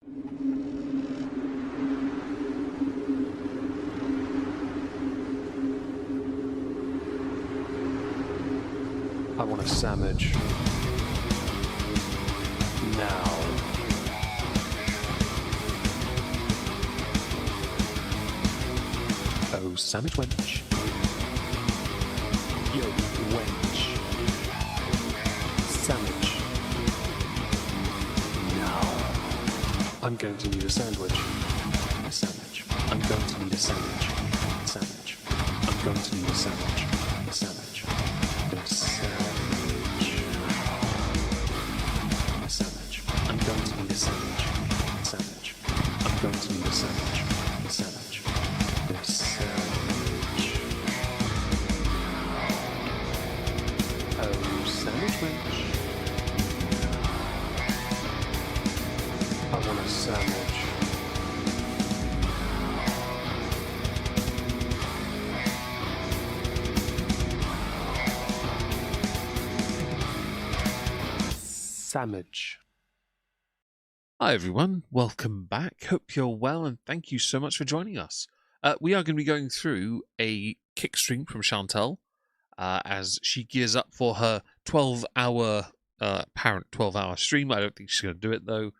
I want a sandwich. Now. Oh, sandwich wench. Yo, wench. Sandwich. Now. I'm going to need a sandwich. A sandwich. I'm going to need a sandwich. A sandwich. I'm going to need a sandwich. A sandwich. A sandwich. A sandwich. I'm going to need a sandwich. A sandwich. I'm going to need a sandwich. A sandwich. A sandwich. Oh, sandwich wench. I want a sandwich. Sandwich. Hi everyone, welcome back. Hope you're well and thank you so much for joining us. We are going to be going through a kick stream from Chantel as she gears up for her 12-hour, apparent 12-hour stream. I don't think she's going to do it though.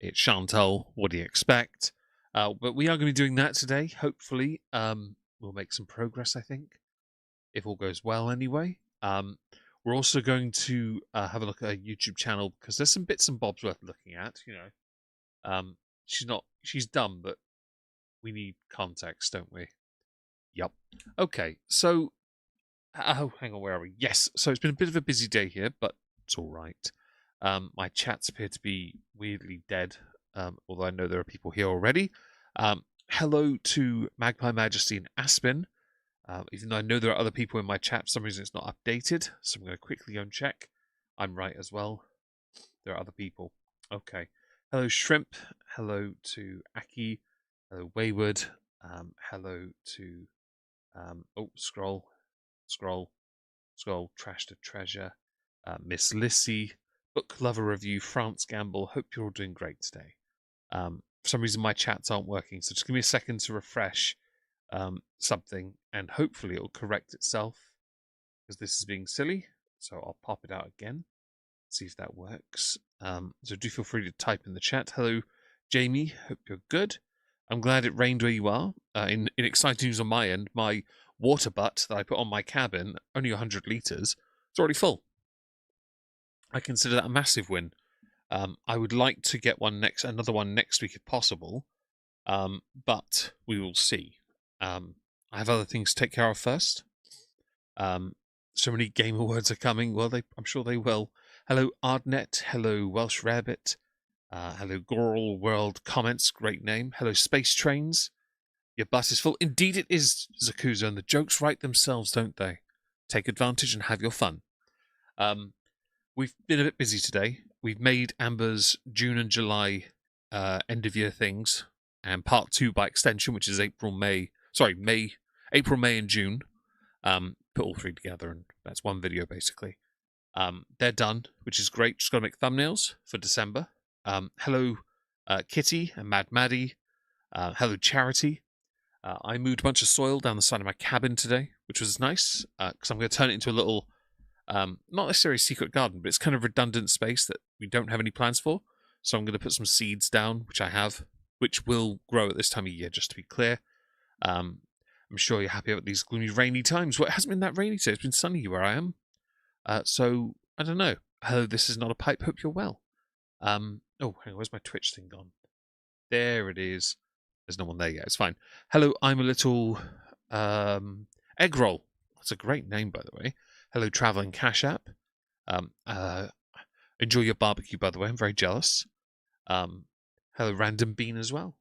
It's Chantel, what do you expect? But we are going to be doing that today. Hopefully we'll make some progress, I think, if all goes well anyway. We're also going to have a look at her YouTube channel because there's some bits and bobs worth looking at, you know. She's dumb, but we need context, don't we? Yep. Okay, so, oh, hang on, where are we? Yes, so it's been a bit of a busy day here, but it's all right. My chats appear to be weirdly dead, although I know there are people here already. Hello to Magpie Majesty and Aspen. Even though I know there are other people in my chat, for some reason it's not updated, so I'm going to quickly go and check. I'm right as well. There are other people. Okay. Hello, Shrimp. Hello to Aki. Hello, Wayward. Hello to... Scroll. Trash to Treasure. Miss Lissy. Book Lover Review. France Gamble. Hope you're all doing great today. For some reason my chats aren't working, so just give me a second to refresh something, and hopefully it'll correct itself, because this is being silly. So I'll pop it out again, see if that works. So do feel free to type in the chat. Hello, Jamie. Hope you're good. I'm glad it rained where you are. In exciting news on my end, my water butt that I put on my cabin, only 100 litres, it's already full. I consider that a massive win. I would like to get another one next week if possible, but we will see. I have other things to take care of first. So many Game Awards are coming. Well, I'm sure they will. Hello, Ardnet. Hello, Welsh Rabbit. Hello, Goral World Comments. Great name. Hello, Space Trains. Your bus is full. Indeed it is, Zakuza, and the jokes write themselves, don't they? Take advantage and have your fun. We've been a bit busy today. We've made Amber's June and July end-of-year things, and part 2 by extension, which is April, May, and June. Put all 3 together, and that's one video, basically. They're done, which is great. Just got to make thumbnails for December. Hello, Kitty and Mad Maddie. Hello, Charity. I moved a bunch of soil down the side of my cabin today, which was nice, because I'm going to turn it into a little, not necessarily a secret garden, but it's kind of redundant space that we don't have any plans for. So I'm going to put some seeds down, which I have, which will grow at this time of year, just to be clear. I'm sure you're happy about these gloomy, rainy times. Well, it hasn't been that rainy today. It's been sunny where I am. So, I don't know. Hello, this is not a pipe. Hope you're well. Oh, hang on. Where's my Twitch thing gone? There it is. There's no one there yet. It's fine. Hello, I'm a little egg roll. That's a great name, by the way. Hello, Traveling Cash App. Enjoy your barbecue, by the way. I'm very jealous. Hello, Random Bean as well.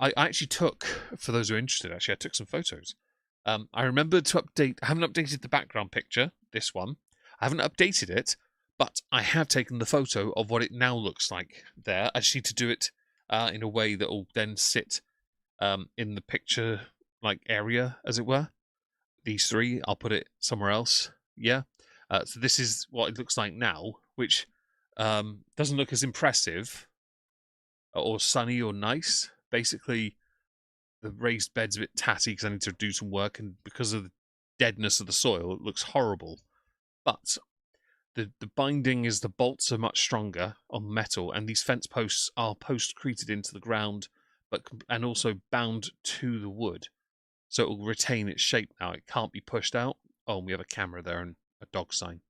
I actually took, for those who are interested, I took some photos. I remembered to update. I haven't updated the background picture, this one. I haven't updated it, but I have taken the photo of what it now looks like there. I just need to do it in a way that will then sit in the picture like area, as it were. These 3, I'll put it somewhere else. Yeah. So this is what it looks like now, which doesn't look as impressive or sunny or nice. Basically, the raised bed's a bit tatty because I need to do some work, and because of the deadness of the soil, it looks horrible. But the binding is the bolts are much stronger on metal, and these fence posts are postcreted into the ground, but and also bound to the wood, so it will retain its shape now. It can't be pushed out. Oh, and we have a camera there and a dog sign.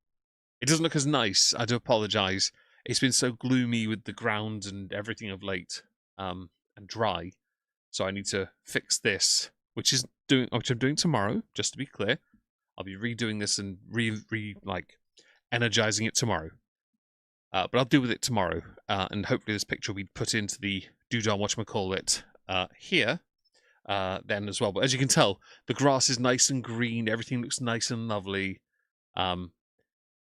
It doesn't look as nice. I do apologise. It's been so gloomy with the ground and everything of late, and dry. So I need to fix this, which I'm doing tomorrow. Just to be clear, I'll be redoing this and like energizing it tomorrow. But I'll deal with it tomorrow, and hopefully this picture will be put into the doodah whatchamacallit here then as well. But as you can tell, the grass is nice and green. Everything looks nice and lovely.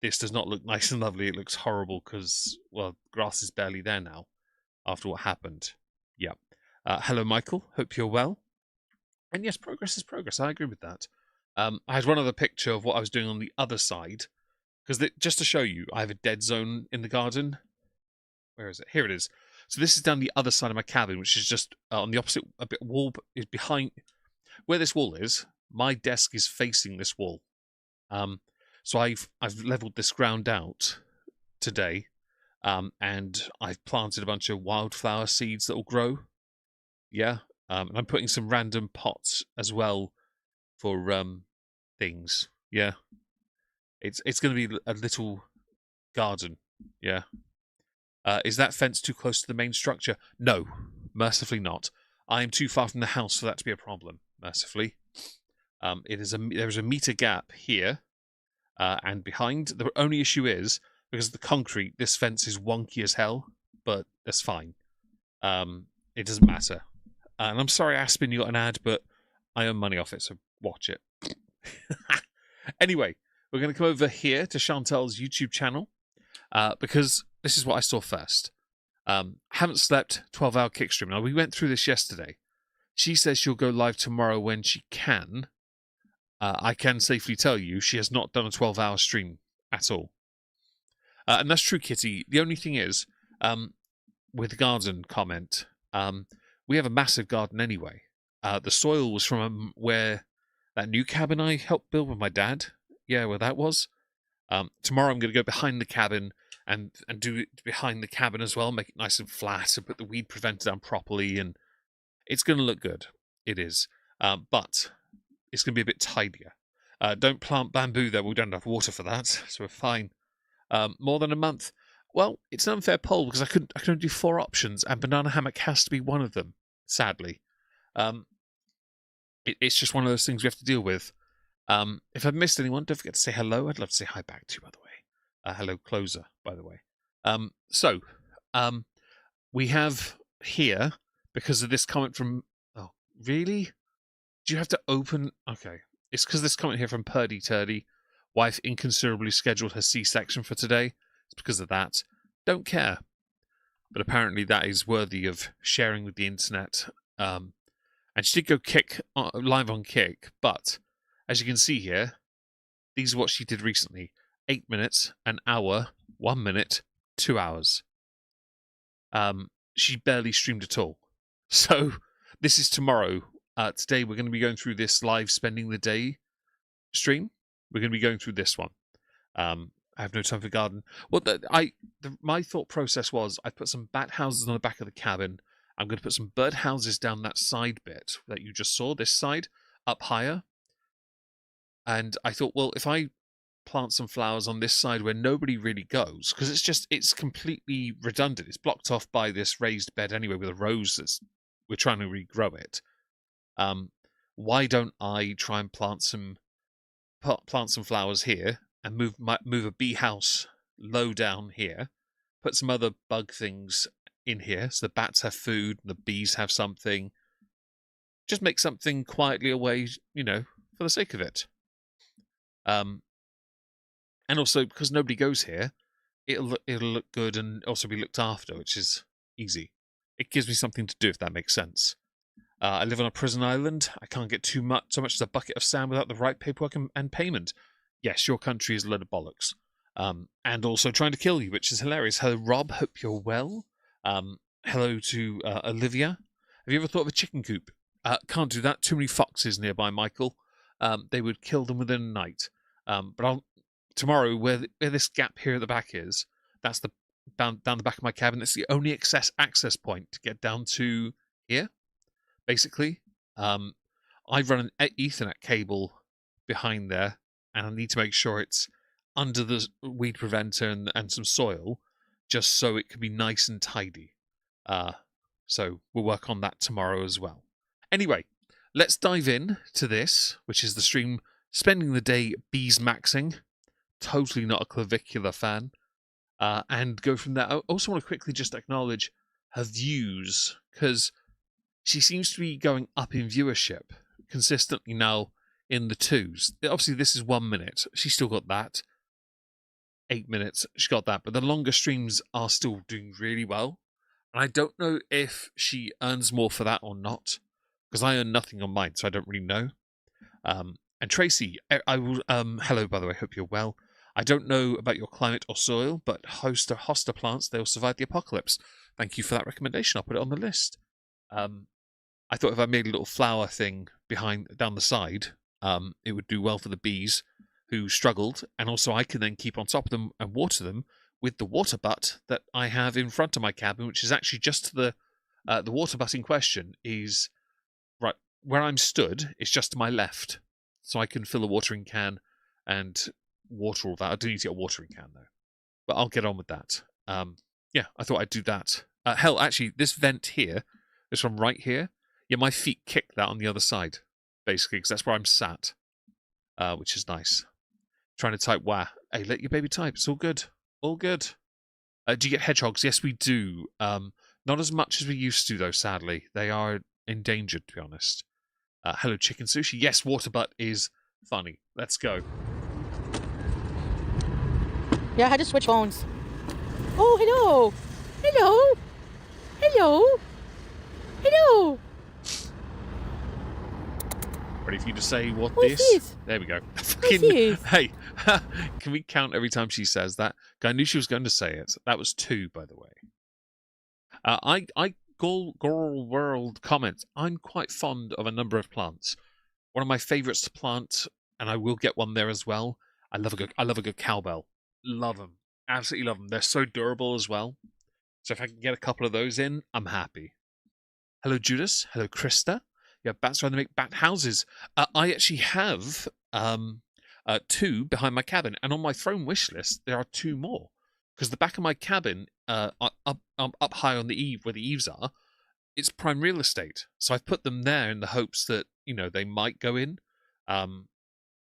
This does not look nice and lovely. It looks horrible because, well, grass is barely there now after what happened. Yeah. Hello, Michael. Hope you're well. And yes, progress is progress. I agree with that. I had one other picture of what I was doing on the other side, because just to show you, I have a dead zone in the garden. Where is it? Here it is. So this is down the other side of my cabin, which is just on the opposite a bit wall, is behind where this wall is. My desk is facing this wall. So I've leveled this ground out today, and I've planted a bunch of wildflower seeds that will grow. Yeah, and I'm putting some random pots as well for things. Yeah, it's going to be a little garden. Yeah. Is that fence too close to the main structure? No, mercifully not. I am too far from the house for that to be a problem. Mercifully, there's a meter gap here and behind. The only issue is because of the concrete. This fence is wonky as hell, but that's fine. It doesn't matter. And I'm sorry, Aspen, you got an ad, but I earn money off it, so watch it. Anyway, we're going to come over here to Chantal's YouTube channel because this is what I saw first. Haven't slept, 12-hour kick stream. Now, we went through this yesterday. She says she'll go live tomorrow when she can. I can safely tell you she has not done a 12-hour stream at all. And that's true, Kitty. The only thing is, with the garden comment, we have a massive garden anyway. The soil was from where that new cabin I helped build with my dad. Yeah, where that was. Tomorrow I'm going to go behind the cabin and do it behind the cabin as well, make it nice and flat and put the weed preventer down properly, and it's going to look good. It is. But it's going to be a bit tidier. Don't plant bamboo there. We don't have water for that, so we're fine. More than a month. Well, it's an unfair poll because I can only do 4 options, and banana hammock has to be one of them, sadly. It's just one of those things we have to deal with. If I've missed anyone, don't forget to say hello. I'd love to say hi back to you, by the way. Hello, closer, by the way. We have here, because of this comment from... Oh, really? Do you have to open... Okay. It's because this comment here from Purdy Turdy. Wife inconsiderably scheduled her C-section for today. It's because of that. Don't care. But apparently that is worthy of sharing with the internet. And she did go live on Kick, but as you can see here, these are what she did recently. 8 minutes, an hour, 1 minute, 2 hours. She barely streamed at all. So this is tomorrow. Today we're going to be going through this live spending the day stream. We're going to be going through this one. I have no time for garden. Well, my thought process was I put some bat houses on the back of the cabin. I'm going to put some bird houses down that side bit that you just saw, this side, up higher. And I thought, well, if I plant some flowers on this side where nobody really goes, because it's completely redundant. It's blocked off by this raised bed anyway with a rose we're trying to regrow it. Why don't I try and plant some flowers here and move a bee house low down here, put some other bug things in here so the bats have food and the bees have something. Just make something quietly away, for the sake of it. And also because nobody goes here, it'll look good and also be looked after, which is easy. It gives me something to do, if that makes sense. I live on a prison island. I can't get so much as a bucket of sand without the right paperwork and payment. Yes, your country is a load of bollocks. And also trying to kill you, which is hilarious. Hello, Rob. Hope you're well. hello to Olivia. Have you ever thought of a chicken coop? Can't do that. Too many foxes nearby, Michael. They would kill them within a night. But tomorrow, where this gap here at the back is, that's the down the back of my cabin. It's the only access point to get down to here. Basically, I run an Ethernet cable behind there, and I need to make sure it's under the weed preventer and some soil, just so it can be nice and tidy. So we'll work on that tomorrow as well. Anyway, let's dive in to this, which is the stream spending the day bees maxing. Totally not a clavicular fan. And go from there. I also want to quickly just acknowledge her views, because she seems to be going up in viewership consistently now in the twos. Obviously, this is 1 minute. She's still got that. 8 minutes, she got that. But the longer streams are still doing really well. And I don't know if she earns more for that or not, because I earn nothing on mine, so I don't really know. And Tracy, I will. Hello, by the way. Hope you're well. I don't know about your climate or soil, but hosta plants, they'll survive the apocalypse. Thank you for that recommendation. I'll put it on the list. I thought if I made a little flower thing down the side, it would do well for the bees who struggled, and also I can then keep on top of them and water them with the water butt that I have in front of my cabin, which is actually just to the water butt in question is right where I'm stood. It's just to my left, so I can fill a watering can and water all that. I do need to get a watering can though, but I'll get on with that. Yeah, I thought I'd do that. Hell, actually, this vent here, this one right here, yeah, my feet kick that on the other side, basically, because that's where I'm sat, which is nice. Trying to type, wow. Hey, let your baby type. It's all good. All good. Do you get hedgehogs? Yes, we do. Not as much as we used to, though, sadly. They are endangered, to be honest. Hello, chicken sushi. Yes, water butt is funny. Let's go. Yeah, I had to switch phones. Oh, hello. Hello. Hello. Hello. Ready for you to say what What's this? this? There we go. What's this? Hey, can we count every time she says that? I knew she was going to say it. That was 2, by the way. Goral World comments. I'm quite fond of a number of plants. One of my favourites to plant, and I will get one there as well. I love a good cowbell. Love them. Absolutely love them. They're so durable as well. So if I can get a couple of those in, I'm happy. Hello, Judas. Hello, Krista. Yeah, bats around to make bat houses. I actually have 2 behind my cabin, and on my throne wish list there are 2 more, because the back of my cabin, up high on the eave where the eaves are, it's prime real estate. So I've put them there in the hopes that they might go in,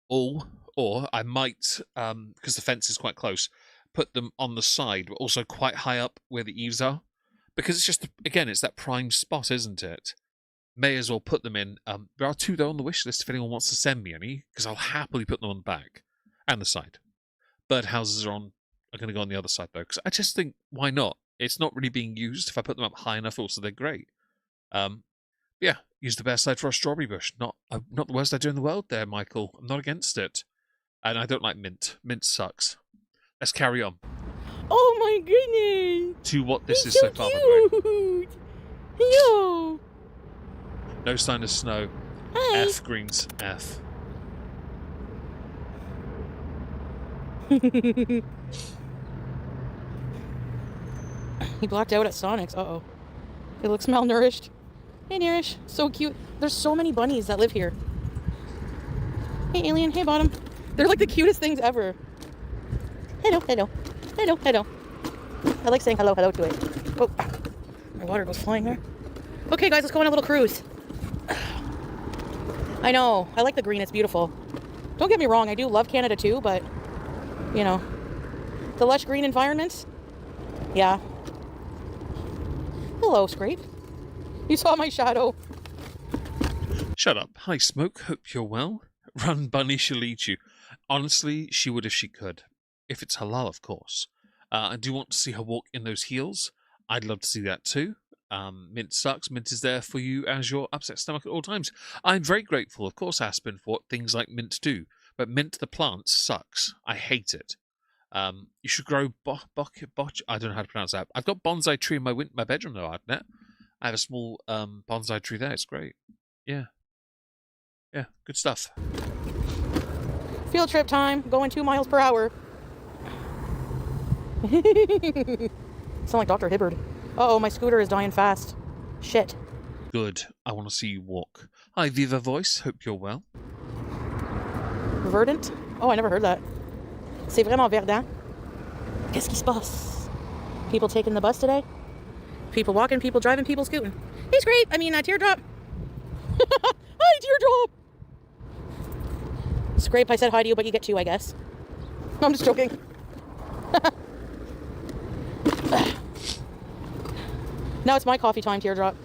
or I might, because the fence is quite close, put them on the side, but also quite high up where the eaves are, because it's just, again, it's that prime spot, isn't it? May as well put them in. There are 2 though on the wish list if anyone wants to send me any, because I'll happily put them on the back and the side. Birdhouses are going to go on the other side though, because I just think, why not? It's not really being used. If I put them up high enough, also they're great. Yeah, use the bare side for a strawberry bush. Not the worst idea in the world there, Michael. I'm not against it. And I don't like mint. Mint sucks. Let's carry on. Oh my goodness. To what this He's is so so far, by the way. cute. Hello. No sign of snow. Hi. F greens. F. He blocked out at Sonic's. Uh-oh. He looks malnourished. Hey, Nourish. So cute. There's so many bunnies that live here. Hey, Alien. Hey, Bottom. They're like the cutest things ever. Hello, hello. Hello, hello. I like saying hello, hello to it. Oh, my water goes flying there. Okay, guys, let's go on a little cruise. I know. I like the green. It's beautiful. Don't get me wrong. I do love Canada too, but, the lush green environments. Yeah. Hello, Scrape. You saw my shadow. Shut up. Hi, Smoke. Hope you're well. Run, Bunny, she'll eat you. Honestly, she would if she could. If it's halal, of course. I do want to see her walk in those heels. I'd love to see that too. Mint sucks. Mint is there for you as your upset stomach at all times. I'm very grateful, of course, Aspen, for what things like mint do. But mint the plant sucks. I hate it. You should grow I don't know how to pronounce that. I've got bonsai tree in my bedroom though, Adnet. I have a small bonsai tree there. It's great. Yeah. Yeah, good stuff. Field trip time. Going 2 miles per hour. Sound like Dr. Hibbard. Uh-oh, my scooter is dying fast. Shit. Good. I want to see you walk. Hi, Viva Voice. Hope you're well. Verdant? Oh, I never heard that. C'est vraiment verdant. Qu'est-ce qui se passe? People taking the bus today? People walking, people driving, people scooting. Hey, Scrape! I mean, Teardrop. Hi, Teardrop! Scrape, I said hi to you, but you get 2, I guess. No, I'm just joking. Now it's my coffee time, Teardrop.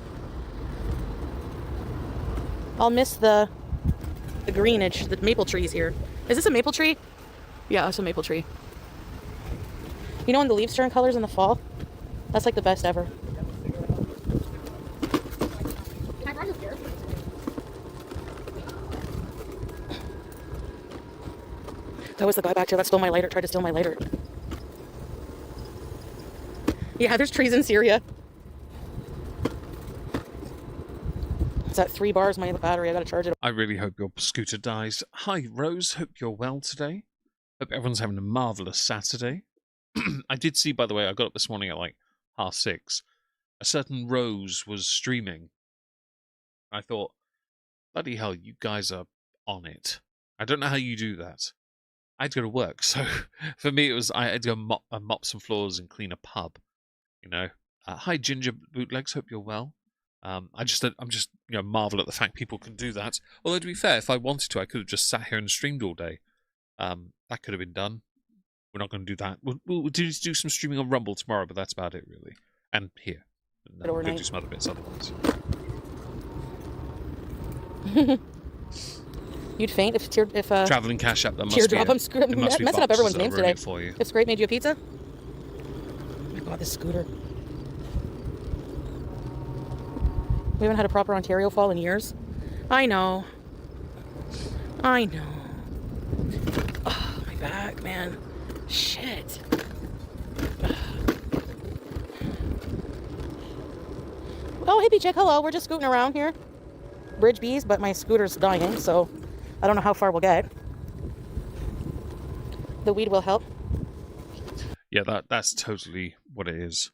I'll miss the greenage, the maple trees here. Is this a maple tree? Yeah, it's a maple tree. You know when the leaves turn colors in the fall? That's like the best ever. Can I borrow your beer? That was the guy back there that stole my lighter, tried to steal my lighter. Yeah, there's trees in Syria. It's at 3 bars, my battery. I gotta charge it. I really hope your scooter dies. Hi, Rose. Hope you're well today. Hope everyone's having a marvellous Saturday. I did see, by the way, I got up this morning at like 6:30. A certain Rose was streaming. I thought, bloody hell, you guys are on it. I don't know how you do that. I had to go to work, so for me it was I had to go mop some floors and clean a pub. You know. Hi, Ginger Bootlegs. Hope you're well. I'm just marvel at the fact people can do that. Although to be fair, if I wanted to, I could have just sat here and streamed all day. That could have been done. We're not going to do that. We'll do some streaming on Rumble tomorrow, but that's about it really. And here, and we're going to do some other bits otherwise. You'd faint if Traveling Cash App. That must Teardrop. be. I'm messing up everyone's names today. For you. If Scrape made you a pizza. Oh my god, this scooter. We haven't had a proper Ontario fall in years. I know. I know. Oh, my back, man. Shit. Oh, hippie chick, hello. We're just scooting around here. Bridge bees, but my scooter's dying, so I don't know how far we'll get. The weed will help. Yeah, that's totally what it is.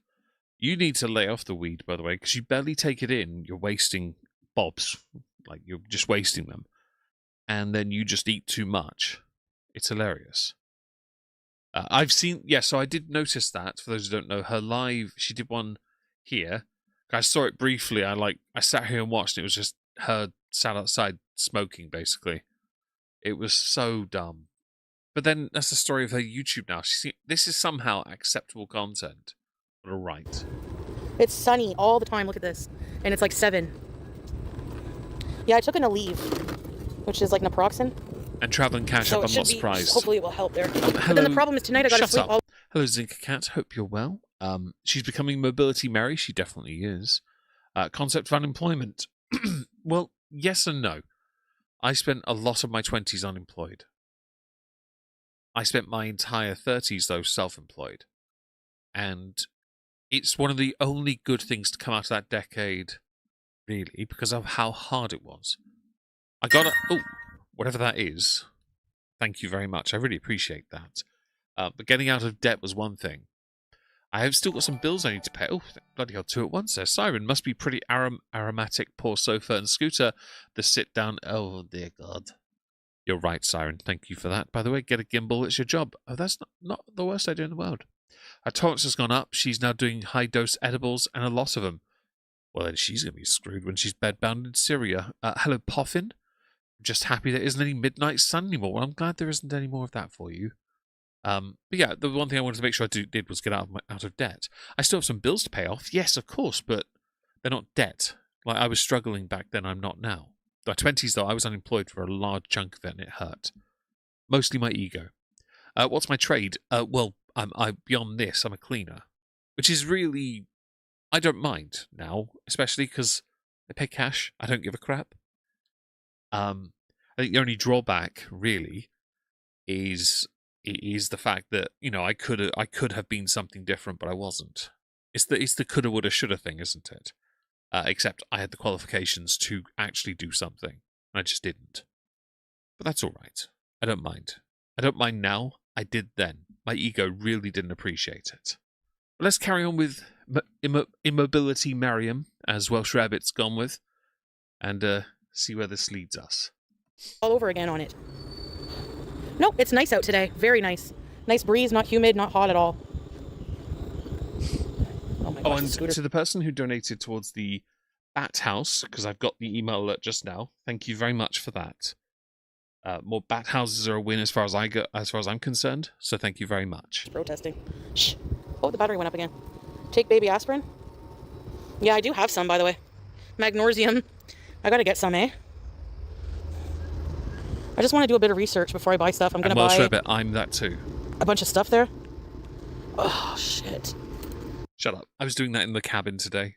You need to lay off the weed, by the way, because you barely take it in. You're wasting bobs. Like, you're just wasting them. And then you just eat too much. It's hilarious. I've seen... Yeah, so I did notice that. For those who don't know, her live... She did one here. I saw it briefly. I sat here and watched. It was just her sat outside smoking, basically. It was so dumb. But then that's the story of her YouTube now. This is somehow acceptable content. All right. It's sunny all the time. Look at this. And it's like 7. Yeah, I took an Aleve, which is like naproxen. And Traveling Cash App, I'm not surprised. Hopefully it will help there. But then the problem is tonight I gotta sleep all... Hello, Zinka Cat. Hope you're well. She's becoming mobility Mary. She definitely is. Concept of unemployment. Well, yes and no. I spent a lot of my 20s unemployed. I spent my entire 30s, though, self-employed. And it's one of the only good things to come out of that decade, really, because of how hard it was. I got whatever that is. Thank you very much. I really appreciate that. But getting out of debt was one thing. I have still got some bills I need to pay. Oh, bloody hell, 2 at once there. Siren must be pretty aromatic. Poor sofa and scooter. The sit down. Oh, dear God. You're right, Siren. Thank you for that. By the way, get a gimbal. It's your job. Oh, that's not the worst idea in the world. Her tolerance has gone up. She's now doing high-dose edibles and a lot of them. Well, then she's going to be screwed when she's bedbound in Syria. Hello, Poffin. I'm just happy there isn't any midnight sun anymore. Well, I'm glad there isn't any more of that for you. But yeah, the one thing I wanted to make sure I did was get out of debt. I still have some bills to pay off. Yes, of course, but they're not debt. Like, I was struggling back then. I'm not now. My 20s, though, I was unemployed for a large chunk of it, and it hurt. Mostly my ego. What's my trade? Well, I'm beyond this. I'm a cleaner, which is really, I don't mind now, especially because I pay cash. I don't give a crap. I think the only drawback really is It is the fact that, I could have been something different, but I wasn't. It's the coulda, woulda, shoulda thing, isn't it? Except I had the qualifications to actually do something, and I just didn't. But that's all right. I don't mind. I don't mind now. I did then. My ego really didn't appreciate it. But let's carry on with Immobility Mariam, as Welsh Rabbit's gone with, and see where this leads us. All over again on it. Nope, it's nice out today. Very nice. Nice breeze, not humid, not hot at all. Oh my gosh, and to the person who donated towards the Bat House, because I've got the email alert just now, thank you very much for that. More bat houses are a win as far as I'm concerned. So thank you very much. Protesting. Shh. Oh, the battery went up again. Take baby aspirin. Yeah, I do have some, by the way. Magnesium. I gotta get some, eh? I just want to do a bit of research before I buy stuff. I'm gonna buy. Welsh Rabbit, I'm that too. A bunch of stuff there. Oh shit. Shut up. I was doing that in the cabin today.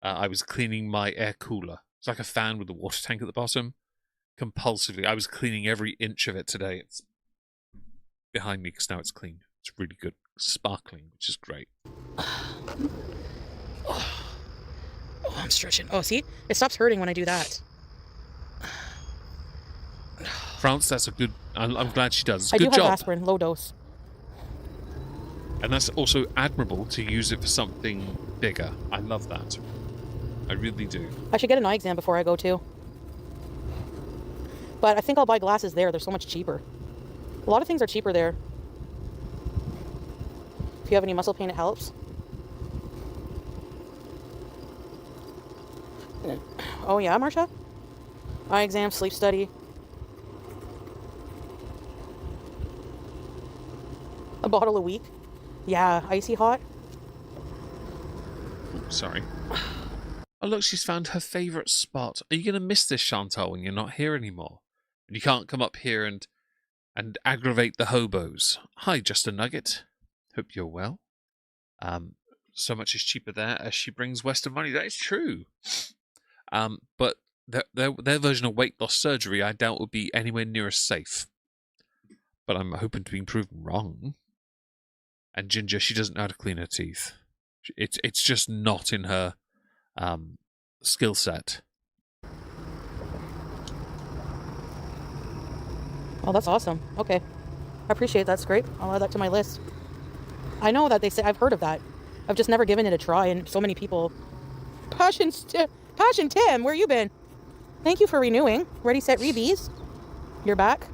I was cleaning my air cooler. It's like a fan with a water tank at the bottom. Compulsively. I was cleaning every inch of it today. It's behind me because now it's clean. It's really good. Sparkling, which is great. Oh, I'm stretching. Oh, see? It stops hurting when I do that. France, that's a good... I'm glad she does. It's a I good do job. have aspirin, low dose. And that's also admirable to use it for something bigger. I love that. I really do. I should get an eye exam before I go too. But I think I'll buy glasses there. They're so much cheaper. A lot of things are cheaper there. If you have any muscle pain, it helps. Oh yeah, Marsha? Eye exam, sleep study. A bottle a week? Yeah, icy hot. Sorry. Oh look, she's found her favourite spot. Are you going to miss this, Chantal, when you're not here anymore? And you can't come up here and aggravate the hobos. Hi, Just a Nugget. Hope you're well. So much is cheaper there as she brings Western money. That is true. But their version of weight loss surgery, I doubt, would be anywhere near as safe. But I'm hoping to be proven wrong. And Ginger, she doesn't know how to clean her teeth. It's just not in her skill set. Oh, that's awesome. Okay. I appreciate that. That's great. I'll add that to my list. I know that they say, I've heard of that. I've just never given it a try, and so many people... Passion Tim, where you been? Thank you for renewing. Ready, set, rebees. You're back.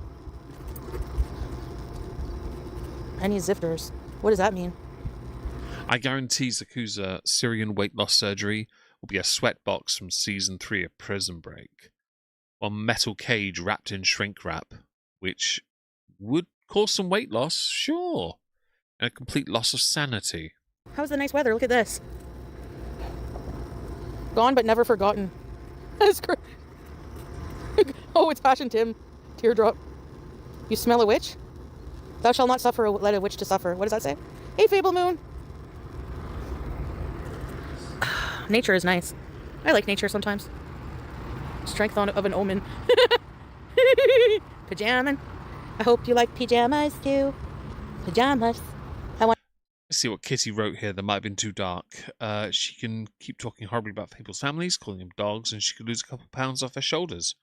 I need zifters. What does that mean? I guarantee Zakuza Syrian weight loss surgery will be a sweatbox from season 3 of Prison Break. Or metal cage wrapped in shrink wrap, which would cause some weight loss, sure. And a complete loss of sanity. How's the nice weather? Look at this. Gone but never forgotten. That's great. Oh, it's Passion Tim. Teardrop. You smell a witch? Thou shalt not suffer, let a witch to suffer. What does that say? Hey, Fable Moon. Nature is nice. I like nature sometimes. Strength of an omen. Pajamas. I hope you like pajamas too. Pajamas. Let's see what Kitty wrote here that might have been too dark. She can keep talking horribly about people's families, calling them dogs, and she could lose a couple of pounds off her shoulders.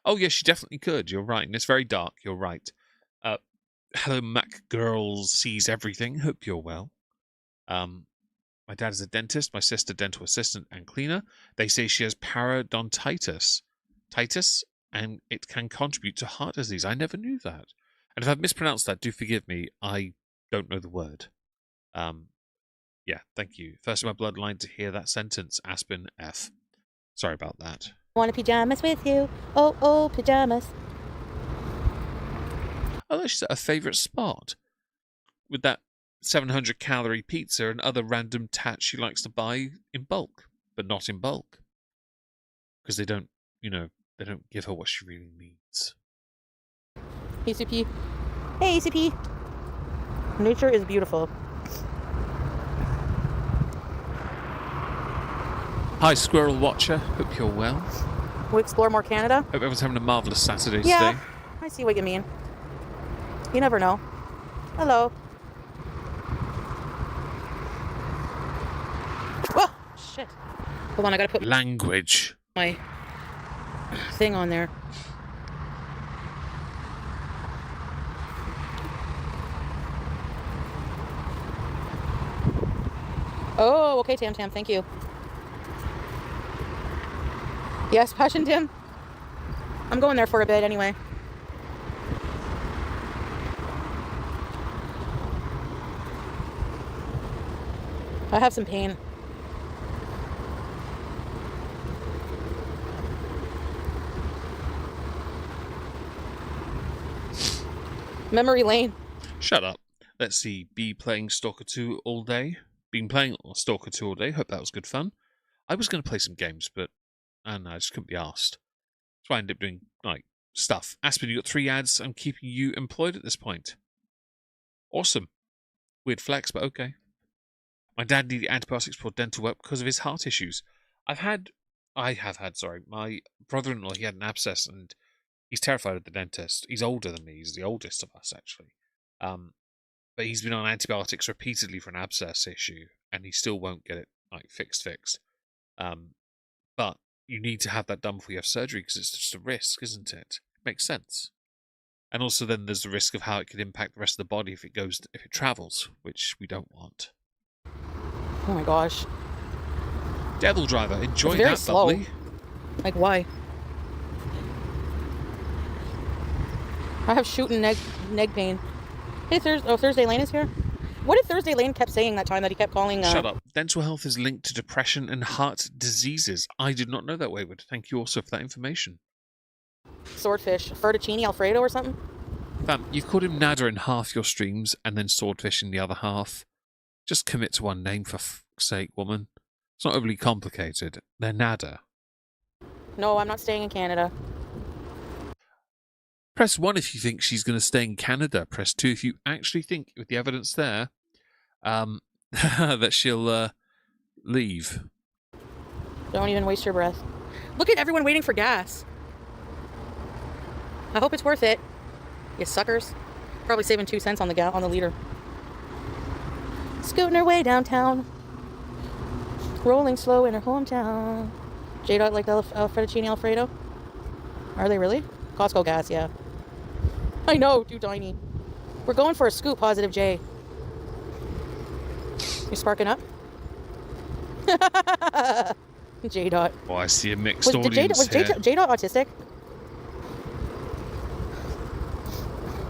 Oh, yes, she definitely could. You're right. And it's very dark. You're right. Hello, Mac Girls Sees Everything. Hope you're well. My dad is a dentist, my sister dental assistant and cleaner. They say she has parodontitis. And it can contribute to heart disease. I never knew that. And if I've mispronounced that, do forgive me. I don't know the word. Yeah, thank you. First in my bloodline to hear that sentence, Aspen F. Sorry about that. Want pajamas with you? Oh, pajamas. Oh, she's at her favourite spot. With that 700-calorie pizza and other random tat she likes to buy in bulk. But not in bulk. Because they don't give her what she really needs. Hey, CP. Hey, CP. Nature is beautiful. Hi, Squirrel Watcher. Hope you're well. We'll explore more Canada. Hope everyone's having a marvellous Saturday yeah, today. I see what you mean. You never know. Hello. Whoa! Shit. Hold on, I gotta put Language. my thing on there. Oh, okay, Tam Tam, thank you. Yes, Passion Tim. I'm going there for a bit anyway. I have some pain. Memory lane. Shut up. Let's see. Be playing Stalker 2 all day. Been playing Stalker 2 all day. Hope that was good fun. I was going to play some games, but I just couldn't be asked. So I ended up doing, stuff. Aspen, you got 3 ads. I'm keeping you employed at this point. Awesome. Weird flex, but okay. My dad needed antibiotics for dental work because of his heart issues. I have had, my brother-in-law, he had an abscess and he's terrified of the dentist. He's older than me. He's the oldest of us, actually. But he's been on antibiotics repeatedly for an abscess issue, and he still won't get it fixed. But you need to have that done before you have surgery because it's just a risk, isn't it? Makes sense. And also, then there's the risk of how it could impact the rest of the body if it travels, which we don't want. Oh my gosh. Devil Driver, enjoy it's very that, slow. lovely. Like, why? I have shooting neg pain. Hey, Thursday Lane is here? What did Thursday Lane kept saying that time that he kept calling... Shut up. Dental health is linked to depression and heart diseases. I did not know that, Wayward. Thank you also for that information. Swordfish. Fettuccine Alfredo or something? Fam, you've called him Nada in half your streams and then Swordfish in the other half. Just commit to one name, for fuck's sake, woman. It's not overly complicated. They're Nada. No, I'm not staying in Canada. Press 1 if you think she's going to stay in Canada. Press 2 if you actually think, with the evidence there, that she'll leave. Don't even waste your breath. Look at everyone waiting for gas. I hope it's worth it. You suckers. Probably saving 2 cents on the liter. Scooting her way downtown. Rolling slow in her hometown. J-Dot like the fettuccine Alfredo? Are they really? Costco gas, yeah. I know, too tiny. We're going for a scoop, Positive J. You sparking up? J-Dot. Oh, I see a mixed audience Was J-Dot autistic?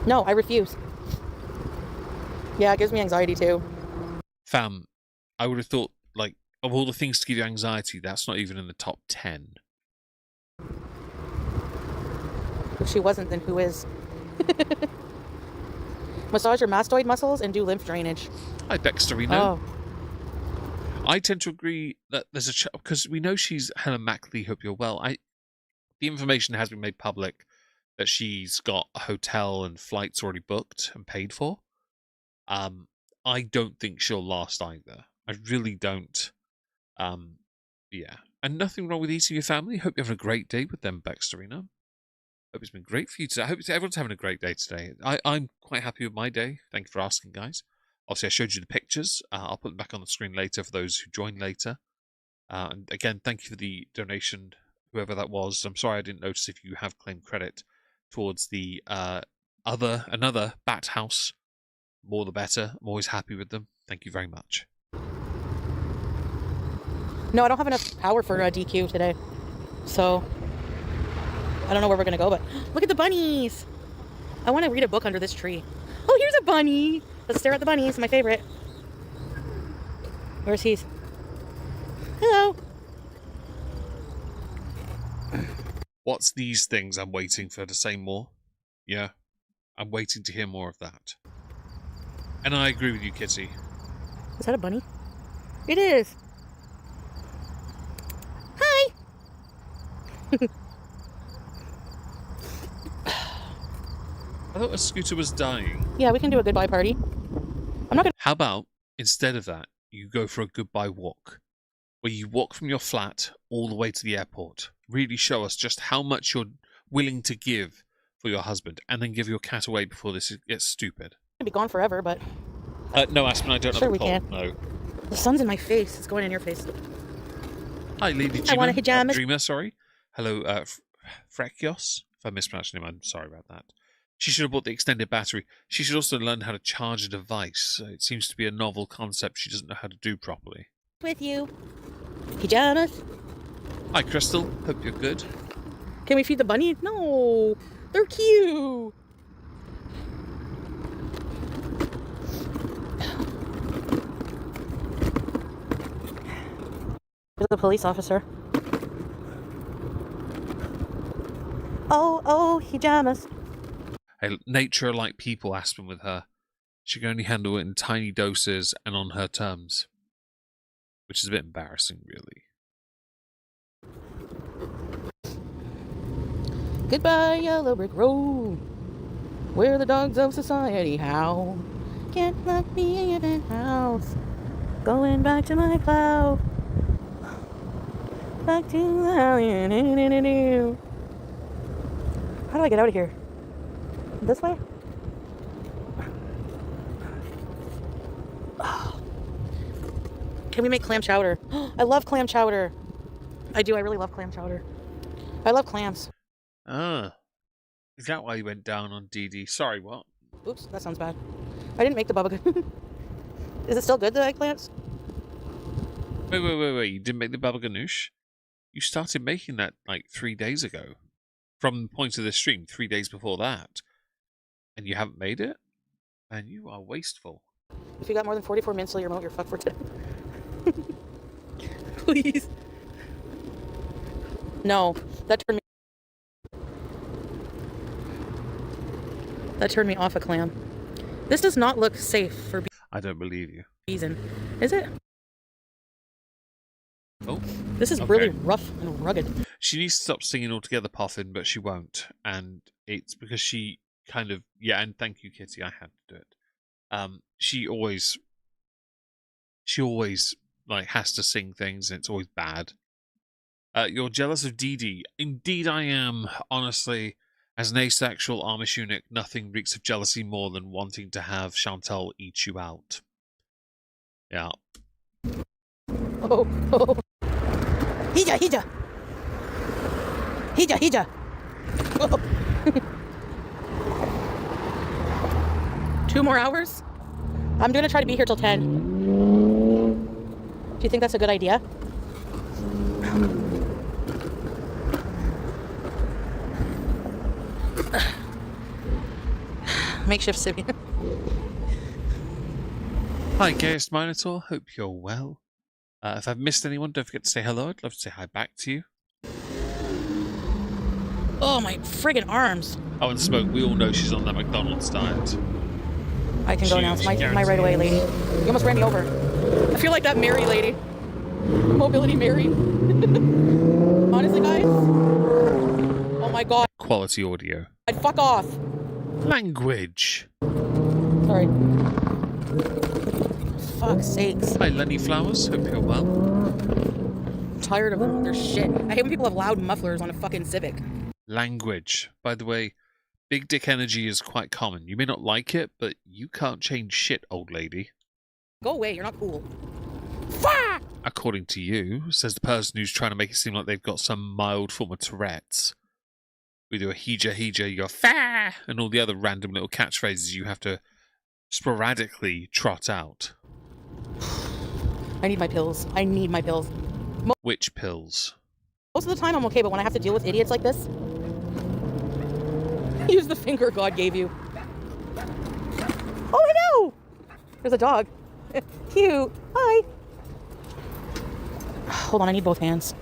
No, I refuse. Yeah, it gives me anxiety too. Fam, I would have thought, of all the things to give you anxiety, that's not even in the top 10. If she wasn't, then who is? Massage your mastoid muscles and do lymph drainage. Hi, Dexterino. Oh. I tend to agree that there's because we know she's Helen Mackley. Hope you're well. The information has been made public that she's got a hotel and flights already booked and paid for. I don't think she'll last either. I really don't. Yeah. And nothing wrong with eating your family. Hope you're having a great day with them, Baxterino. Hope it's been great for you today. I hope everyone's having a great day today. I'm quite happy with my day. Thank you for asking, guys. Obviously, I showed you the pictures. I'll put them back on the screen later for those who join later. And again, thank you for the donation, whoever that was. I'm sorry I didn't notice if you have claimed credit towards the another Bat House. More the better. I'm always happy with them. Thank you very much. No, I don't have enough power for a DQ today. So, I don't know where we're going to go, but look at the bunnies. I want to read a book under this tree. Oh, here's a bunny. Let's stare at the bunnies, my favorite. Where's he? Hello. What's these things? I'm waiting for her to say more. Yeah, I'm waiting to hear more of that. And I agree with you, Kitty. Is that a bunny? It is. Hi. I thought a scooter was dying. Yeah, we can do a goodbye party. I'm not gonna... How about, instead of that, you go for a goodbye walk, where you walk from your flat all the way to the airport. Really show us just how much you're willing to give for your husband, and then give your cat away before this gets stupid. Be gone forever, but No, Aspen, I don't sure have a we cold. can. No. The sun's in my face. It's going in your face. Hi, Lady I want a Dreamer. hijama. Dreamer, sorry. Hello, Frekios. If I mispronounced your name, I'm sorry about that. She should have bought the extended battery. She should also learn how to charge a device. It seems to be a novel concept she doesn't know how to do properly. With you. Pajamas. Hi, Crystal. Hope you're good. Can we feed the bunny? No. They're cute. There's a police officer. Oh, hijamas. Hey, nature are like people, Aspen, with her. She can only handle it in tiny doses and on her terms. Which is a bit embarrassing, really. Goodbye, yellow brick road, where the dogs of society howl. Can't lock me in a house. Going back to my cloud. Back to the house. How do I get out of here? This way? Can we make clam chowder? I love clam chowder. I do. I really love clam chowder. I love clams. Ah. Is that why you went down on DD? Sorry, what? Oops, that sounds bad. I didn't make the baba ganoush. Is it still good, the eggplants? Wait. You didn't make the baba ganoush? You started making that like 3 days ago. From the point of the stream, 3 days before that. And you haven't made it? And you are wasteful. If you got more than 44 minutes till your remote, you're fucked for today. Please. No, that turned me off a clam. This does not look safe for I don't believe you. bees in. Is it? Oh. This is really rough and rugged. She needs to stop singing altogether, Puffin, but she won't. And it's because she kind of... Yeah, and thank you, Kitty, I had to do it. She always like has to sing things, and it's always bad. You're jealous of Dee Dee. Indeed I am. Honestly, as an asexual Amish eunuch, nothing reeks of jealousy more than wanting to have Chantal eat you out. Yeah. Oh. Hija. Oh. 2 more hours? I'm gonna try to be here till 10. Do you think that's a good idea? Makeshift Sibian. Hi, Gayest Minotaur. Hope you're well. If I've missed anyone, don't forget to say hello. I'd love to say hi back to you. Oh, my friggin' arms. Oh, and Smoke, we all know she's on that McDonald's diet. I can go now. It's my right away lady. You almost ran me over. I feel like that Mary lady. Mobility Mary. Honestly, guys. Oh my god. Quality audio. I'd fuck off. Language. Sorry. Fuck's sakes. Hi, Lenny Flowers. Hope you're well. I'm tired of them. They're shit. I hate when people have loud mufflers on a fucking Civic. Language. By the way, big dick energy is quite common. You may not like it, but you can't change shit, old lady. Go away. You're not cool. Fuck! According to you, says the person who's trying to make it seem like they've got some mild form of Tourette's. We do a hija, you're fa, and all the other random little catchphrases you have to sporadically trot out. I need my pills. Which pills? Most of the time I'm okay, but when I have to deal with idiots like this, use the finger God gave you. Oh, hello! There's a dog. Cute. Hi. Hold on, I need both hands.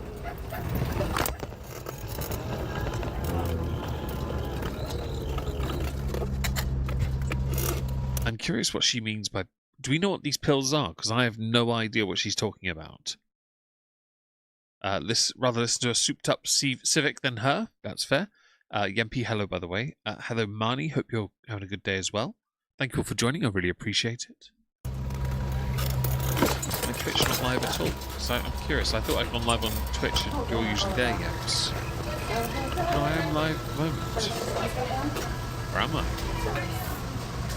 I'm curious what she means by... Do we know what these pills are? Because I have no idea what she's talking about. Rather listen to a souped-up Civic than her. That's fair. Yempi, hello, by the way. Hello, Marnie. Hope you're having a good day as well. Thank you all for joining. I really appreciate it. My Twitch not live at all? So I'm curious. I thought I'd gone live on Twitch and you're usually there, yes. No, I am live at the moment. Where am I?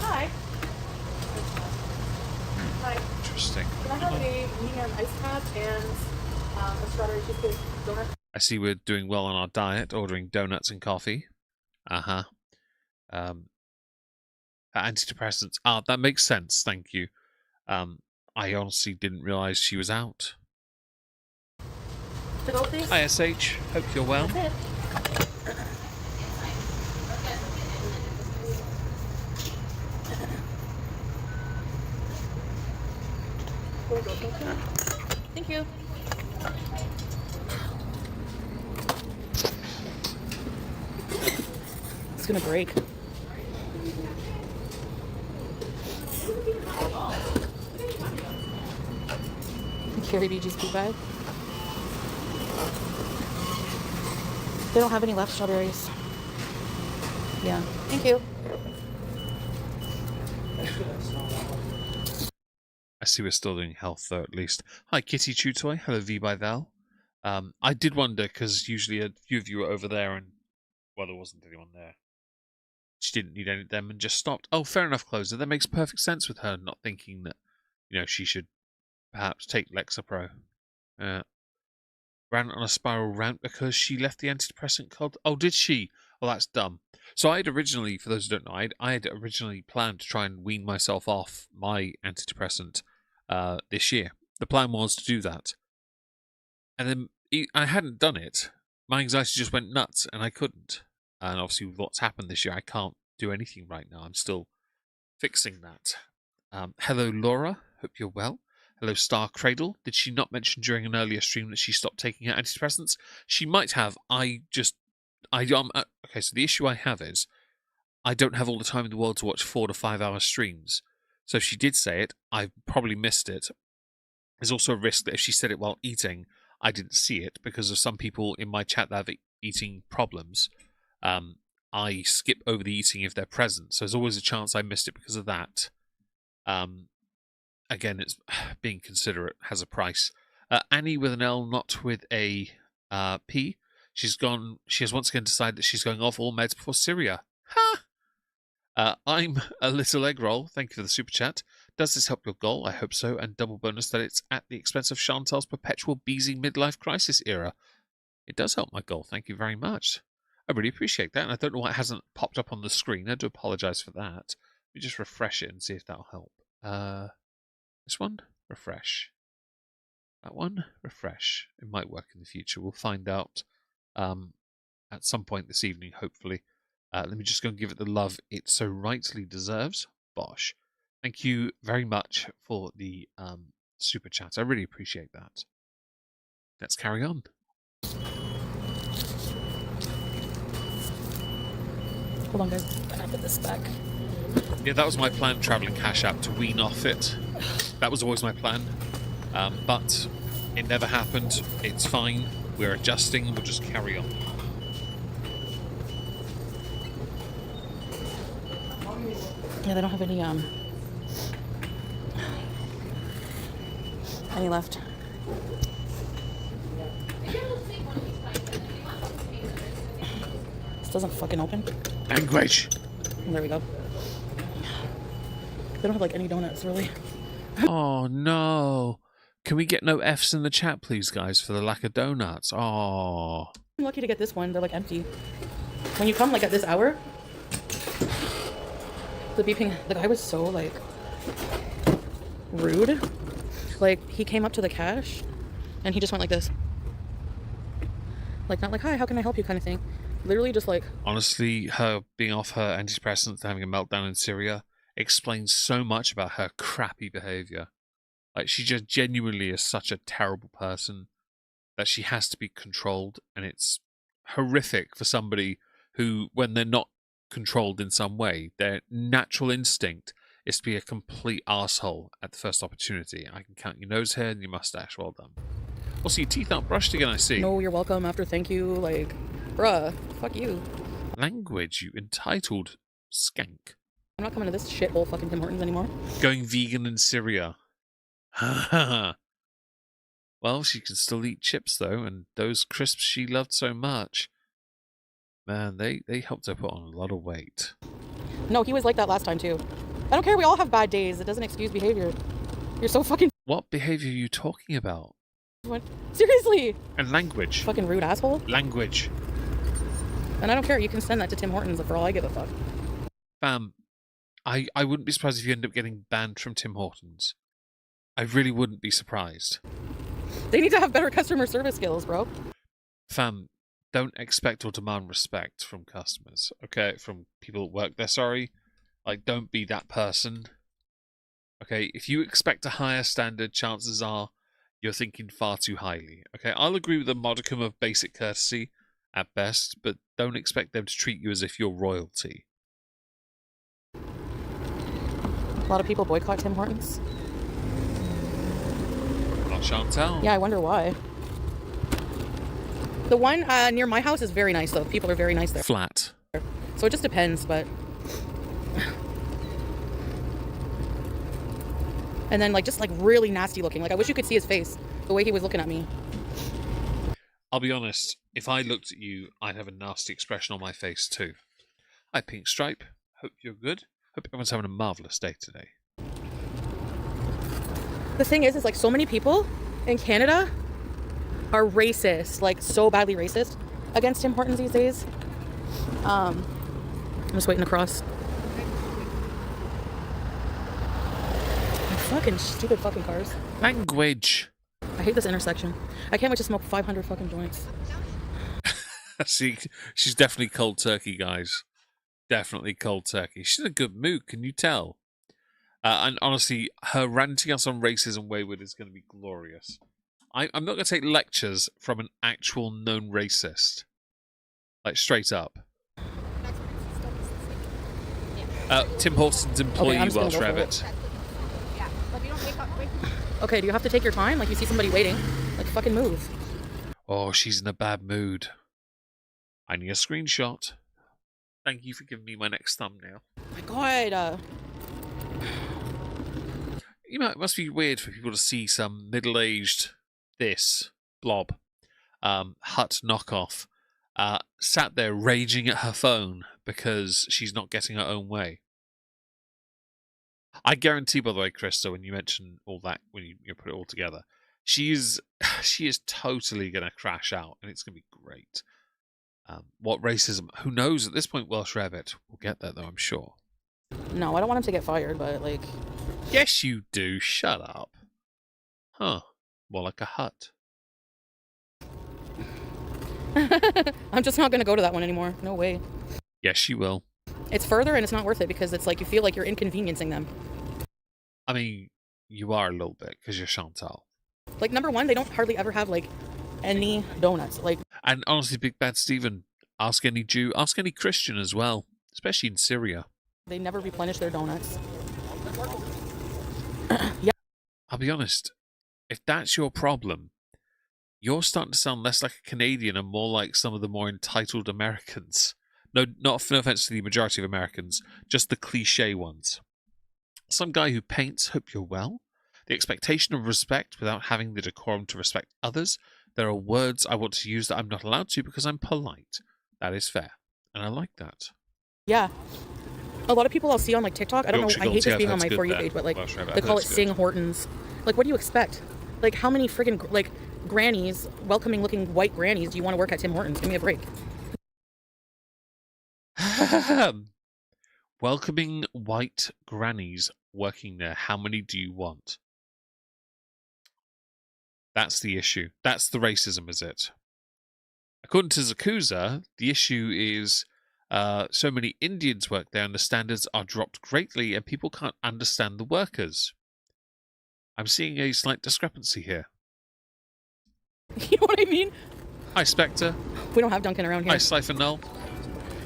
Hi. Hi. Interesting. Can I have a medium ice cap and a strawberry cheesecake donut? I see we're doing well on our diet, ordering donuts and coffee. Uh-huh. Um, Antidepressants. Ah, that makes sense. Thank you. I honestly didn't realize she was out. To go, please. Hi, SH. Hope you're well. That's it. Thank you. It's gonna break. Carrie BG's poo bag. They don't have any left strawberries. Yeah. Thank you. I see we're still doing health, though, at least. Hi, Kitty Chutoy. Hello, V by Val. I did wonder, because usually a few of you were over there, and, well, there wasn't anyone there. She didn't need any of them and just stopped. Oh, fair enough, Closer. That makes perfect sense with her not thinking that, she should perhaps take Lexapro. Ran on a spiral rant because she left the antidepressant cult. Oh, did she? Oh, that's dumb. So I had originally, for those who don't know, I had originally planned to try and wean myself off my antidepressant this year. The plan was to do that. And then I hadn't done it. My anxiety just went nuts and I couldn't. And obviously with what's happened this year, I can't do anything right now. I'm still fixing that. Hello, Laura. Hope you're well. Hello, Star Cradle. Did she not mention during an earlier stream that she stopped taking her antidepressants? She might have. Okay, so the issue I have is I don't have all the time in the world to watch 4 to 5 hour streams. So if she did say it, I probably missed it. There's also a risk that if she said it while eating, I didn't see it because of some people in my chat that have eating problems. I skip over the eating if they're present. So there's always a chance I missed it because of that. Again, it's being considerate has a price. Annie with an L, not with a P. She has once again decided that she's going off all meds before Syria. Ha! I'm a little egg roll. Thank you for the super chat. Does this help your goal? I hope so. And double bonus that it's at the expense of Chantal's perpetual Beezy midlife crisis era. It does help my goal. Thank you very much. I really appreciate that. And I don't know why it hasn't popped up on the screen. I do apologize for that. Let me just refresh it and see if that'll help. This one, refresh. That one, refresh. It might work in the future. We'll find out at some point this evening, hopefully. Let me just go and give it the love it so rightly deserves. Bosh. Thank you very much for the super chat. I really appreciate that. Let's carry on. Hold on, guys. I'm gonna put this back. Yeah, that was my plan, traveling Cash App, to wean off it. That was always my plan. But it never happened. It's fine. We're adjusting. We'll just carry on. Yeah, they don't have any left. This doesn't fucking open. Language! There we go. They don't have like any donuts, really. Oh, no. Can we get no Fs in the chat, please, guys, for the lack of donuts? Oh. I'm lucky to get this one. They're like empty. When you come like at this hour, the beeping, the guy was so like rude. Like he came up to the cash and he just went like this. Like not like, hi, how can I help you kind of thing. Literally just like... Honestly, her being off her antidepressants and having a meltdown in Syria explains so much about her crappy behavior. Like, she just genuinely is such a terrible person that she has to be controlled, and it's horrific for somebody who, when they're not controlled in some way, their natural instinct is to be a complete arsehole at the first opportunity. I can count your nose hair and your mustache. Well done. Also, your teeth aren't brushed again, I see. No, you're welcome. After thank you, like, bruh, fuck you. Language, you entitled skank. I'm not coming to this shithole fucking Tim Hortons anymore. Going vegan in Syria. Well, she can still eat chips, though, and those crisps she loved so much. Man, they helped her put on a lot of weight. No, he was like that last time, too. I don't care. We all have bad days. It doesn't excuse behavior. You're so fucking. What behavior are you talking about? What? Seriously. And language. Fucking rude asshole. Language. And I don't care. You can send that to Tim Hortons for all I give a fuck. Fam, I wouldn't be surprised if you end up getting banned from Tim Hortons. I really wouldn't be surprised. They need to have better customer service skills, bro. Fam, don't expect or demand respect from customers, okay? From people that work there, sorry. Like, don't be that person. Okay, if you expect a higher standard, chances are you're thinking far too highly. Okay, I'll agree with a modicum of basic courtesy at best, but don't expect them to treat you as if you're royalty. A lot of people boycott Tim Hortons. Not Chantal. Yeah, I wonder why. The one near my house is very nice, though. People are very nice there. Flat. So it just depends, but... And then, like, just, like, really nasty looking. Like, I wish you could see his face, the way he was looking at me. I'll be honest, if I looked at you, I'd have a nasty expression on my face, too. Hi, Pink Stripe. Hope you're good. Hope everyone's having a marvellous day today. The thing is like, so many people in Canada are racist, like, so badly racist against Tim Hortons these days. I'm just waiting to cross. Fucking stupid fucking cars. Language. I hate this intersection. I can't wait to smoke 500 fucking joints. See, she's definitely cold turkey, guys. Definitely cold turkey. She's in a good mood, can you tell? And honestly, her ranting us on racism wayward is going to be glorious. I'm not going to take lectures from an actual known racist. Like, straight up. Tim Hortons employee, Okay, Welsh Rabbit. Okay, do you have to take your time? Like, you see somebody waiting. Like, fucking move. Oh, she's in a bad mood. I need a screenshot. Thank you for giving me my next thumbnail. Oh my god. You know, it must be weird for people to see some middle-aged blob hut knockoff sat there raging at her phone because she's not getting her own way. I guarantee, by the way, Krista, when you mention all that, when you put it all together, she is totally going to crash out, and it's going to be great. What racism? Who knows? At this point, Welsh Rabbit. We'll get there, though, I'm sure. No, I don't want him to get fired, but, like... Yes, you do. Shut up. Huh. More like a hut. I'm just not going to go to that one anymore. No way. Yes, you will. It's further, and it's not worth it, because it's like you feel like you're inconveniencing them. I mean, you are a little bit, because you're Chantal. Like, number one, they don't hardly ever have, like, any donuts. Like, and honestly, Big Bad Stephen, ask any Jew, ask any Christian as well, especially in Syria. They never replenish their donuts. Yeah. I'll be honest, if that's your problem, you're starting to sound less like a Canadian and more like some of the more entitled Americans. No offense to the majority of Americans, just the cliche ones. Some guy who paints, hope you're well. The expectation of respect without having the decorum to respect others. There are words I want to use that I'm not allowed to because I'm polite. That is fair. And I like that. Yeah. A lot of people I'll see on, like, TikTok, I don't know, I hate this being on my For You page, but, like, they call it Sing Hortons. Like, what do you expect? Like, how many friggin', like, grannies, welcoming looking white grannies do you want to work at Tim Hortons? Give me a break. Welcoming white grannies working there. How many do you want? That's the issue. That's the racism, is it? According to Zakuza, the issue is so many Indians work there and the standards are dropped greatly and people can't understand the workers. I'm seeing a slight discrepancy here. You know what I mean? Hi, Spectre. We don't have Duncan around here. Hi, Cypher Null.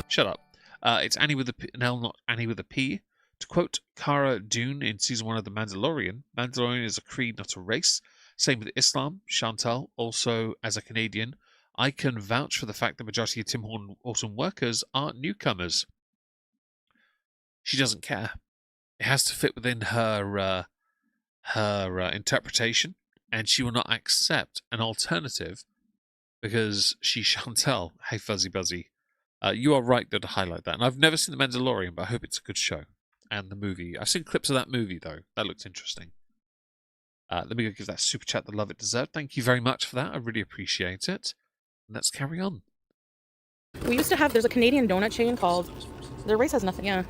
Shut up. It's Annie with a P, Nell, not Annie with a P. To quote Cara Dune in Season 1 of The Mandalorian, Mandalorian is a creed, not a race. Same with Islam. Chantal, also as a Canadian, I can vouch for the fact the majority of Tim Hortons workers are newcomers. She doesn't care. It has to fit within her interpretation, and she will not accept an alternative because she's Chantal. Hey, Fuzzy Buzzy. You are right, though, to highlight that. And I've never seen The Mandalorian, but I hope it's a good show. And the movie. I've seen clips of that movie, though. That looks interesting. Let me go give that super chat the love it deserved. Thank you very much for that. I really appreciate it. Let's carry on. We used to have, there's a Canadian donut chain called, their race has nothing, yeah.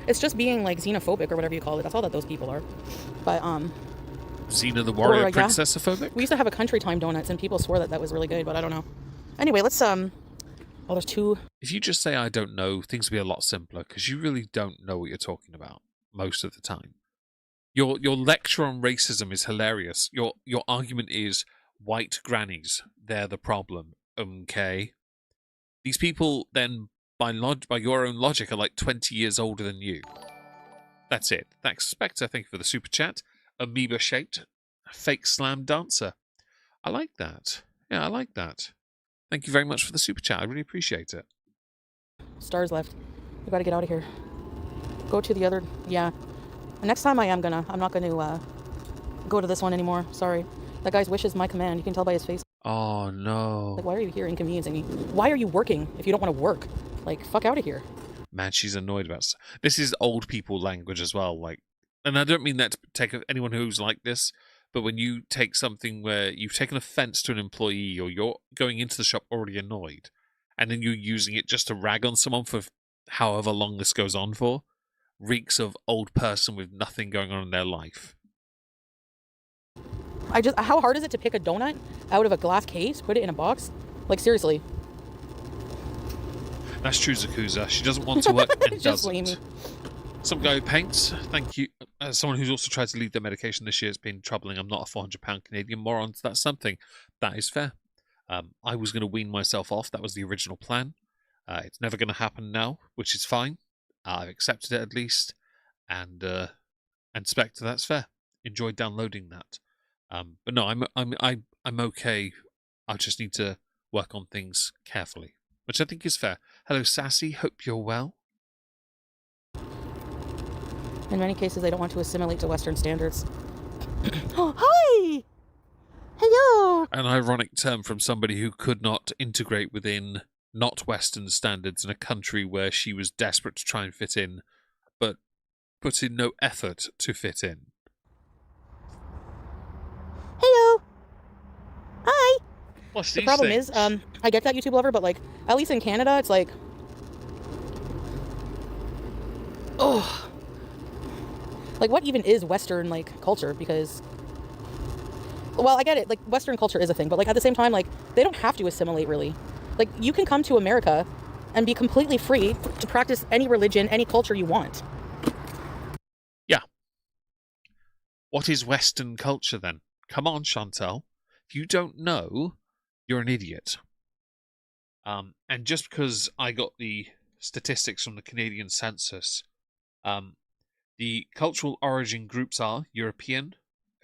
It's just being like xenophobic or whatever you call it. That's all that those people are. But, Xena the Warrior yeah. Princessophobic? We used to have a Country Time donuts and people swore that that was really good, but I don't know. Anyway, let's, oh, there's two. If you just say I don't know, things will be a lot simpler because you really don't know what you're talking about most of the time. Your lecture on racism is hilarious. Your argument is white grannies, they're the problem. Okay. These people then, by your own logic, are like 20 years older than you. That's it. Thanks, Spectre. Thank you for the super chat. Amoeba shaped fake slam dancer. I like that. Yeah, I like that. Thank you very much for the super chat. I really appreciate it. Stars left. We gotta get out of here. Go to the other, yeah. Next time I'm not gonna go to this one anymore. Sorry. That guy's wish is my command. You can tell by his face. Oh, no. Like, why are you here inconveniencing me? Why are you working if you don't want to work? Like, fuck out of here. Man, she's annoyed about stuff. This is old people language as well. Like, and I don't mean that to take anyone who's like this, but when you take something where you've taken offense to an employee or you're going into the shop already annoyed, and then you're using it just to rag on someone for however long this goes on for, reeks of old person with nothing going on in their life. How hard is it to pick a donut out of a glass case, put it in a box? Like, seriously. That's true, Zakuza. She doesn't want to work and Just doesn't. leave me. Some guy who paints, thank you. As someone who's also tried to leave their medication this year, it's been troubling. I'm not a £400 Canadian moron, so that's something. That is fair. I was going to wean myself off. That was the original plan. It's never going to happen now, which is fine. I've accepted it at least. And Spectre, that's fair. Enjoyed downloading that. But no, I'm okay. I just need to work on things carefully, which I think is fair. Hello, Sassy. Hope you're well. In many cases, they don't want to assimilate to Western standards. Oh, hi! Hello! An ironic term from somebody who could not integrate within not Western standards in a country where she was desperate to try and fit in, but put in no effort to fit in. Hello! Hi! What's The problem is, I get that YouTube lover, but, like, at least in Canada, it's like... Oh... Like, what even is Western, like, culture? Because, well, I get it. Like, Western culture is a thing. But, like, at the same time, like, they don't have to assimilate, really. Like, you can come to America and be completely free to practice any religion, any culture you want. Yeah. What is Western culture, then? Come on, Chantal. If you don't know, you're an idiot. And just because I got the statistics from the Canadian census, the cultural origin groups are European,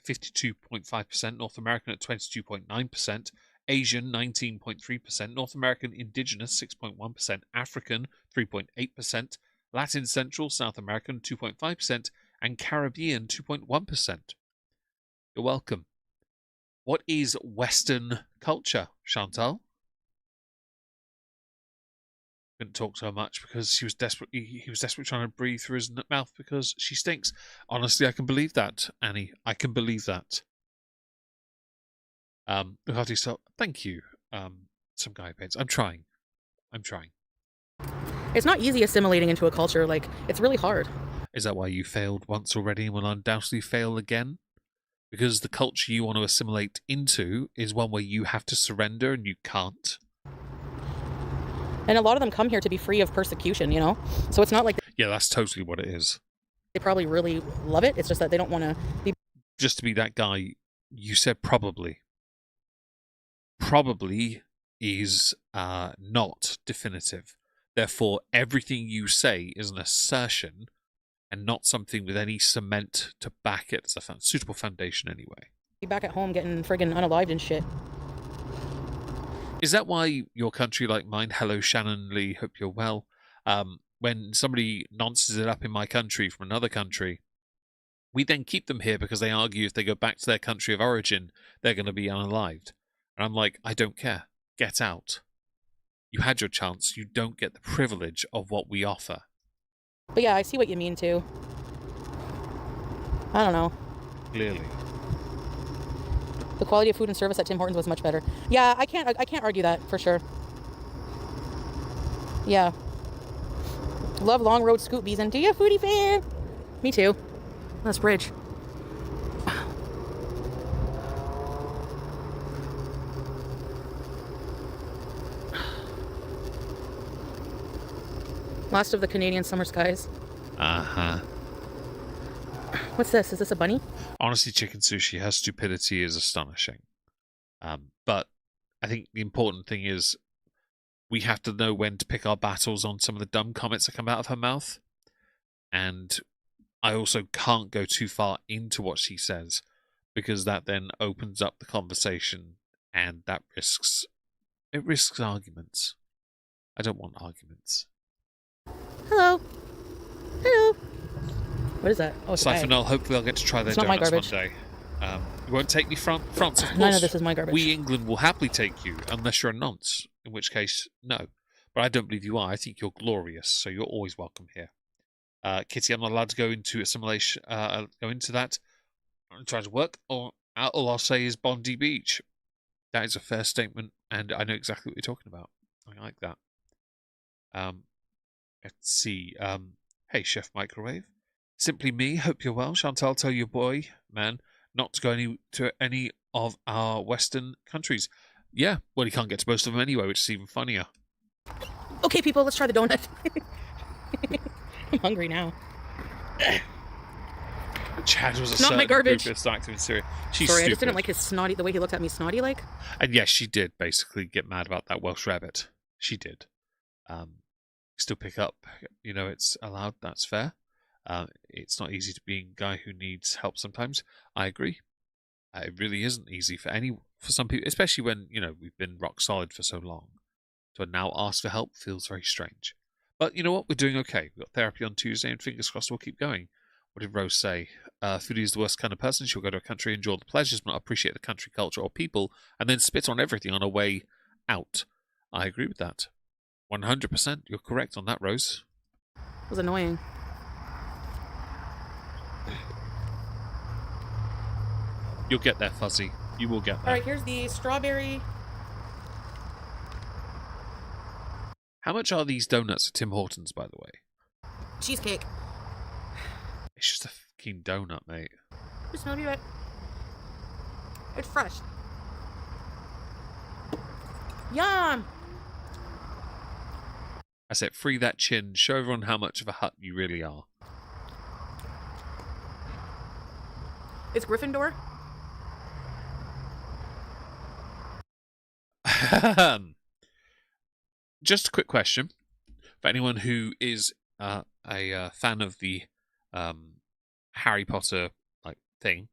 52.5%, North American at 22.9%, Asian, 19.3%, North American Indigenous, 6.1%, African, 3.8%, Latin Central, South American, 2.5%, and Caribbean, 2.1%. You're welcome. What is Western culture, Chantal? Couldn't talk so much because he was desperately trying to breathe through his mouth because she stinks. Honestly, I can believe that, Annie. I can believe that. So thank you. Some guy paints. I'm trying. It's not easy assimilating into a culture. Like, it's really hard. Is that why you failed once already and will undoubtedly fail again? Because the culture you want to assimilate into is one where you have to surrender and you can't. And a lot of them come here to be free of persecution, you know? So it's not like... Yeah, that's totally what it is. They probably really love it. It's just that they don't want to be... Just to be that guy, you said probably. Probably is not definitive. Therefore, everything you say is an assertion and not something with any cement to back it as a suitable foundation anyway. Be back at home getting friggin' unalived and shit. Is that why your country, like mine, hello Shannon Lee, hope you're well, when somebody nonces it up in my country from another country, we then keep them here because they argue if they go back to their country of origin, they're going to be unalived. And I'm like, I don't care. Get out. You had your chance. You don't get the privilege of what we offer. But yeah, I see what you mean too. I don't know. Clearly. The quality of food and service at Tim Hortons was much better. Yeah, I can't argue that for sure. Yeah. Love Long Road Scoop Bees. And do you, Foodie fan? Me too. That's bridge. Last of the Canadian summer skies. Uh-huh. What's this? Is this a bunny? Honestly, chicken sushi, her stupidity is astonishing. But I think the important thing is we have to know when to pick our battles on some of the dumb comments that come out of her mouth. And I also can't go too far into what she says, because that then opens up the conversation, and that risks arguments. I don't want arguments. Hello. Hello. What is that? Oh, Siphonol, hopefully I'll get to try their donuts one day. You won't take me, France, of course. None of this is my garbage. We, England, will happily take you, unless you're a nonce, in which case, no. But I don't believe you are. I think you're glorious, so you're always welcome here. Kitty, I'm not allowed to go into assimilation, go into that. I'm trying to work, or all I'll say is Bondi Beach. That is a fair statement, and I know exactly what you're talking about. I like that. Let's see. Hey, Chef Microwave. Simply me. Hope you're well. Chantal, tell your boy, man, not to go to any of our Western countries. Yeah, well, he can't get to most of them anyway, which is even funnier. Okay, people, let's try the donut. I'm hungry now. Chad was not my garbage. Active in Syria. She's Sorry, stupid. I just didn't like his snotty, the way he looked at me snotty like. And yes, she did basically get mad about that Welsh rabbit. She did. Still pick up, it's allowed, that's fair. It's not easy to be a guy who needs help sometimes. I agree. It really isn't easy for some people, especially when, we've been rock solid for so long. To now ask for help feels very strange. But you know what? We're doing okay. We've got therapy on Tuesday, and fingers crossed we'll keep going. What did Rose say? Foodie is the worst kind of person. She'll go to a country, enjoy the pleasures, but not appreciate the country culture or people, and then spit on everything on her way out. I agree with that. 100%. You're correct on that, Rose. It was annoying. You'll get there, Fuzzy. You will get there. All right, here's the strawberry. How much are these donuts at Tim Hortons, by the way? Cheesecake. It's just a fucking donut, mate. Just smell it. It's fresh. Yum! I said, free that chin. Show everyone how much of a hut you really are. It's Gryffindor? Just a quick question for anyone who is a fan of the Harry Potter thing.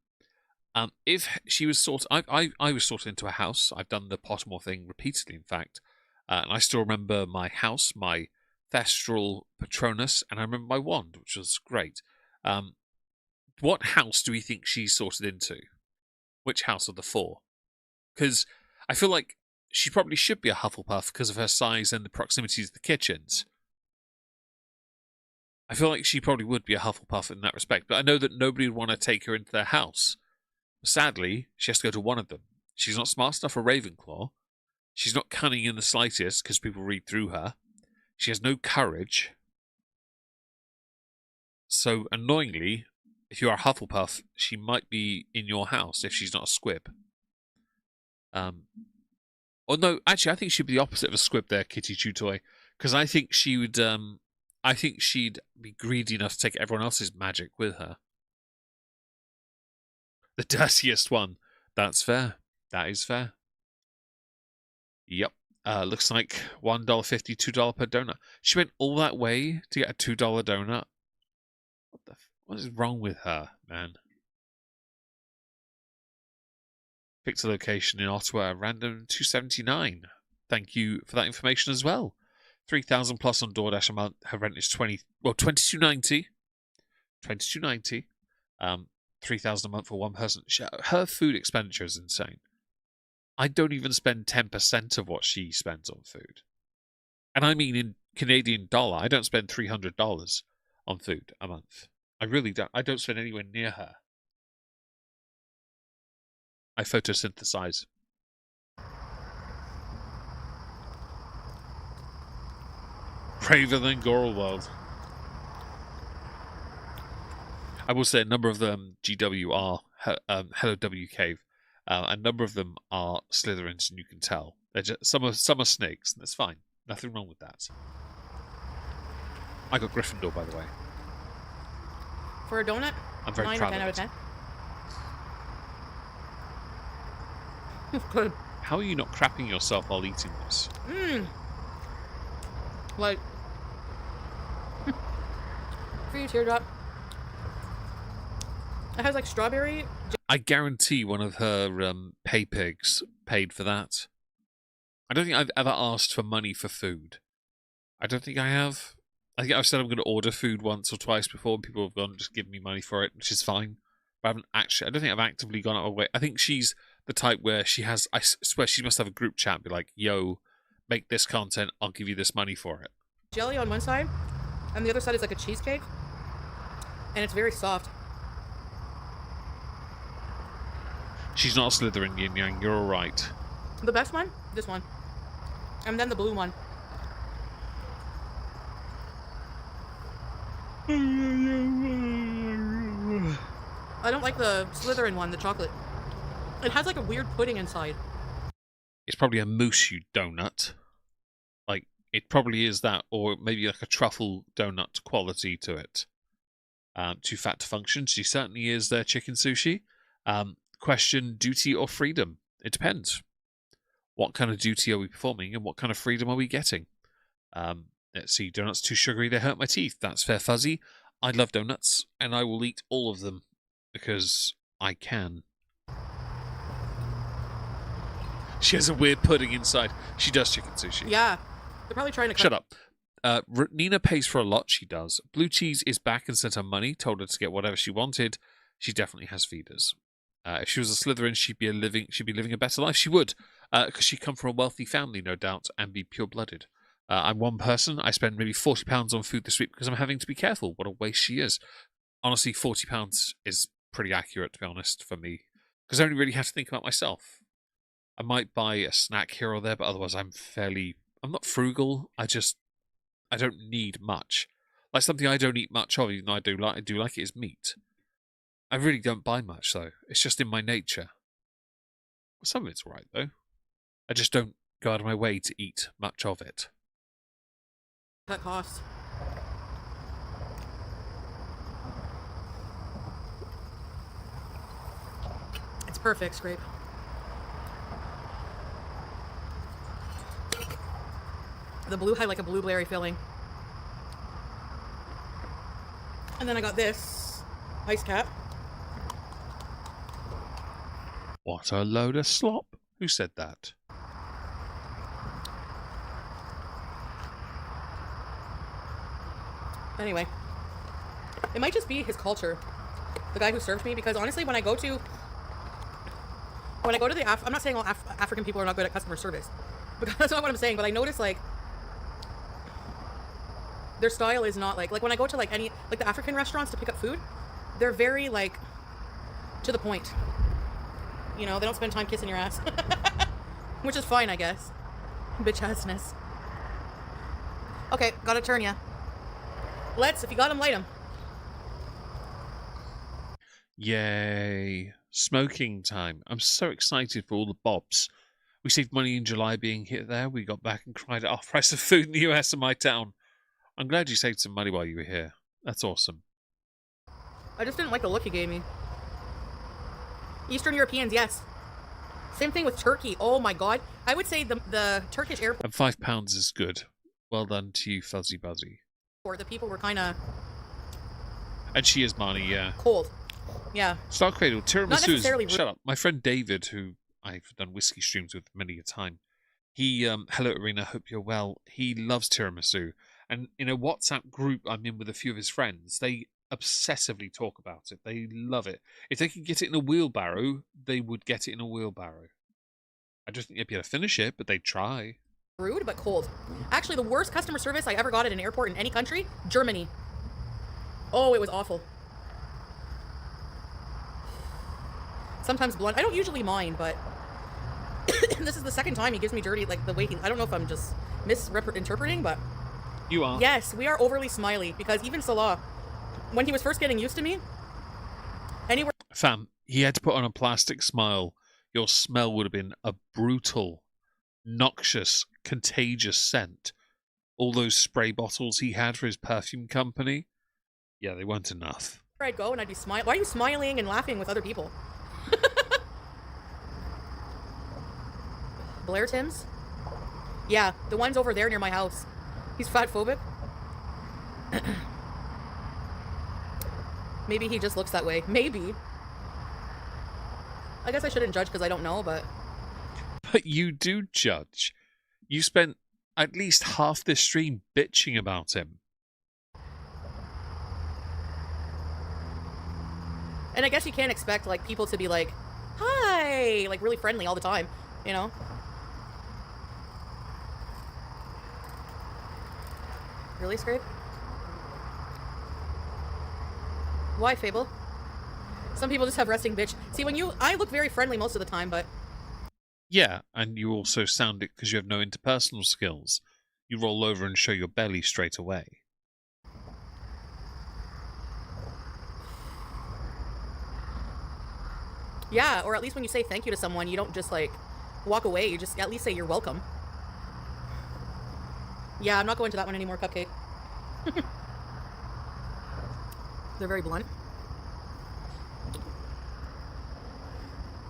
If she was I was sorted into a house. I've done the Pottermore thing repeatedly, in fact, and I still remember my house, my Thestral Patronus, and I remember my wand, which was great. What house do we think she's sorted into? Which house of the four? Because I feel like she probably should be a Hufflepuff because of her size and the proximity to the kitchens. I feel like she probably would be a Hufflepuff in that respect, but I know that nobody would want to take her into their house. Sadly, she has to go to one of them. She's not smart enough for Ravenclaw. She's not cunning in the slightest because people read through her. She has no courage. So, annoyingly, if you are a Hufflepuff, she might be in your house if she's not a squib. Or no, actually, I think she'd be the opposite of a squib there, Kitty Chew-Toy, because I think she would. I think she'd be greedy enough to take everyone else's magic with her. The dirtiest one. That's fair. That is fair. Yep. Looks like $1.50, $2 per donut. She went all that way to get a $2 donut. What is wrong with her, man? Picked a location in Ottawa, random 279. Thank you for that information as well. 3,000 plus on DoorDash a month. Her rent is $22.90. $22.90. 3,000 a month for one person. Her food expenditure is insane. I don't even spend 10% of what she spends on food. And I mean in Canadian dollar. I don't spend $300 on food a month. I really don't. I don't spend anywhere near her. I photosynthesize. Braver than Gorelwald. I will say a number of them GW are Hello W Cave. A number of them are Slytherins, and you can tell. They're just, some are snakes, and that's fine. Nothing wrong with that. I got Gryffindor, by the way. For a donut? I'm very 9 proud or 10 of out it. of 10. Good. How are you not crapping yourself while eating this? Like, for you, Teardrop. It has like strawberry. I guarantee one of her pay pigs paid for that. I don't think I've ever asked for money for food. I don't think I have. I think I've said I'm going to order food once or twice before, and people have gone, just give me money for it, which is fine. But I don't think I've actively gone out of my way. I think she's the type where she has, I swear she must have a group chat and be like, yo, make this content, I'll give you this money for it. Jelly on one side, and the other side is like a cheesecake, and it's very soft. She's not a Slytherin, Yin Yang, you're alright. The best one? This one. And then the blue one. I don't like the Slytherin one, the chocolate. It has like a weird pudding inside. It's probably a mousse, you donut. Like, it probably is that, or maybe like a truffle donut quality to it. Too fat to function. She certainly is their chicken sushi. Question, duty or freedom? It depends. What kind of duty are we performing, and what kind of freedom are we getting? Let's see, donuts too sugary, they hurt my teeth. That's fair fuzzy. I love donuts, and I will eat all of them, because I can. She has a weird pudding inside. She does chicken sushi. Yeah. They're probably trying to Shut up. Nina pays for a lot, she does. Blue Cheese is back and sent her money, told her to get whatever she wanted. She definitely has feeders. If she was a Slytherin, she'd be living a better life. She would, because she'd come from a wealthy family, no doubt, and be pure-blooded. I'm one person. I spend maybe £40 on food this week because I'm having to be careful. What a waste she is. Honestly, £40 is pretty accurate, to be honest, for me, because I only really have to think about myself. I might buy a snack here or there, but otherwise I'm not frugal. I don't need much. Like, something I don't eat much of, even though I do like it, is meat. I really don't buy much, though. It's just in my nature. Well, some of it's alright, though. I just don't go out of my way to eat much of it. That cost. It's perfect, Scrape. The blue had like a blueberry filling. And then I got this ice cap. What a load of slop. Who said that? Anyway, it might just be his culture, the guy who served me, because honestly, when I go to the I'm not saying all African people are not good at customer service, because that's not what I'm saying, but I notice like their style is not like when I go to like any like the African restaurants to pick up food, they're very like to the point. You know, they don't spend time kissing your ass, which is fine, I guess. Bitch-assness. Okay, gotta turn ya. If you got them, light them. Yay. Smoking time. I'm so excited for all the bobs. We saved money in July being hit there. We got back and cried at our price of food in the US and my town. I'm glad you saved some money while you were here. That's awesome. I just didn't like the look you gave me. Eastern Europeans, yes. Same thing with Turkey. Oh my god. I would say the Turkish airport. And £5 is good. Well done to you, Fuzzy Buzzy. The people were kind of... And she is Marnie, yeah. Cold. Yeah. Star Cradle, tiramisu. Not necessarily... Shut up. My friend David, who I've done whiskey streams with many a time, he, hello Arena, hope you're well. He loves tiramisu. And in a WhatsApp group I'm in with a few of his friends, they obsessively talk about it. They love it. If they could get it in a wheelbarrow, they would get it in a wheelbarrow. I just think they'd be able to finish it, but they'd try. Rude, but cold. Actually, the worst customer service I ever got at an airport in any country, Germany. Oh, it was awful. Sometimes blunt. I don't usually mind, but this is the second time he gives me dirty, like the way he. I don't know if I'm just misinterpreting, but You are. yes, we are overly smiley because even Salah, when he was first getting used to me, anywhere. Fam, he had to put on a plastic smile. Your smell would have been a brutal, noxious, contagious scent. All those spray bottles he had for his perfume company, yeah, they weren't enough. I'd go and I'd be smiling. Why are you smiling and laughing with other people? Blair Tim's? Yeah, the one's over there near my house. He's fat phobic. Maybe he just looks that way. Maybe. I guess I shouldn't judge because I don't know, but... But you do judge. You spent at least half this stream bitching about him. And I guess you can't expect, like, people to be like, hi, like, really friendly all the time, you know? Really, Scrape? Why, Fable? Some people just have resting bitch. See, I look very friendly most of the time, but... Yeah, and you also sound it because you have no interpersonal skills. You roll over and show your belly straight away. Yeah, or at least when you say thank you to someone, you don't just, like, walk away. You just at least say you're welcome. Yeah, I'm not going to that one anymore, Cupcake. They're very blunt.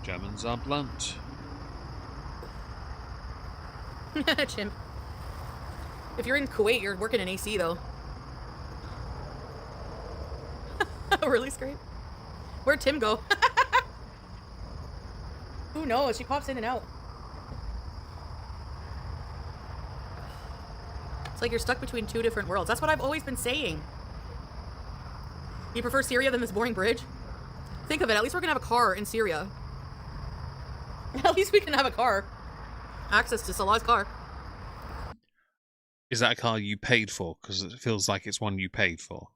Germans are blunt. Chimp. If you're in Kuwait, you're working in AC, though. Really, Scrape? Where'd Tim go? Who knows? She pops in and out. It's like you're stuck between two different worlds. That's what I've always been saying. You prefer Syria than this boring bridge? Think of it. At least we're going to have a car in Syria. At least we can have a car. Access to Salah's car. Is that a car you paid for? Because it feels like it's one you paid for.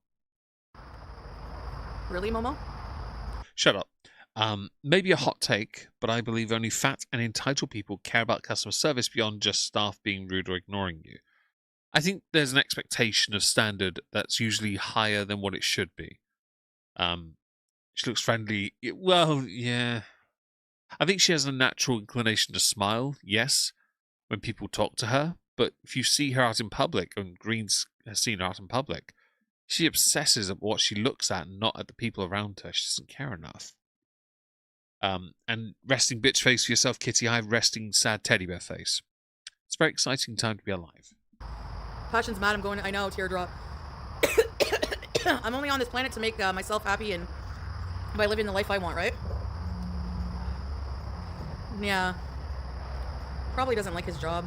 Really, Momo? Shut up. Maybe a hot take, but I believe only fat and entitled people care about customer service beyond just staff being rude or ignoring you. I think there's an expectation of standard that's usually higher than what it should be. She looks friendly. Well, yeah. I think she has a natural inclination to smile, yes, when people talk to her, but if you see her out in public, and Green's has seen her out in public, she obsesses at what she looks at and not at the people around her. She doesn't care enough. And resting bitch face for yourself, Kitty. I have resting sad teddy bear face. It's a very exciting time to be alive. Passion's mad. I'm going. I know. Teardrop. I'm only on this planet to make myself happy and by living the life I want, right? Yeah. Probably doesn't like his job.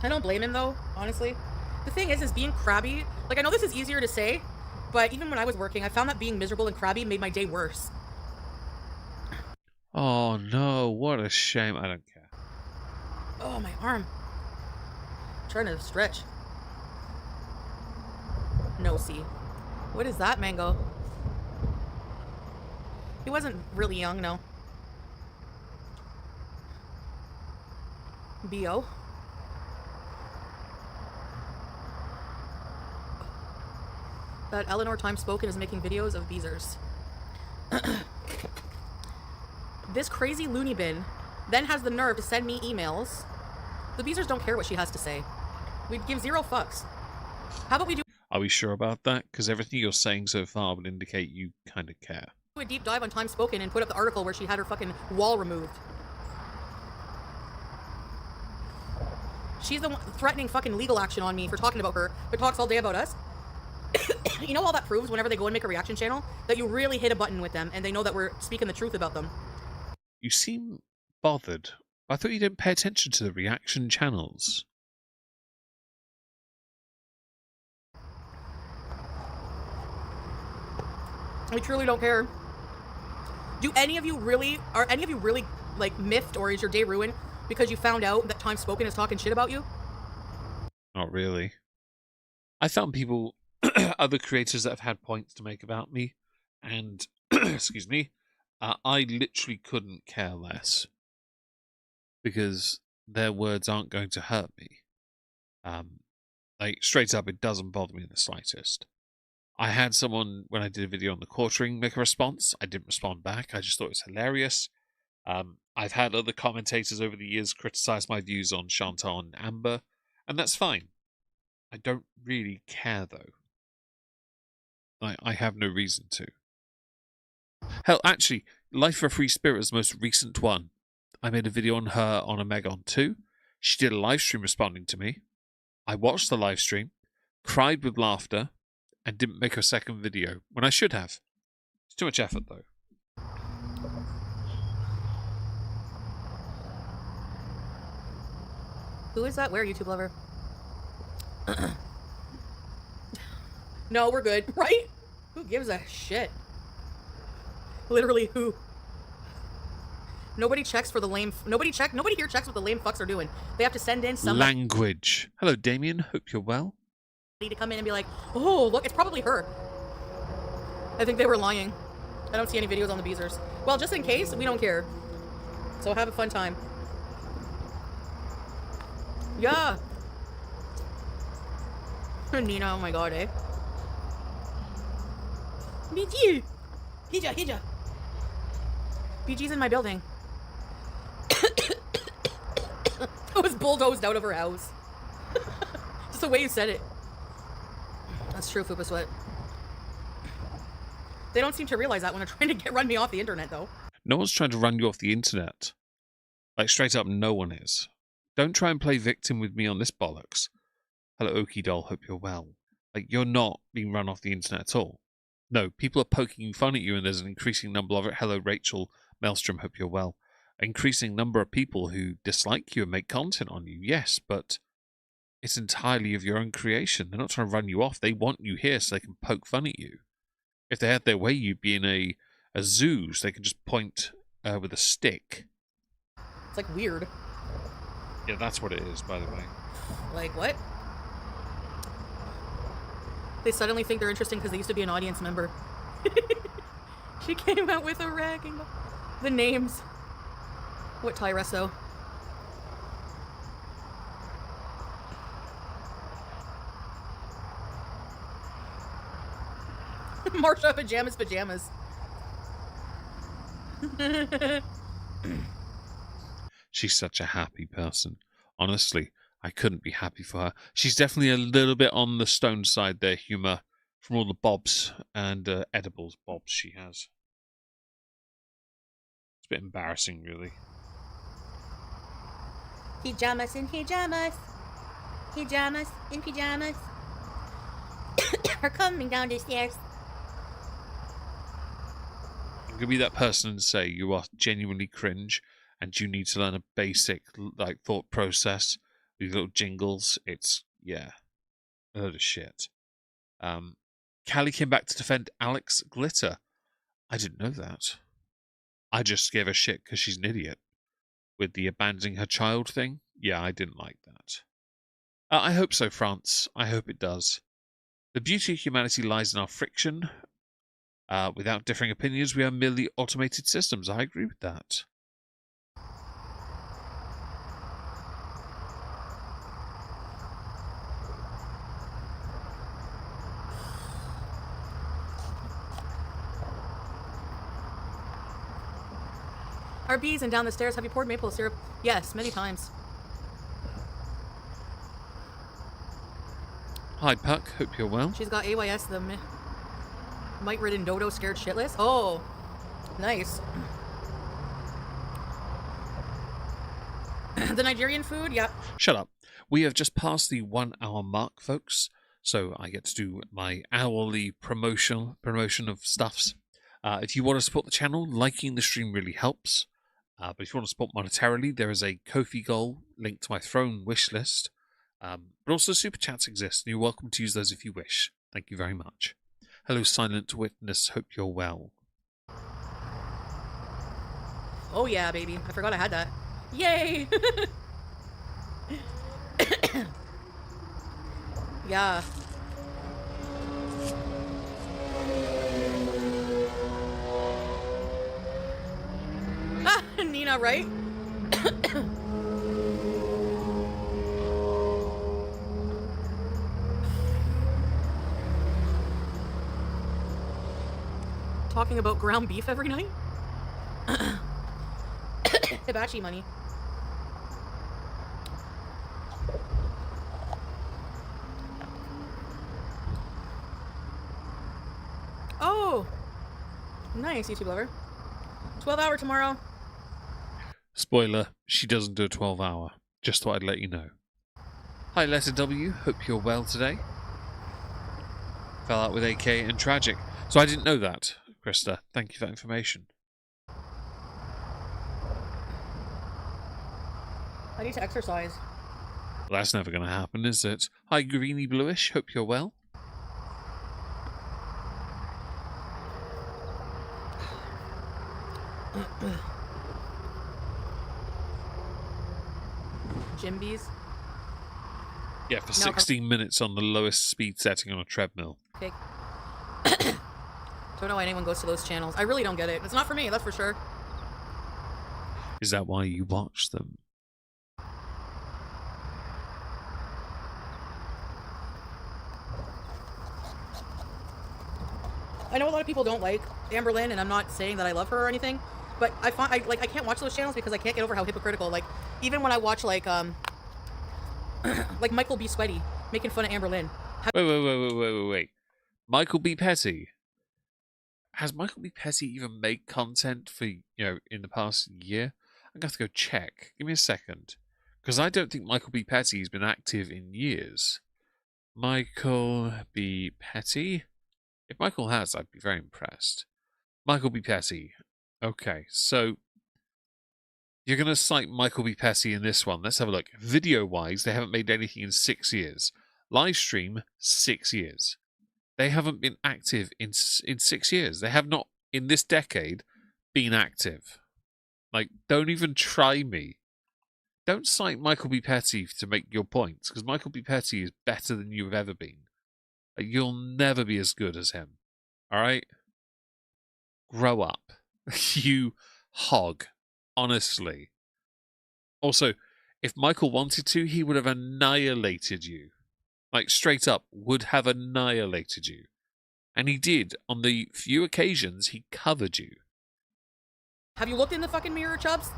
I don't blame him though, honestly. The thing is being crabby. Like, I know this is easier to say, but even when I was working, I found that being miserable and crabby made my day worse. Oh no, what a shame. I don't care. Oh, my arm. I'm trying to stretch. No, see. What is that, Mango? He wasn't really young, no. B.O. That Eleanor Time Spoken is making videos of Beezers. This crazy loony bin then has the nerve to send me emails. The Beezers don't care what she has to say. We'd give zero fucks. How about we do Are we sure about that? Because everything you're saying so far would indicate you kind of care. a deep dive on Time Spoken and put up the article where she had her fucking wall removed. She's the one threatening fucking legal action on me for talking about her, but talks all day about us. You know all that proves whenever they go and make a reaction channel that you really hit a button with them and they know that we're speaking the truth about them. You seem bothered. I thought you didn't pay attention to the reaction channels. We truly don't care. Are any of you really like miffed, or is your day ruined because you found out that Time Spoken is talking shit about you? Not really. I found people, other creators that have had points to make about me, and excuse me, I literally couldn't care less because their words aren't going to hurt me. Like, straight up, it doesn't bother me in the slightest. I had someone, when I did a video on the quartering, make a response. I didn't respond back. I just thought it was hilarious. I've had other commentators over the years criticize my views on Chantal and Amber, and that's fine. I don't really care, though. I have no reason to. Hell, actually, Life for a Free Spirit's most recent one. I made a video on her on a Megon 2. She did a live stream responding to me. I watched the live stream, cried with laughter, and didn't make a second video when I should have. It's too much effort, though. Who is that? Where, YouTube lover? No, we're good, right? Who gives a shit? Literally, who? Nobody checks for the lame. Nobody here checks what the lame fucks are doing. They have to send in some language. Hello, Damien. Hope you're well. To come in and be like, oh, look, it's probably her. I think they were lying. I don't see any videos on the Beezers. Well, just in case, we don't care. So have a fun time. Yeah. Nina, oh my god, eh? BG! Hija! BG's in my building. I was bulldozed out of her house. Just the way you said it. That's true, Fupa Sweat. They don't seem to realize that when they're trying to run me off the internet, though. No one's trying to run you off the internet. Like, straight up, no one is. Don't try and play victim with me on this bollocks. Hello, Okie Doll, hope you're well. Like, you're not being run off the internet at all. No, people are poking fun at you, and there's an increasing number of it. Hello, Rachel Maelstrom, hope you're well. Increasing number of people who dislike you and make content on you, yes, but it's entirely of your own creation. They're not trying to run you off. They want you here so they can poke fun at you. If they had their way, you'd be in a zoo, so they can just point with a stick. It's like weird. Yeah, that's what it is, by the way. Like, what? They suddenly think they're interesting because they used to be an audience member. She came out with a ragging. The names. What Tyresso? Marsha pajamas. She's such a happy person. Honestly, I couldn't be happy for her. She's definitely a little bit on the stone side there, humour, from all the bobs and edibles bobs she has. It's a bit embarrassing, really. Pajamas in pajamas. Pajamas in pajamas. Are coming down the stairs. I'm going to be that person and say you are genuinely cringe and you need to learn a basic thought process. These little jingles, it's, yeah, a load of shit. Callie came back to defend Alex Glitter. I didn't know that. I just gave her shit because she's an idiot. With the abandoning her child thing, yeah, I didn't like that. I hope so, France. I hope it does. The beauty of humanity lies in our friction. Without differing opinions, we are merely automated systems. I agree with that. Our bees and down the stairs. Have you poured maple syrup? Yes, many times. Hi, Puck. Hope you're well. She's got AYS, the mite-ridden dodo scared shitless. Oh, nice. The Nigerian food, yeah. Shut up. We have just passed the 1 hour mark, folks. So I get to do my hourly promotion of stuffs. If you want to support the channel, liking the stream really helps. But if you want to support monetarily, there is a Ko-fi goal linked to my throne wish list. But also super chats exist, and you're welcome to use those if you wish. Thank you very much. Hello, Silent Witness. Hope you're well. Oh yeah, baby. I forgot I had that. Yay! Yeah. Nina, right? Talking about ground beef every night? Hibachi money. Oh! Nice, YouTube lover. 12-hour tomorrow. Spoiler, she doesn't do a 12-hour. Just thought I'd let you know. Hi, Letter W. Hope you're well today. Fell out with AK and tragic. So I didn't know that, Krista. Thank you for that information. I need to exercise. Well, that's never going to happen, is it? Hi, Greeny Bluish. Hope you're well. Jimbies. Yeah, for 16 minutes on the lowest speed setting on a treadmill. Okay. Don't know why anyone goes to those channels. I really don't get it. It's not for me, that's for sure. Is that why you watch them? I know a lot of people don't like Amberlynn, and I'm not saying that I love her or anything, but I can't watch those channels because I can't get over how hypocritical. Like, even when I watch like Michael B. Sweaty making fun of Amberlynn. Wait. Michael B. Petty. Has Michael B. Petty even made content for, in the past year? I'm going to have to go check. Give me a second. Because I don't think Michael B. Petty has been active in years. Michael B. Petty? If Michael has, I'd be very impressed. Michael B. Petty. Okay, so you're going to cite Michael B. Petty in this one. Let's have a look. Video-wise, they haven't made anything in 6 years. Live stream, 6 years. They haven't been active in 6 years. They have not, in this decade, been active. Like, don't even try me. Don't cite Michael B. Petty to make your points, because Michael B. Petty is better than you've ever been. You'll never be as good as him. Alright? Grow up. You hog. Honestly. Also, if Michael wanted to, he would have annihilated you. Like, straight up, would have annihilated you. And he did. On the few occasions, he covered you. Have you looked in the fucking mirror, Chubbs?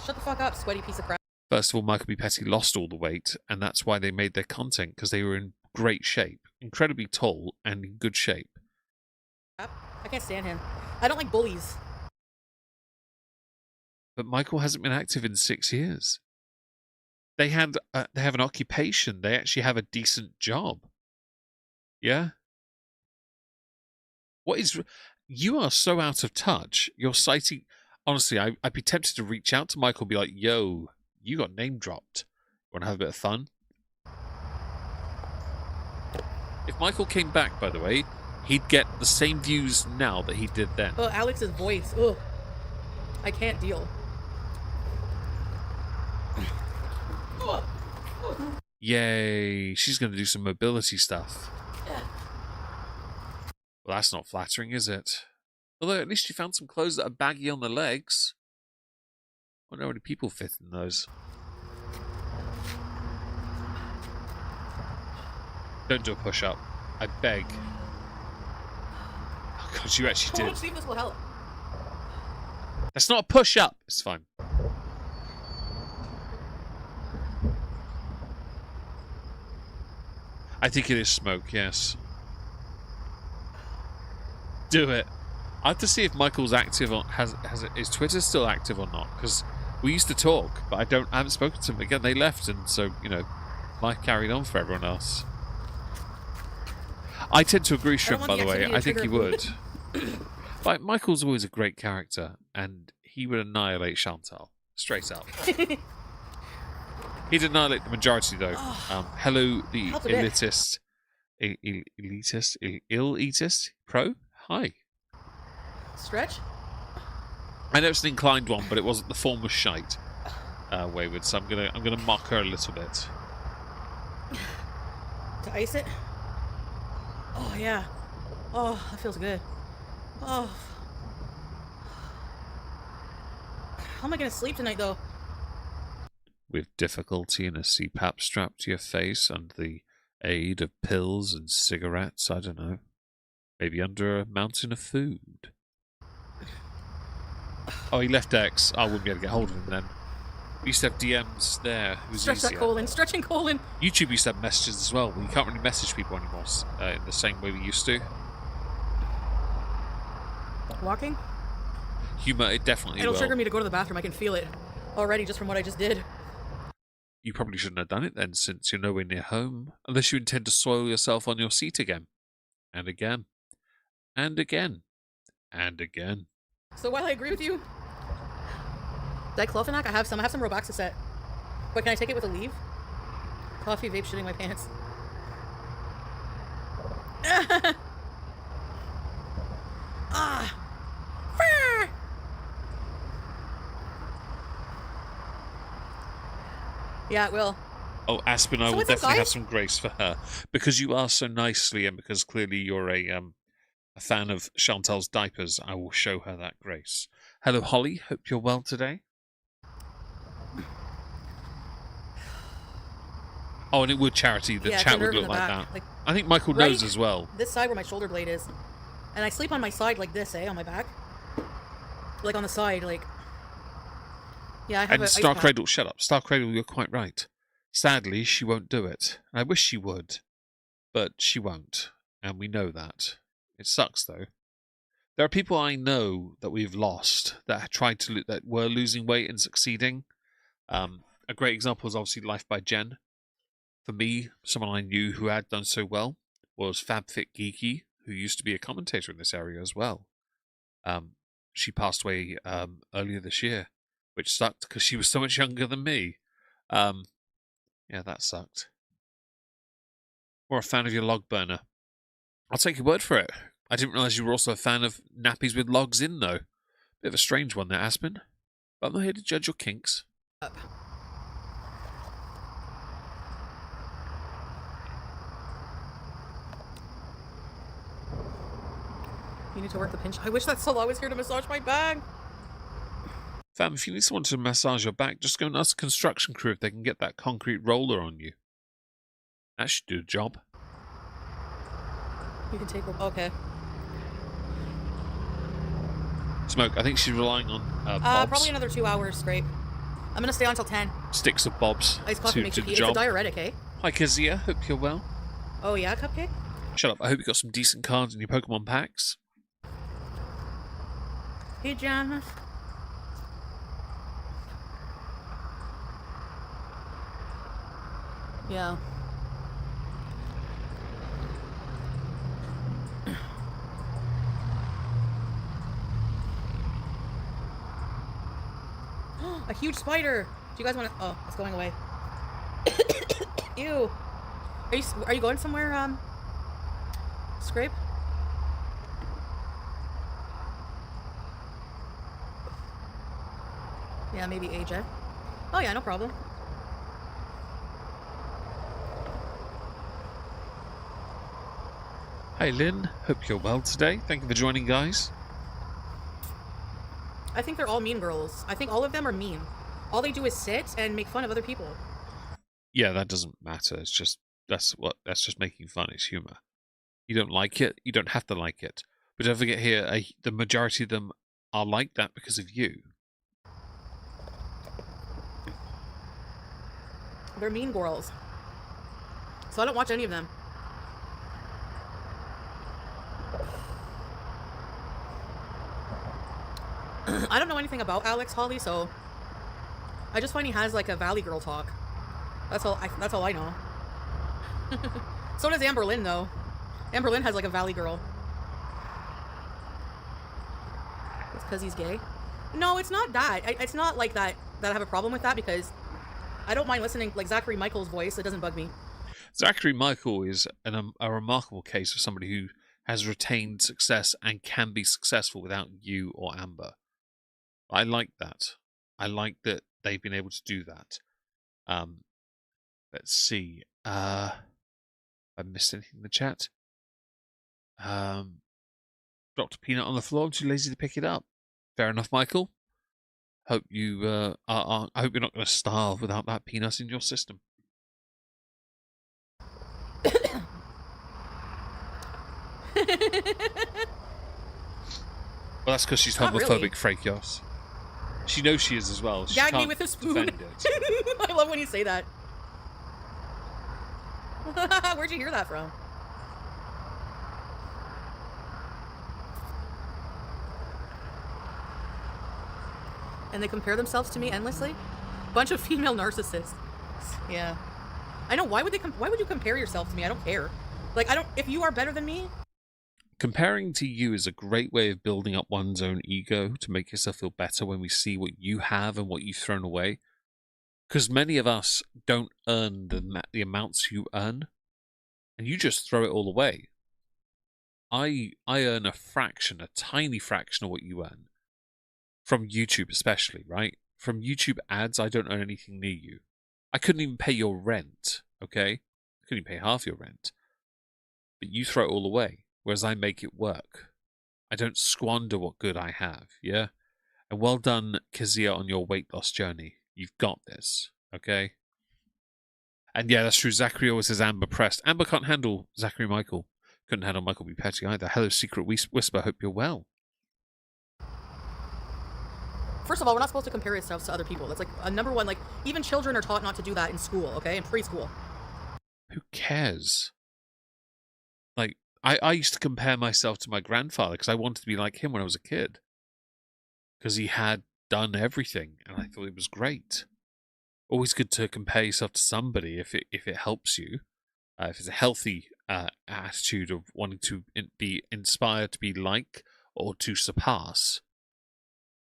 Shut the fuck up, sweaty piece of crap. First of all, Michael B. Petty lost all the weight, and that's why they made their content, because they were in great shape. Incredibly tall and in good shape. I can't stand him. I don't like bullies. But Michael hasn't been active in 6 years. They have an occupation. They actually have a decent job. Yeah? You are so out of touch. You're citing... Honestly, I'd be tempted to reach out to Michael and be like, yo, you got name dropped. Want to have a bit of fun? If Michael came back, by the way, he'd get the same views now that he did then. Oh, Alex's voice. Ugh. I can't deal. Yay, she's going to do some mobility stuff. Yeah. Well, that's not flattering, is it? Although at least you found some clothes that are baggy on the legs. I wonder how many people fit in those. Don't do a push-up. I beg. Oh god, you actually did. Let's see if this will help. That's not a push-up. It's fine. I think it is smoke, yes. Do it. I have to see if Michael's active on is Twitter still active or not? Because we used to talk, but I haven't spoken to him again. They left, and so life carried on for everyone else. I tend to agree, Shrimp. By the way, I think he would. But Michael's always a great character, and he would annihilate Chantal straight up. He'd annihilate the majority, though. Hello, the elitist, elitist pro. Hi. Stretch? I know it's an inclined one, but it wasn't. The form was shite. Wayward. So I'm gonna mock her a little bit. To ice it? Oh yeah. Oh, that feels good. Oh. How am I gonna sleep tonight, though? With difficulty and a CPAP strapped to your face under the aid of pills and cigarettes, I don't know. Maybe under a mountain of food. Oh, he left X. I wouldn't be able to get hold of him then. We used to have DMs there. It was Stretch that easier. colon. Stretching colon. YouTube used to have messages as well. You can't really message people anymore in the same way we used to. Walking? Humor, it definitely It'll will. trigger me to go to the bathroom. I can feel it already just from what I just did. You probably shouldn't have done it then, since you're nowhere near home. Unless you intend to soil yourself on your seat again. And again. And again. And again. So while I agree with you, diclofenac, I have some Robaxacet. But can I take it with a leave? Coffee, vape, shitting my pants. Ah! Yeah, it will. Oh, Aspen, I So will what's up, definitely have guys? some grace for her. Because you are so nicely, and because clearly you're a fan of Chantal's diapers, I will show her that grace. Hello, Holly. Hope you're well today. Oh, and it would Charity. The Yeah, it's a chat would nerve in look the like back. that. Like, I think Michael right knows as well. this side where my shoulder blade is. And I sleep on my side like this, on my back. Like on the side, like... Yeah, I have And a Star ice pack. Cradle, shut up. Star Cradle, you're quite right. Sadly, she won't do it. I wish she would, but she won't. And we know that. It sucks, though. There are people I know that we've lost that tried to that were losing weight and succeeding. A great example is obviously Life by Jen. For me, someone I knew who had done so well was FabFitGeeky, who used to be a commentator in this area as well. She passed away earlier this year, which sucked because she was so much younger than me. Yeah, that sucked. Or a fan of your log burner. I'll take your word for it. I didn't realise you were also a fan of nappies with logs in, though. Bit of a strange one there, Aspen. But I'm not here to judge your kinks. You need to work the pinch. I wish that Salah was here to massage my back. Fam, if you need someone to massage your back, just go and ask a construction crew if they can get that concrete roller on you. That should do the job. You can take... Okay. Smoke, I think she's relying on bobs. Probably another 2 hours straight. I'm gonna stay on till 10. Sticks of bobs Iced coffee to makes do you the pee. It's a job. diuretic, eh? Hi, Kazia. Hope you're well. Oh yeah, Cupcake? Shut up. I hope you got some decent cards in your Pokemon packs. Hey, Janice. Yeah. A huge spider. Do you guys want to? Oh, it's going away. Ew. Are you going somewhere? Scrape. Yeah, maybe AJ. Oh yeah, no problem. Hey, Lynn. Hope you're well today. Thank you for joining, guys. I think they're all mean girls. I think all of them are mean. All they do is sit and make fun of other people. Yeah, that doesn't matter. It's just that's just making fun. It's humor. You don't like it, you don't have to like it. But don't forget here, the majority of them are like that because of you. They're mean girls. So I don't watch any of them. I don't know anything about Alex Holly, so I just find he has like a Valley Girl talk. That's all I know. So does Amber Lynn, though. Amber Lynn has like a Valley Girl. It's because he's gay? No, it's not that. It's not like that I have a problem with that, because I don't mind listening, like Zachary Michael's voice. It doesn't bug me. Zachary Michael is a remarkable case of somebody who has retained success and can be successful without you or Amber. I like that. I like that they've been able to do that. Let's see. I missed anything in the chat. Dropped a peanut on the floor. I'm too lazy to pick it up. Fair enough, Michael. Hope you I hope you're not going to starve without that peanut in your system. Well, that's because she's Not homophobic, really. Frakios. She knows she is as well. She Gag me can't with a spoon. defend it. I love when you say that. Where'd you hear that from? And they compare themselves to me endlessly? Bunch of female narcissists. Yeah. I know, why would you compare yourself to me? I don't care. Like, if you are better than me. Comparing to you is a great way of building up one's own ego to make yourself feel better when we see what you have and what you've thrown away. Because many of us don't earn the amounts you earn, and you just throw it all away. I earn a tiny fraction of what you earn. From YouTube especially, right? From YouTube ads, I don't earn anything near you. I couldn't even pay your rent, okay? I couldn't even pay half your rent. But you throw it all away, whereas I make it work. I don't squander what good I have, yeah? And well done, Kazia, on your weight loss journey. You've got this, okay? And yeah, that's true. Zachary always says Amber pressed. Amber can't handle Zachary Michael. Couldn't handle Michael B. Petty either. Hello, Secret Whisper. Hope you're well. First of all, we're not supposed to compare ourselves to other people. That's like a number one. Like, even children are taught not to do that in school, okay? In preschool. Who cares? Like, I used to compare myself to my grandfather because I wanted to be like him when I was a kid. Because he had done everything, and I thought it was great. Always good to compare yourself to somebody if it helps you. If it's a healthy attitude of wanting to be inspired to be like or to surpass.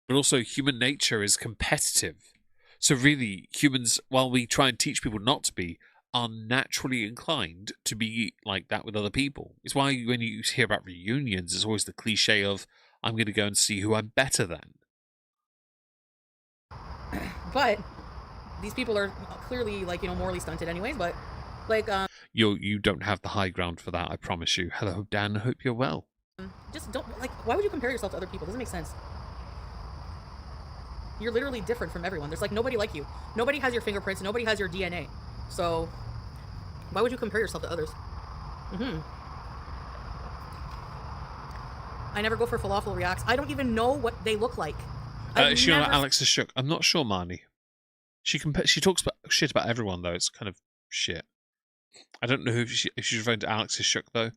But also, human nature is competitive. So really, humans, while we try and teach people not to be, are naturally inclined to be like that with other people. It's why when you hear about reunions, it's always the cliche of, I'm going to go and see who I'm better than. But these people are clearly, like, morally stunted anyways, but, like, You don't have the high ground for that, I promise you. Hello, Dan, hope you're well. just don't, like, why would you compare yourself to other people? It doesn't make sense. You're literally different from everyone. There's, like, nobody like you. Nobody has your fingerprints. Nobody has your DNA. So, why would you compare yourself to others? I never go for falafel reacts. I don't even know what they look like. Alex is shook. I'm not sure, Marnie. She talks about shit about everyone, though. It's kind of shit. I don't know if she's referring to Alex is shook, though.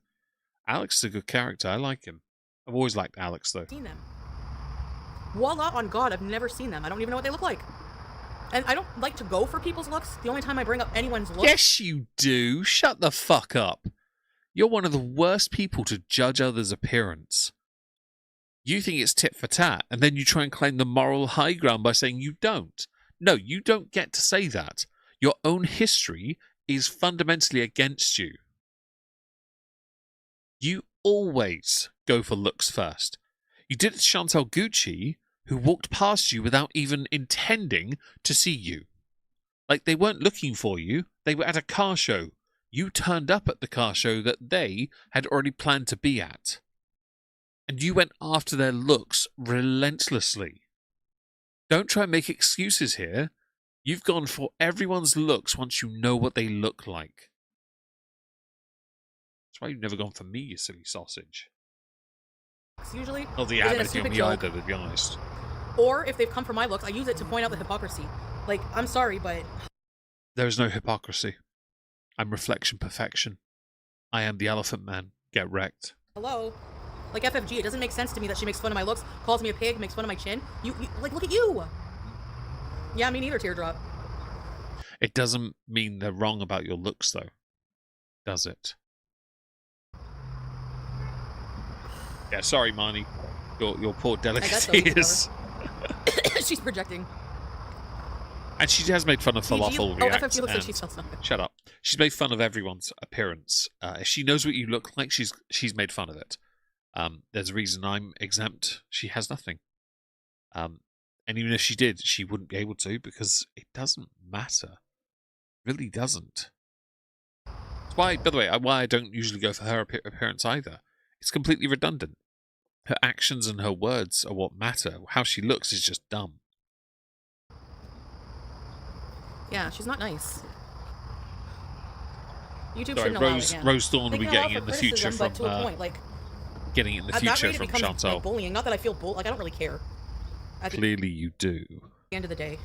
Alex is a good character. I like him. I've always liked Alex, though. Seen them. Voila, on God, I've never seen them. I don't even know what they look like. And I don't like to go for people's looks. The only time I bring up anyone's looks... Yes, you do. Shut the fuck up. You're one of the worst people to judge others' appearance. You think it's tit for tat, and then you try and claim the moral high ground by saying you don't. No, you don't get to say that. Your own history is fundamentally against you. You always go for looks first. You did it to Chantal Gucci, who walked past you without even intending to see you. Like, they weren't looking for you. They were at a car show. You turned up at the car show that they had already planned to be at. And you went after their looks relentlessly. Don't try and make excuses here. You've gone for everyone's looks once you know what they look like. That's why you've never gone for me, you silly sausage. Usually, not the average on me either, to be honest. Or if they've come for my looks, I use it to point out the hypocrisy. Like, I'm sorry, but... There is no hypocrisy. I'm reflection perfection. I am the elephant man. Get wrecked. Hello? Like, FFG, it doesn't make sense to me that she makes fun of my looks, calls me a pig, makes fun of my chin. You like, look at you! Yeah, me neither, Teardrop. It doesn't mean they're wrong about your looks, though. Does it? Yeah, sorry, Marnie. Your poor delicacy is... She's projecting. And she has made fun of falafel reacts. FFG looks like she sells nothing. Shut up. She's made fun of everyone's appearance. If she knows what you look like, she's made fun of it. There's a reason I'm exempt. She has nothing. And even if she did, she wouldn't be able to because it doesn't matter. It really doesn't. That's why, by the way, why I don't usually go for her appearance either. It's completely redundant. Her actions and her words are what matter. How she looks is just dumb. Yeah, she's not nice. YouTube Sorry, shouldn't allow it. Yeah. Rose Thorn will They be can allow getting it for in the future criticism, from but to a point, like getting it in the at that future rate, it from becomes Chantal. like bullying. Not that I feel like I don't really care. At Clearly, you do. the end of the day,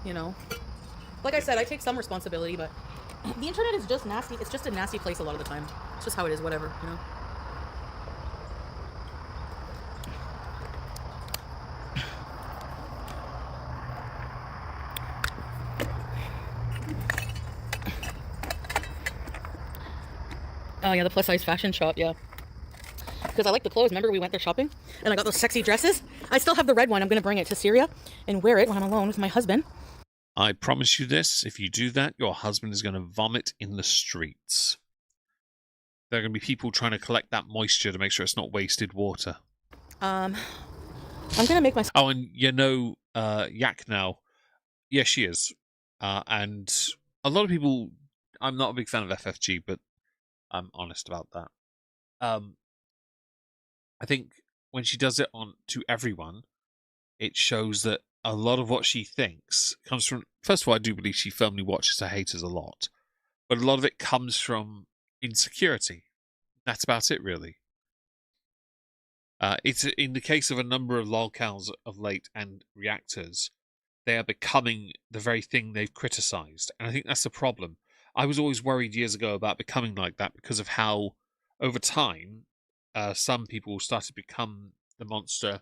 you know. Like I said, I take some responsibility, but the internet is just nasty. It's just a nasty place a lot of the time. It's just how it is. Whatever, you know. Oh yeah, the plus size fashion shop, yeah. Because I like the clothes. Remember we went there shopping? And I got those sexy dresses? I still have the red one. I'm going to bring it to Syria and wear it when I'm alone with my husband. I promise you this, if you do that, your husband is going to vomit in the streets. There are going to be people trying to collect that moisture to make sure it's not wasted water. I'm going to make my... Oh, and Yak now. Yeah, she is. And a lot of people... I'm not a big fan of FFG, but I'm honest about that. I think when she does it on to everyone, it shows that a lot of what she thinks comes from... First of all, I do believe she firmly watches her haters a lot. But a lot of it comes from insecurity. That's about it, really. It's in the case of a number of lolcows of late and reactors, they are becoming the very thing they've criticised. And I think that's the problem. I was always worried years ago about becoming like that because of how, over time, some people started to become the monster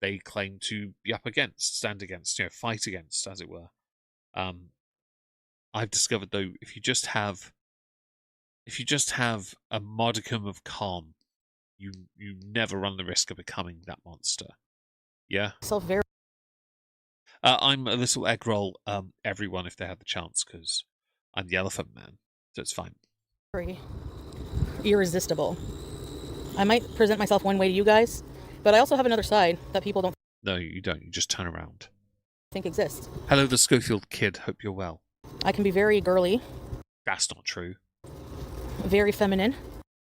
they claim to be up against, stand against, fight against, as it were. I've discovered, though, if you just have a modicum of calm, you never run the risk of becoming that monster. Yeah. Very... I'm a little egg roll everyone if they have the chance, because I'm the elephant man, so it's fine. Very irresistible. I might present myself one way to you guys, but I also have another side that people don't... No, you don't. You just turn around. ...think exists. Hello, the Schofield kid. Hope you're well. I can be very girly. That's not true. Very feminine.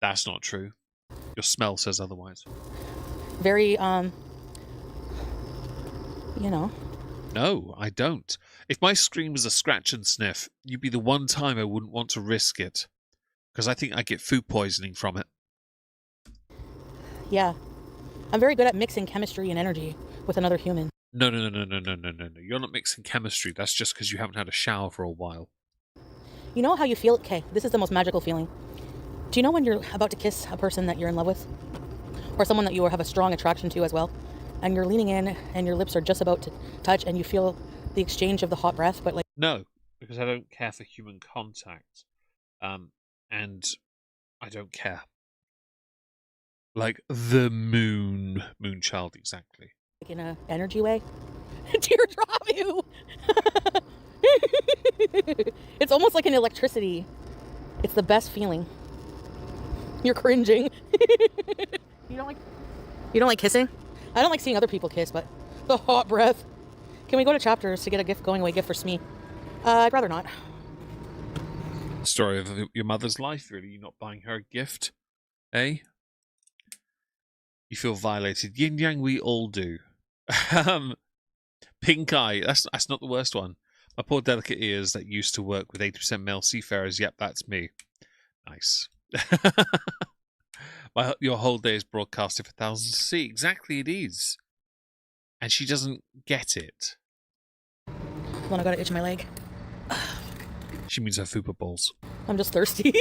That's not true. Your smell says otherwise. Very, you know. No, I don't. If my scream was a scratch and sniff, you'd be the one time I wouldn't want to risk it. Because I think I'd get food poisoning from it. Yeah. I'm very good at mixing chemistry and energy with another human. No. You're not mixing chemistry. That's just because you haven't had a shower for a while. You know how you feel? Okay, this is the most magical feeling. Do you know when you're about to kiss a person that you're in love with? Or someone that you have a strong attraction to as well? And you're leaning in and your lips are just about to touch and you feel the exchange of the hot breath, but like... No, because I don't care for human contact. And I don't care. Like the moon child, exactly. Like in a energy way? Teardrop, you! It's almost like an electricity. It's the best feeling. You're cringing. You don't like kissing? I don't like seeing other people kiss, but the hot breath. Can we go to Chapters to get a gift, going away gift for Smee? I'd rather not. Story of your mother's life, really. You're not buying her a gift, eh? You feel violated. Yin yang, we all do. Pink eye. That's not the worst one. My poor delicate ears that used to work with 80% male seafarers. Yep, that's me. Nice. Your whole day is broadcasted for thousands to see. Exactly, it is. And she doesn't get it. Hold on, I gotta itch my leg. She means her fupa balls. I'm just thirsty.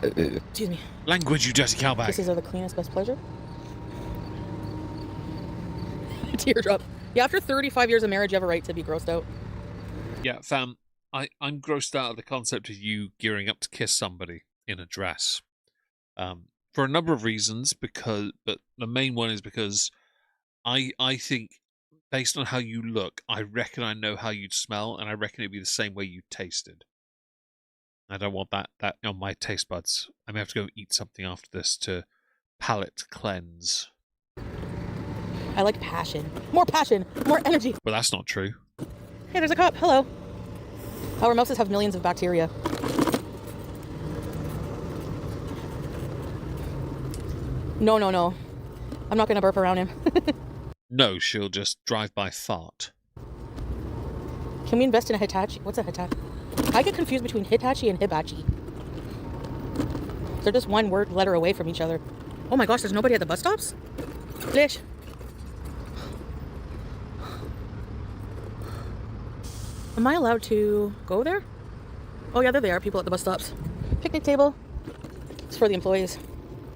Excuse me. Language, you dirty cowbag. Kisses are the cleanest, best pleasure. Teardrop. Yeah, after 35 years of marriage, you have a right to be grossed out. Yeah, fam. I'm grossed out of the concept of you gearing up to kiss somebody in a dress. For a number of reasons, but the main one is because I think, based on how you look, I reckon I know how you'd smell, and I reckon it'd be the same way you tasted. I don't want that on my taste buds. I may have to go eat something after this to palate cleanse. I like passion. More energy. But that's not true. Hey, there's a cop. Hello. Our mouses have millions of bacteria. No. I'm not going to burp around him. No, she'll just drive by fart. Can we invest in a Hitachi? What's a Hitachi? I get confused between Hitachi and Hibachi. They're just one word letter away from each other. Oh my gosh, there's nobody at the bus stops? Lish. Am I allowed to go there? Oh yeah, there they are, people at the bus stops. Picnic table. It's for the employees.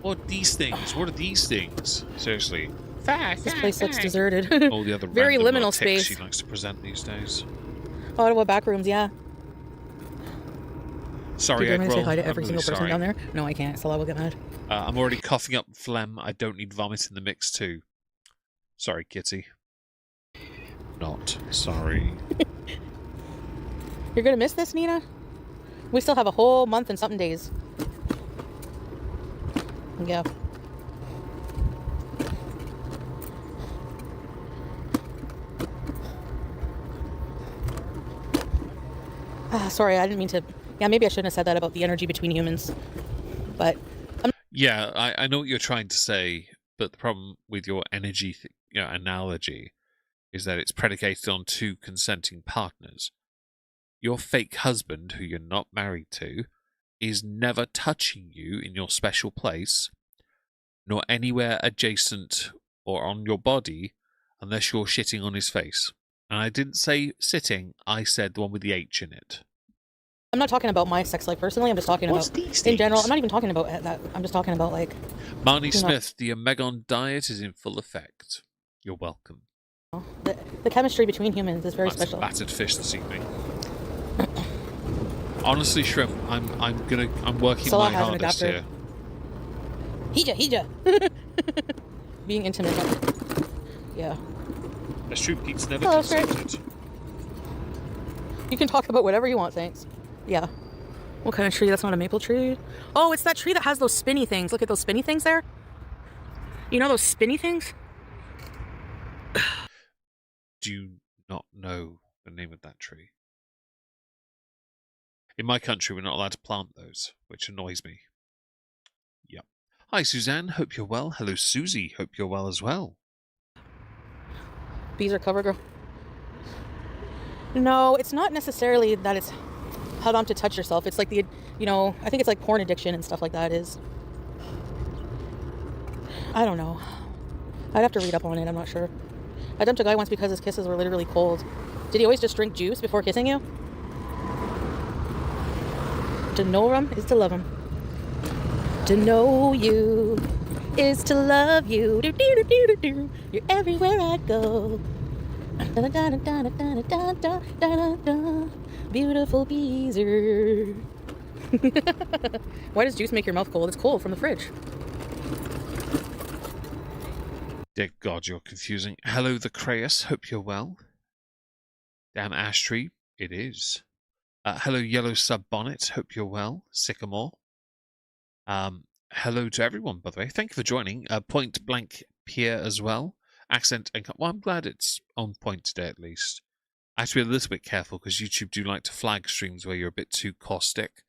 What are these things? What are these things? Seriously. This place looks deserted. All the other very random liminal ticks space. she likes to present these days. Ottawa back rooms, yeah. Sorry, Do you want me to say hi to I'm every really single person sorry. down there? No, I can't. Stella will get mad. I'm already coughing up phlegm. I don't need vomit in the mix too. Sorry, Kitty. Not sorry. You're gonna miss this, Nina? We still have a whole month and something days. Yeah. Sorry, I didn't mean to. Yeah, maybe I shouldn't have said that about the energy between humans. But yeah, I know what you're trying to say, but the problem with your energy, analogy, is that it's predicated on two consenting partners. Your fake husband, who you're not married to, is never touching you in your special place, nor anywhere adjacent or on your body, unless you're shitting on his face. And I didn't say sitting, I said the one with the H in it. I'm not talking about my sex life personally. I'm just talking What's about these in general. things? I'm not even talking about that. I'm just talking about like Marnie Smith, the Omegon diet is in full effect. You're welcome. the chemistry between humans is very special. Battered fish this evening. Honestly, Shrimp, I'm working Salah my has an hardest adapter. here. Hija. Being intimate. Yeah. A Shrimp Pete's never Hello, consented. You can talk about whatever you want, thanks. Yeah. What kind of tree? That's not a maple tree. Oh, it's that tree that has those spinny things. Look at those spinny things there. You know those spinny things? Do you not know the name of that tree? In my country, we're not allowed to plant those, which annoys me. Yep. Hi, Suzanne. Hope you're well. Hello, Susie. Hope you're well as well. Bees are cover girl. No, it's not necessarily that it's held on to touch yourself. It's like I think it's like porn addiction and stuff like that is. I don't know. I'd have to read up on it. I'm not sure. I dumped a guy once because his kisses were literally cold. Did he always just drink juice before kissing you? To know him is to love him. To know you is to love you. You're everywhere I go. Beautiful Beezer. Why does juice make your mouth cold? It's cold from the fridge. Dear God, you're confusing. Hello, the Crayus. Hope you're well. Damn ash tree. It is. Hello, Yellow Sub Bonnet. Hope you're well. Sycamore. Hello to everyone, by the way. Thank you for joining. Point Blank Pierre as well. Accent and well, I'm glad it's on point today at least. I have to be a little bit careful because YouTube do like to flag streams where you're a bit too caustic.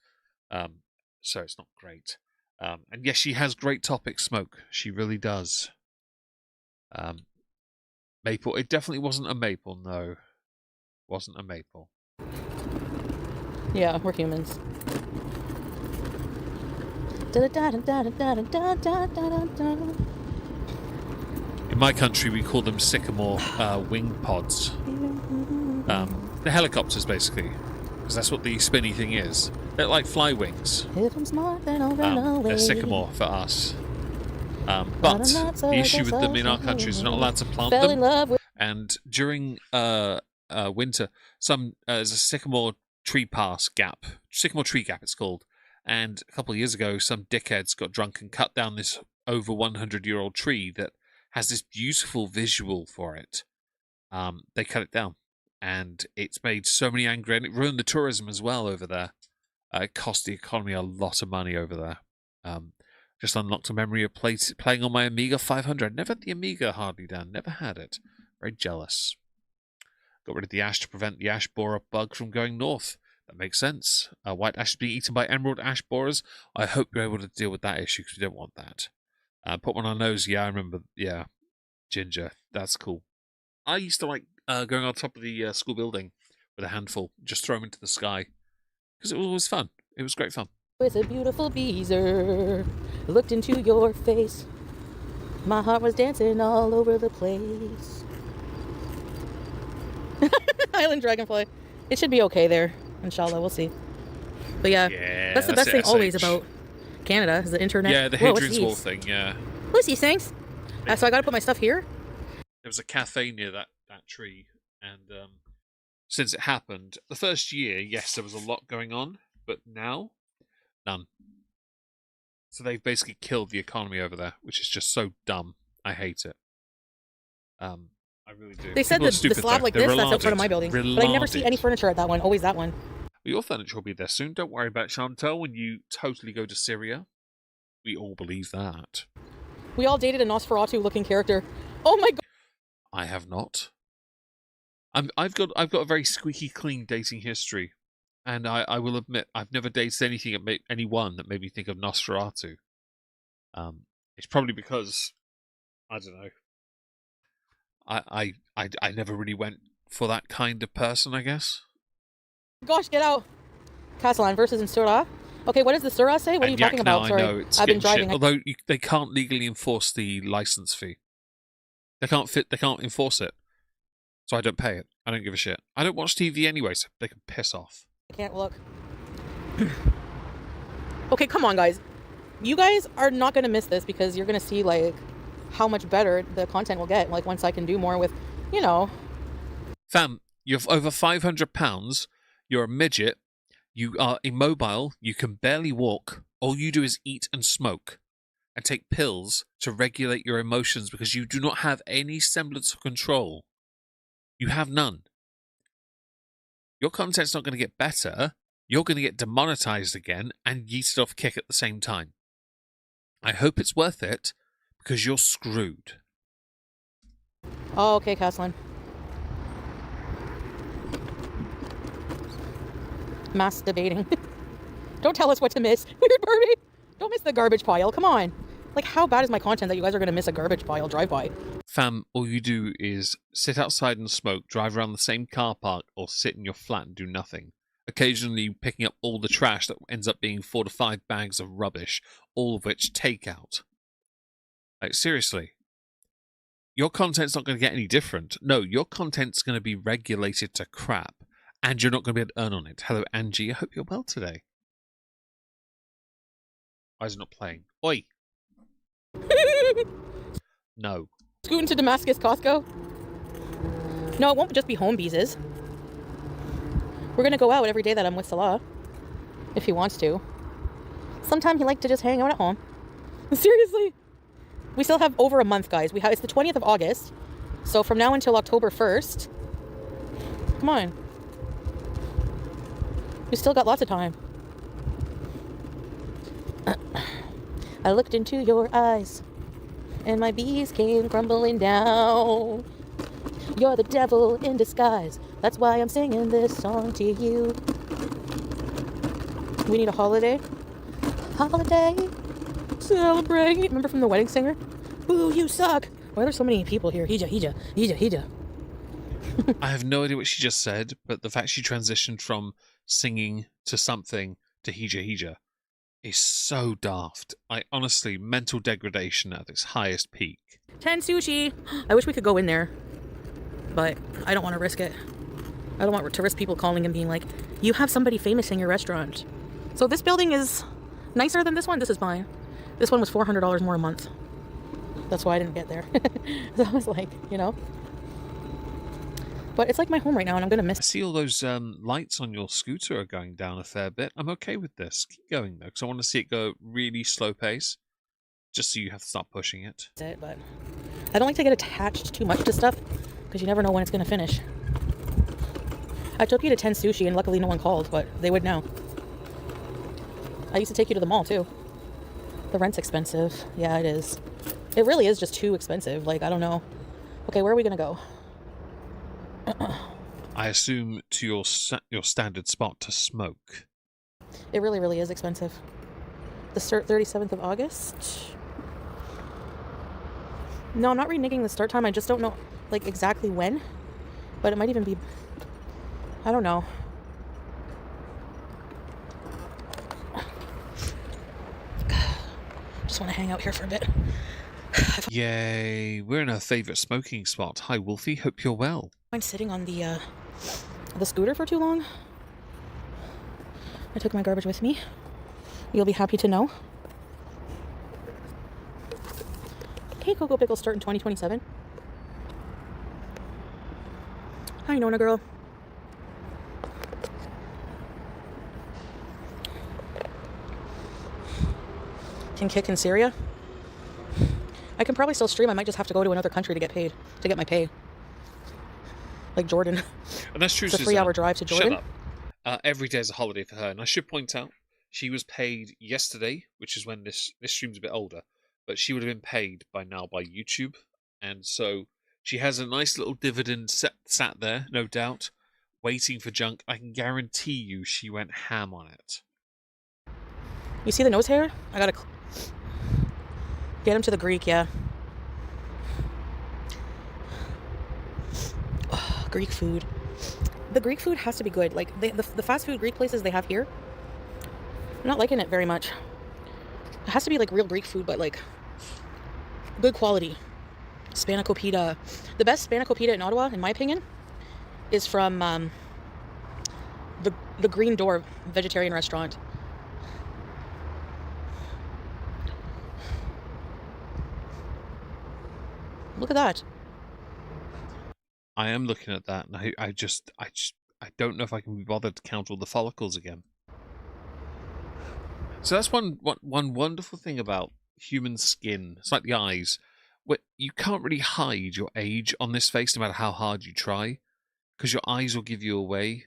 So it's not great. And yes, she has great topic, Smoke. She really does. Maple. It definitely wasn't a maple, no. Wasn't a maple. Yeah, we're humans. In my country, we call them sycamore wing pods. The helicopters, basically. Because that's what the spinny thing is. They're like fly wings. If I'm smart, then I'll run away. They're sycamore for us. But the issue with them in our country is we're not allowed to plant them. And during winter, there's a sycamore tree pass gap. Sycamore tree gap, it's called. And a couple of years ago, some dickheads got drunk and cut down this over 100-year-old tree that has this beautiful visual for it. They cut it down. And it's made so many angry, and it ruined the tourism as well over there. It cost the economy a lot of money over there. Just unlocked a memory of playing on my Amiga 500. Never had the Amiga, hardly done. Never had it. Very jealous. Got rid of the ash to prevent the ash borer bug from going north. That makes sense. White ash is being eaten by emerald ash borers. I hope you're able to deal with that issue because we don't want that. Put one on our nose. Yeah, I remember. Yeah. Ginger. That's cool. I used to like going on top of the school building with a handful, just throw them into the sky because it was always fun. It was great fun. It's a beautiful Beezer. Looked into your face. My heart was dancing all over the place. Island Dragonfly. It should be okay there. Inshallah, we'll see. But yeah, that's the best thing always about Canada is the internet. Yeah, the Hadrian's Wall thing, yeah. What's these things? So I gotta put my stuff here? There was a cafe near that tree, and since it happened, the first year, yes, there was a lot going on, but now, none. So they've basically killed the economy over there, which is just so dumb. I hate it. I really do. They said the slab like this, that's out front of my building. But I never see any furniture at that one. Always that one. Your furniture will be there soon. Don't worry about it, Chantal. When you totally go to Syria, we all believe that. We all dated a Nosferatu-looking character. Oh my god! I have not. I've got a very squeaky clean dating history, and I will admit I've never dated anyone that made me think of Nosferatu. It's probably because I don't know. I never really went for that kind of person, I guess. Gosh, get out! Castellan versus in Surah. Okay, what does the Surah say? What are you talking about? Now, Sorry, I know, I've been driving. Although they can't legally enforce the license fee. They can't enforce it. So I don't pay it. I don't give a shit. I don't watch TV anyway, so they can piss off. I can't look. Okay, come on, guys. You guys are not going to miss this because you're going to see, like, how much better the content will get, like, once I can do more with, you know. Fam, you're over 500 pounds, you're a midget, you are immobile, you can barely walk, all you do is eat and smoke, and take pills to regulate your emotions because you do not have any semblance of control. You have none. Your content's not going to get better, you're going to get demonetized again and yeeted off kick at the same time. I hope it's worth it, because you're screwed. Oh, okay, Castellan. Mass debating. Don't tell us what to miss. Weird Barbie. Don't miss the garbage pile. Come on. Like, how bad is my content that you guys are going to miss a garbage pile drive-by? Fam, all you do is sit outside and smoke, drive around the same car park, or sit in your flat and do nothing. Occasionally picking up all the trash that ends up being 4 to 5 bags of rubbish, all of which takeout. Like, seriously. Your content's not going to get any different. No, your content's going to be regulated to crap, and you're not going to be able to earn on it. Hello, Angie. I hope you're well today. Why is it not playing? Oi! No. Scooting to Damascus Costco? No, it won't just be home beezes. We're going to go out every day that I'm with Salah. If he wants to. Sometimes he likes to just hang out at home. Seriously. We still have over a month, guys. It's the 20th of August. So from now until October 1st. Come on. We still got lots of time. I looked into your eyes, and my bees came crumbling down. You're the devil in disguise. That's why I'm singing this song to you. We need a holiday. Holiday. Celebrate. Remember from The Wedding Singer? Ooh, you suck. Why are there so many people here? Hija. I have no idea what she just said, but the fact she transitioned from singing to something to hija is so daft. I honestly, mental degradation at its highest peak. 10 sushi. I wish we could go in there, but I don't want to risk it. I don't want to risk people calling and being like, you have somebody famous in your restaurant. So this building is nicer than this one. This is mine. This one was $400 more a month. That's why I didn't get there. So I was like, you know. But it's like my home right now, and I'm going to miss it. I see all those lights on your scooter are going down a fair bit. I'm okay with this. Keep going, though, because I want to see it go really slow pace, just so you have to stop pushing it. That's it, but I don't like to get attached too much to stuff, because you never know when it's going to finish. I took you to 10 Sushi, and luckily no one called, but they would know. I used to take you to the mall, too. The rent's expensive. Yeah, it is. It really is just too expensive. Like, I don't know. Okay, where are we going to go? I assume to your standard spot to smoke. It really, really is expensive. The 37th of August. No, I'm not reneging the start time. I just don't know, like, exactly when. But it might even be... I don't know. Just want to hang out here for a bit. Yay, we're in our favourite smoking spot. Hi, Wolfie. Hope you're well. I'm sitting on the scooter for too long. I took my garbage with me. You'll be happy to know. Okay, Cocoa Pickles start in 2027. Hi, Nona girl. Can kick in Syria. I can probably still stream. I might just have to go to another country to get paid, to get my pay. Like Jordan. And that's true. It's a 3-hour drive to Jordan. Shut up. Every day is a holiday for her. And I should point out, she was paid yesterday, which is when this stream's a bit older, but she would have been paid by now by YouTube. And so she has a nice little dividend sat there, no doubt, waiting for junk. I can guarantee you she went ham on it. You see the nose hair? I gotta get him to the Greek, yeah. Oh, Greek food. The Greek food has to be good. Like, the fast food Greek places they have here, I'm not liking it very much. It has to be, like, real Greek food, but, like, good quality. Spanakopita. The best spanakopita in Ottawa, in my opinion, is from the Green Door vegetarian restaurant. Look at that. I am looking at that, and I don't know if I can be bothered to count all the follicles again. So that's one wonderful thing about human skin. It's like the eyes. You can't really hide your age on this face, no matter how hard you try, because your eyes will give you away.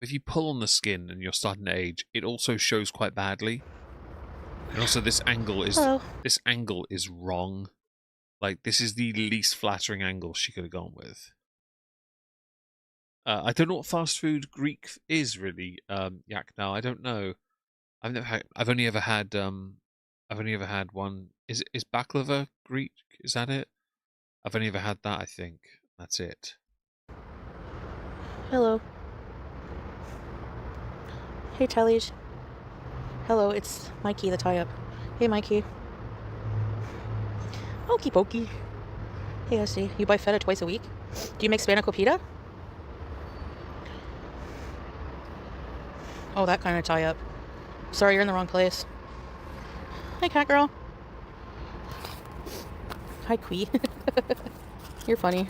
If you pull on the skin and you're starting to age, it also shows quite badly. And also, this angle is wrong. Like, this is the least flattering angle she could have gone with. I don't know what fast food Greek is really, Yak. Now I don't know. I've only ever had one. Is baklava Greek? Is that it? I've only ever had that. I think that's it. Hello. Hey, Tellies. Hello, it's Mikey, the tie-up. Hey, Mikey. Okey pokey. Hey, I see. You buy feta twice a week? Do you make spanakopita? Oh, that kind of tie-up. Sorry, you're in the wrong place. Hi, cat girl. Hi, Quee. You're funny.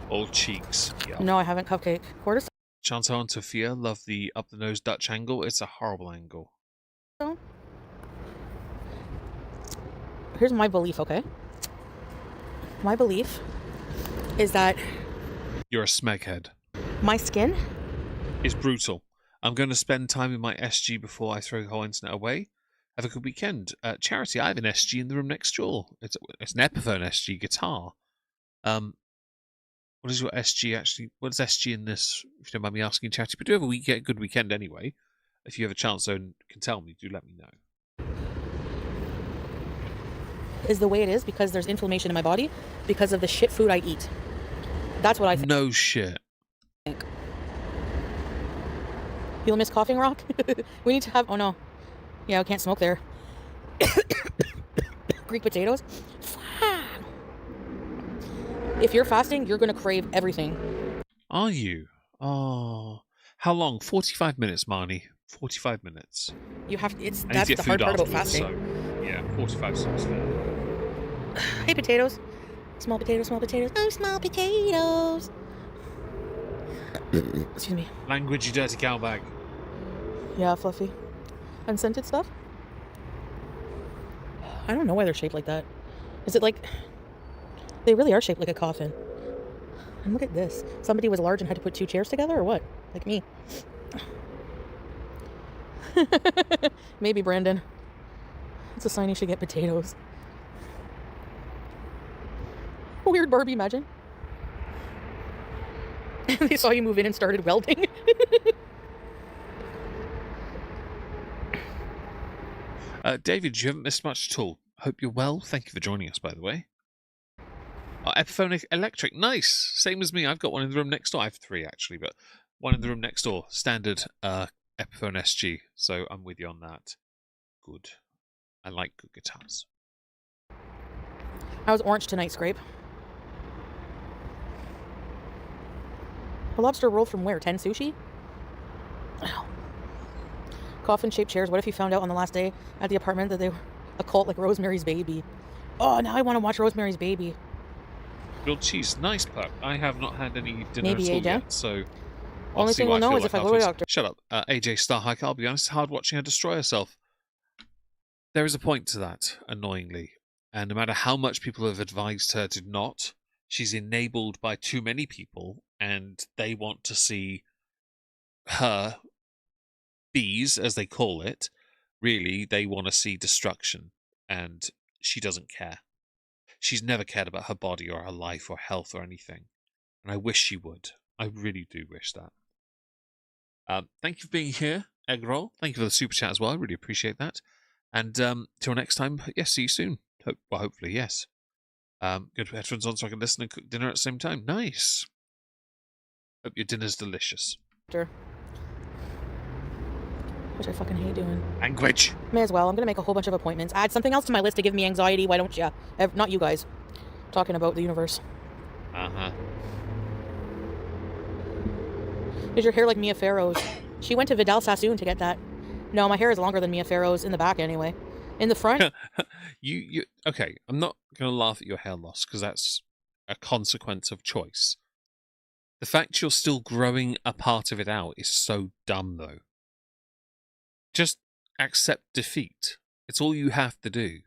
All cheeks. Yeah. No, I haven't. Cupcake. Quarter. Chantal and Sophia love the up-the-nose Dutch angle. It's a horrible angle. Here's my belief, okay? My belief is that... You're a smeghead. My skin? Is brutal. I'm going to spend time in my SG before I throw the whole internet away. Have a good weekend. Charity, I have an SG in the room next door. It's an Epiphone SG guitar. What is your SG actually? What is SG in this? If you don't mind me asking, Charity. But do have a good weekend anyway. If you have a chance and can tell me, do let me know. Is the way it is because there's inflammation in my body because of the shit food I eat. That's what I think. No shit. You'll miss Coughing Rock? We need to have... Oh, no. Yeah, I can't smoke there. Greek potatoes? If you're fasting, you're going to crave everything. Are you? Oh. How long? 45 minutes, Marnie. 45 minutes. You have... That's the hard part about fasting. So, yeah, 45 seems fair. Hey, potatoes. Small potatoes, small potatoes. Oh, small potatoes. Excuse me. Language, you dirty cow bag. Yeah, fluffy. Unscented stuff? I don't know why they're shaped like that. Is it like... They really are shaped like a coffin. And look at this. Somebody was large and had to put 2 chairs together or what? Like me. Maybe Brandon. It's a sign you should get potatoes. Weird Barbie, imagine. They saw you move in and started welding. David, you haven't missed much at all. Hope you're well. Thank you for joining us, by the way. Oh, Epiphone Electric, nice. Same as me. I've got one in the room next door. I have 3 actually, but one in the room next door. Standard Epiphone SG. So I'm with you on that. Good. I like good guitars. How's orange tonight, Scrape? A lobster roll from where? 10 sushi? Ow. Coffin-shaped chairs. What if you found out on the last day at the apartment that they were a cult like Rosemary's Baby? Oh, now I want to watch Rosemary's Baby. Grilled cheese, nice pup. I have not had any dinner Maybe at all AJ? yet, so Only thing we'll know is if I go to the doctor. Shut up. AJ Starhike, I'll be honest, it's hard watching her destroy herself. There is a point to that, annoyingly. And no matter how much people have advised her to not, she's enabled by too many people, and they want to see her bees, as they call it. Really, they want to see destruction, and she doesn't care. She's never cared about her body or her life or health or anything. And I wish she would. I really do wish that. Thank you for being here, Eggroll. Thank you for the super chat as well. I really appreciate that. And till next time, yes, see you soon. Hopefully, yes. Good headphones on so I can listen and cook dinner at the same time. Nice. Hope your dinner's delicious. Which I fucking hate doing. Language. May as well. I'm going to make a whole bunch of appointments. Add something else to my list to give me anxiety. Why don't you? Not you guys. Talking about the universe. Uh-huh. Is your hair like Mia Farrow's? She went to Vidal Sassoon to get that. No, my hair is longer than Mia Farrow's in the back anyway. In the front? Okay, I'm not going to laugh at your hair loss because that's a consequence of choice. The fact you're still growing a part of it out is so dumb, though. Just accept defeat. It's all you have to do.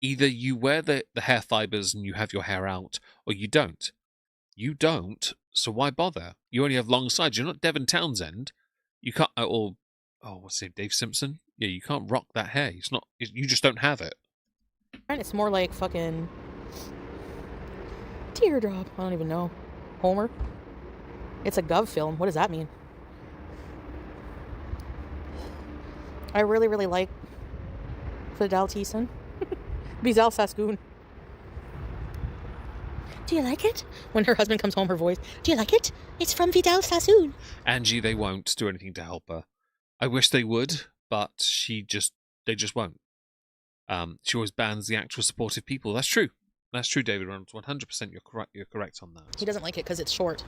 Either you wear the hair fibers and you have your hair out, or you don't. You don't, so why bother? You only have long sides. You're not Devon Townsend. You can't, what's his name, Dave Simpson? Yeah, you can't rock that hair. You just don't have it. It's more like fucking Teardrop. I don't even know. Homer. It's a Gov film. What does that mean? I really, really like Vidal Sassoon. Vidal Sassoon. Do you like it? When her husband comes home, her voice. Do you like it? It's from Vidal Sassoon. Angie, they won't do anything to help her. I wish they would, but they just won't. She always bans the actual supportive people. That's true. That's true, David Reynolds. 100% you're correct on that. He doesn't like it because it's short.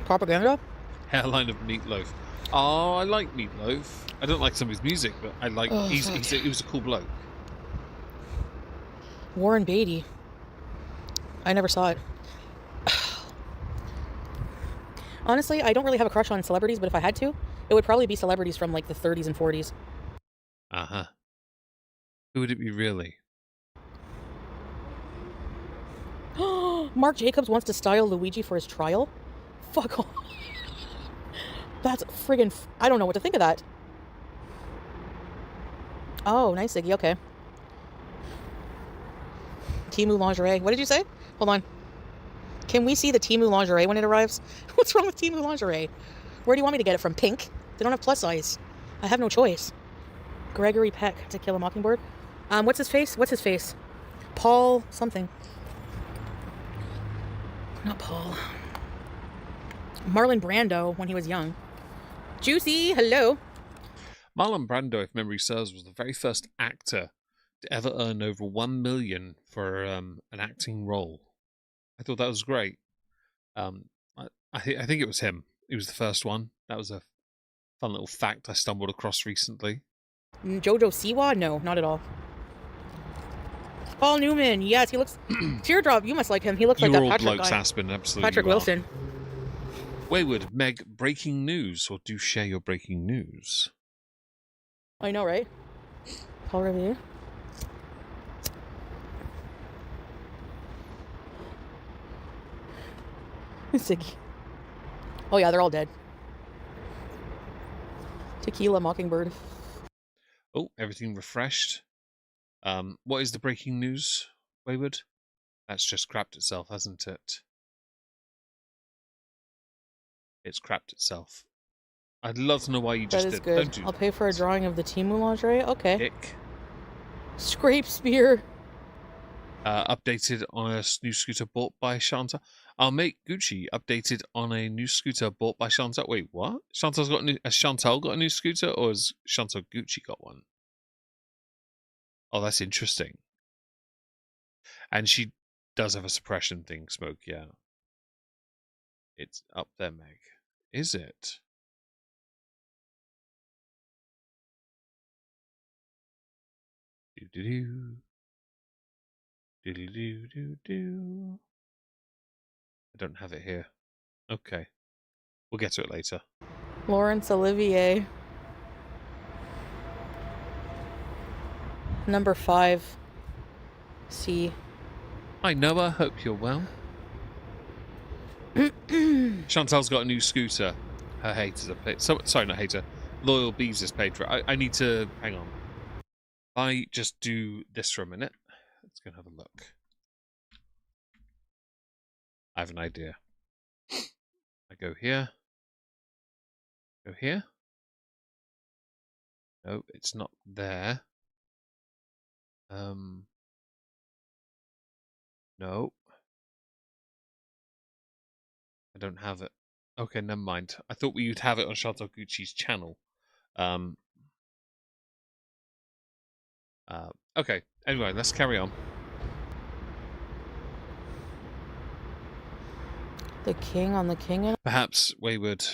Propaganda? Hairline of Meatloaf. Oh, I like Meatloaf. I don't like some of his music, but I like. He was a cool bloke. Warren Beatty. I never saw it. Honestly, I don't really have a crush on celebrities, but if I had to, it would probably be celebrities from like the 30s and 40s. Uh-huh. Who would it be really? Marc Jacobs wants to style Luigi for his trial? Fuck off. That's friggin' I don't know what to think of that. Oh, nice, Iggy. Okay. Temu lingerie. What did you say? Hold on. Can we see the Temu lingerie when it arrives? What's wrong with Temu lingerie? Where do you want me to get it from? Pink? They don't have plus size. I have no choice. Gregory Peck, To Kill a Mockingbird. What's his face? What's his face? Paul something. Not Paul. Marlon Brando when he was young. Juicy, hello. Marlon Brando, if memory serves, was the very first actor to ever earn over $1 million for an acting role. I thought that was great. I think it was him. He was the first one. That was a fun little fact I stumbled across recently. Jojo Siwa? No, not at all. Paul Newman. Yes, he looks... Teardrop, you must like him. He looks like that Patrick blokes, guy. Aspen, absolutely. Patrick Wilson. Wayward, Meg, breaking news, or do share your breaking news. I know, right? Paul Revere. Ziggy. Oh yeah, they're all dead. Tequila Mockingbird. Oh, everything refreshed. What is the breaking news, Wayward? That's just crapped itself, hasn't it? It's crapped itself. I'd love to know why you That just is did. good. Don't do I'll that. pay for a drawing of the Timu lingerie. Okay. Dick. Scrape spear. Updated on a new scooter bought by Shanta. Our mate Gucci updated on a new scooter bought by Chantal. Wait, what? Has Chantal got a new scooter, or has Chantal Gucci got one? Oh, that's interesting. And she does have a suppression thing, Smoke, yeah. It's up there, Meg. Is it? Do-do-do. Do-do-do-do-do. I don't have it here. Okay. We'll get to it later. Laurence Olivier. Number 5. C. Hi, Noah. Hope you're well. Chantal's got a new scooter. Her haters are paid. Sorry, not hater. Loyal Bees has paid for it. I need to... Hang on. I just do this for a minute. Let's go and have a look. I have an idea. I go here. Go here. No, it's not there. No. I don't have it. Okay, never mind. I thought you'd have it on Chantal Gucci's channel. Okay, anyway, let's carry on. The king on the king. Perhaps, Wayward,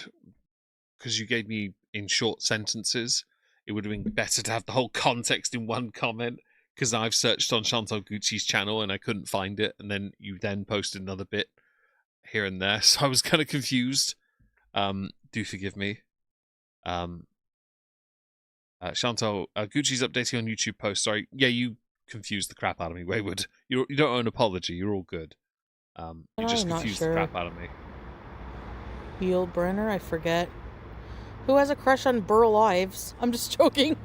because you gave me in short sentences, it would have been better to have the whole context in one comment, because I've searched on Chantal Gucci's channel and I couldn't find it, and then you then posted another bit here and there, so I was kind of confused. Do forgive me. Chantal, Gucci's updating on YouTube post. Sorry, yeah, you confused the crap out of me, Wayward. You don't owe an apology. You're all good. You just confused the crap out of me. Yul Brenner, I forget. Who has a crush on Burl Ives? I'm just joking.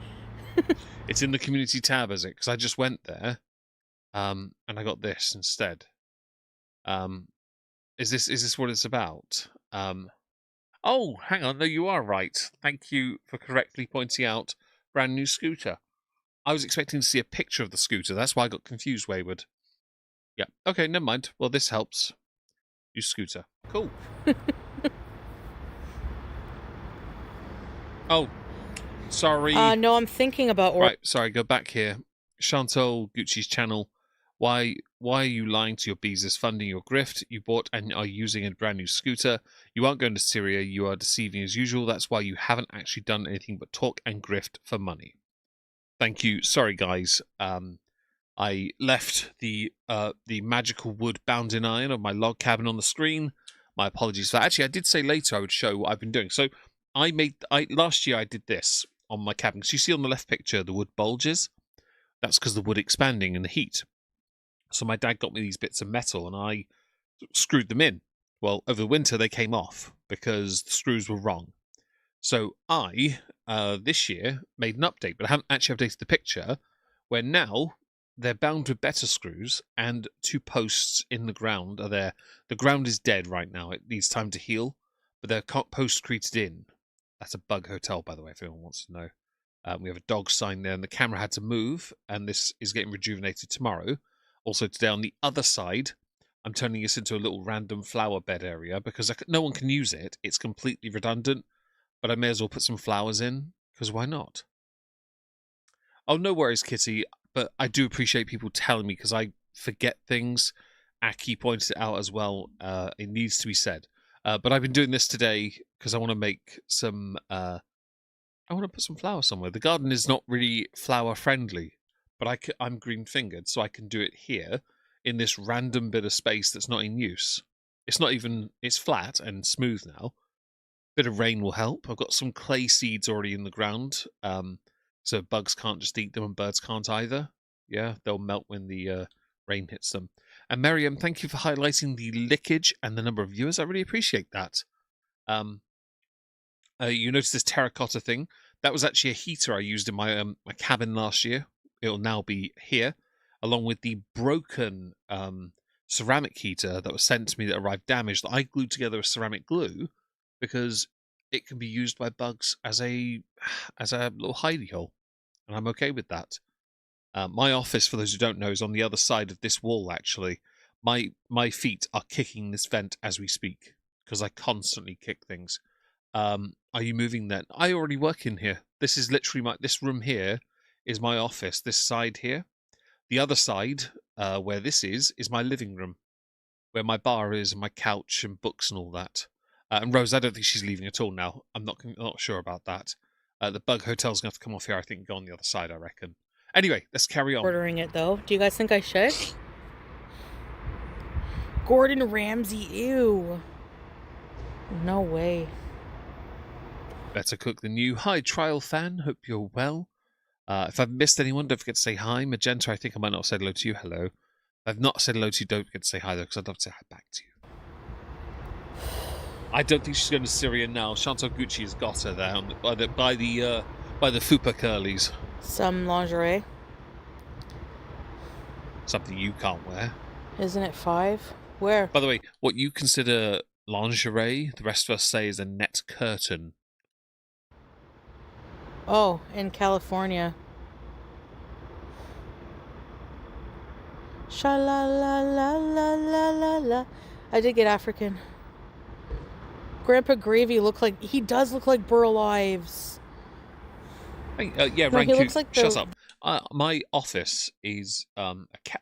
It's in the community tab, is it? Because I just went there, and I got this instead. Is this what it's about? Oh, hang on. No, you are right. Thank you for correctly pointing out brand new scooter. I was expecting to see a picture of the scooter. That's why I got confused, Wayward. Yeah. Okay, never mind. Well, this helps. New scooter. Cool. Oh, sorry. No, I'm thinking about... Right, sorry, go back here. Chantal Gucci's channel. Why are you lying to your bees as funding your grift? You bought and are using a brand new scooter. You aren't going to Syria. You are deceiving as usual. That's why you haven't actually done anything but talk and grift for money. Thank you. Sorry, guys. I left the magical wood bounding iron of my log cabin on the screen. My apologies for that. Actually, I did say later I would show what I've been doing. So last year I did this on my cabin. So you see on the left picture the wood bulges. That's because the wood expanding in the heat. So my dad got me these bits of metal and I screwed them in. Well, over the winter they came off because the screws were wrong. So I, this year, made an update, but I haven't actually updated the picture, where now they're bound with better screws and 2 posts in the ground are there. The ground is dead right now. It needs time to heal, but they're post-created in. That's a bug hotel, by the way, if anyone wants to know. We have a dog sign there, and the camera had to move, and this is getting rejuvenated tomorrow. Also today on the other side, I'm turning this into a little random flower bed area because no one can use it. It's completely redundant, but I may as well put some flowers in, because why not? Oh, no worries, Kitty, but I do appreciate people telling me because I forget things. Aki pointed it out as well. It needs to be said. But I've been doing this today because I want to make some... I want to put some flowers somewhere. The garden is not really flower friendly, but I'm green fingered, so I can do it here in this random bit of space that's not in use. It's flat and smooth now. Bit of rain will help. I've got some clay seeds already in the ground, so bugs can't just eat them and birds can't either. Yeah, they'll melt when the rain hits them. And Miriam, thank you for highlighting the lickage and the number of viewers. I really appreciate that. You notice this terracotta thing? That was actually a heater I used in my my cabin last year. It'll now be here, along with the broken ceramic heater that was sent to me that arrived damaged that I glued together with ceramic glue because it can be used by bugs as a little hidey hole, and I'm okay with that. My office, for those who don't know, is on the other side of this wall. Actually, my feet are kicking this vent as we speak because I constantly kick things. Are you moving then? I already work in here. This is literally this room here is my office. This side here, the other side, where this is my living room, where my bar is and my couch and books and all that. And Rose, I don't think she's leaving at all now. I'm not sure about that. The bug hotel's going to have to come off here, I think, and go on the other side, I reckon. Anyway, let's carry on. Ordering it though. Do you guys think I should? Gordon Ramsay, ew. No way. Better cook than you. Hi, trial fan. Hope you're well. If I've missed anyone, don't forget to say hi. Magenta, I think I might not have said hello to you. Hello. If I've not said hello to you, don't forget to say hi, though, because I'd love to say hi back to you. I don't think she's going to Syria now. Chantal Gucci has got her there by the Fupa Curlies. Some lingerie. Something you can't wear. Isn't it 5? Where? By the way, what you consider lingerie, the rest of us say is a net curtain. Oh, in California. Sha la la la la la la la. I did get African. Grandpa Gravy he does look like Burl Ives. Hey, No, Ranku, he looks like shut up. My office is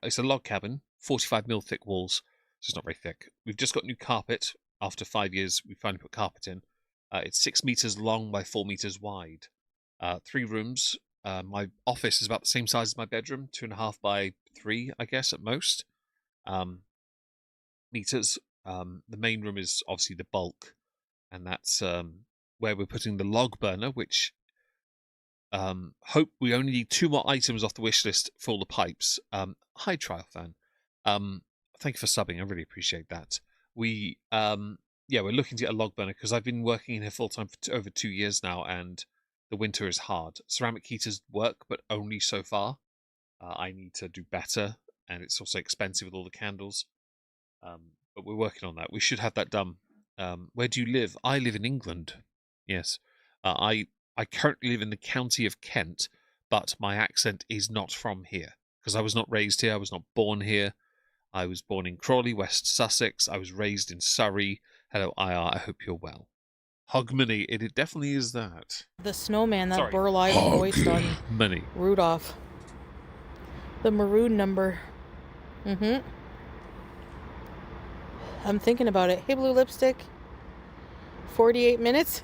it's a log cabin, 45mm thick walls. So it's not very thick. We've just got new carpet. After 5 years, we finally put carpet in. It's 6 meters long by 4 meters wide. 3 rooms. My office is about the same size as my bedroom, 2.5 by 3, I guess, at most. Meters. The main room is obviously the bulk, and that's where we're putting the log burner, which hope we only need 2 more items off the wish list for all the pipes. Hi, trial fan. Thank you for subbing. I really appreciate that. We're looking to get a log burner because I've been working in here full time for over 2 years now, and the winter is hard. Ceramic heaters work, but only so far. I need to do better, and it's also expensive with all the candles. But we're working on that. We should have that done. Where do you live? I live in England. Yes. I currently live in the county of Kent, but my accent is not from here because I was not raised here. I was not born here. I was born in Crawley, West Sussex. I was raised in Surrey. Hello, IR. I hope you're well. Hogmanay. It definitely is that. The snowman that Sorry. Burl Ives voiced on Money. Rudolph. The maroon number. I'm thinking about it. Hey, blue lipstick. 48 minutes?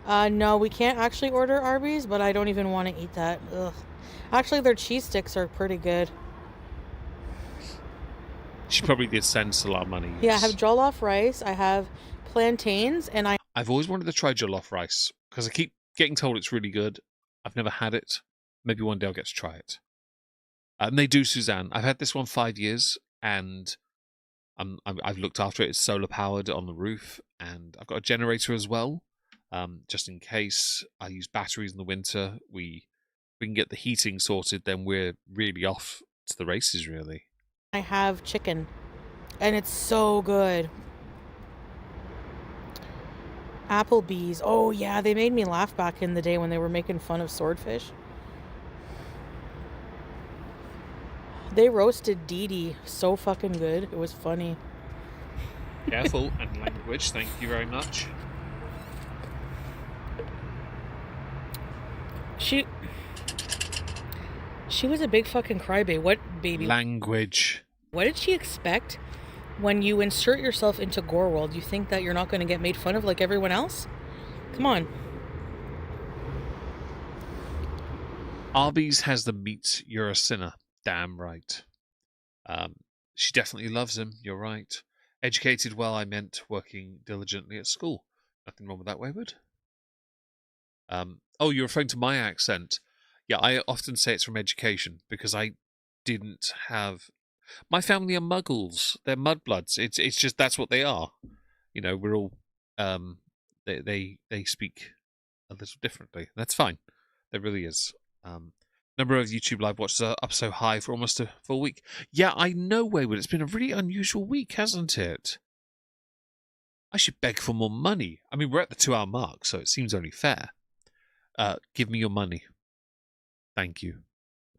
No, we can't actually order Arby's, but I don't even want to eat that. Ugh. Actually, their cheese sticks are pretty good. She probably did send us a lot of money. Yes. Yeah, I have jollof rice, I have plantains, and I've always wanted to try jollof rice because I keep getting told it's really good. I've never had it. Maybe one day I'll get to try it. And they do, Suzanne. I've had this one 5 years, and I've looked after it. It's solar powered on the roof, and I've got a generator as well, just in case. I use batteries in the winter. We can get the heating sorted, then we're really off to the races, really. I have chicken, and it's so good. Applebee's. Oh, yeah, they made me laugh back in the day when they were making fun of swordfish. They roasted Dee Dee so fucking good. It was funny. Careful and language. Thank you very much. She was a big fucking crybaby. What baby? Language. What did she expect when you insert yourself into Gore World? You think that you're not going to get made fun of like everyone else? Come on. Arby's has the meat. You're a sinner. Damn right. She definitely loves him. You're right. Educated well, I meant working diligently at school. Nothing wrong with that, Wayward. Oh, you're referring to my accent. Yeah, I often say it's from education because I didn't have... My family are muggles. They're mudbloods. It's just that's what they are. You know, we're all... They speak a little differently. That's fine. There really is. Number of YouTube live watchers are up so high for almost a full week. Yeah, I know, Wayward. It's been a really unusual week, hasn't it? I should beg for more money. I mean, we're at the 2 hour mark, so it seems only fair. Give me your money. Thank you.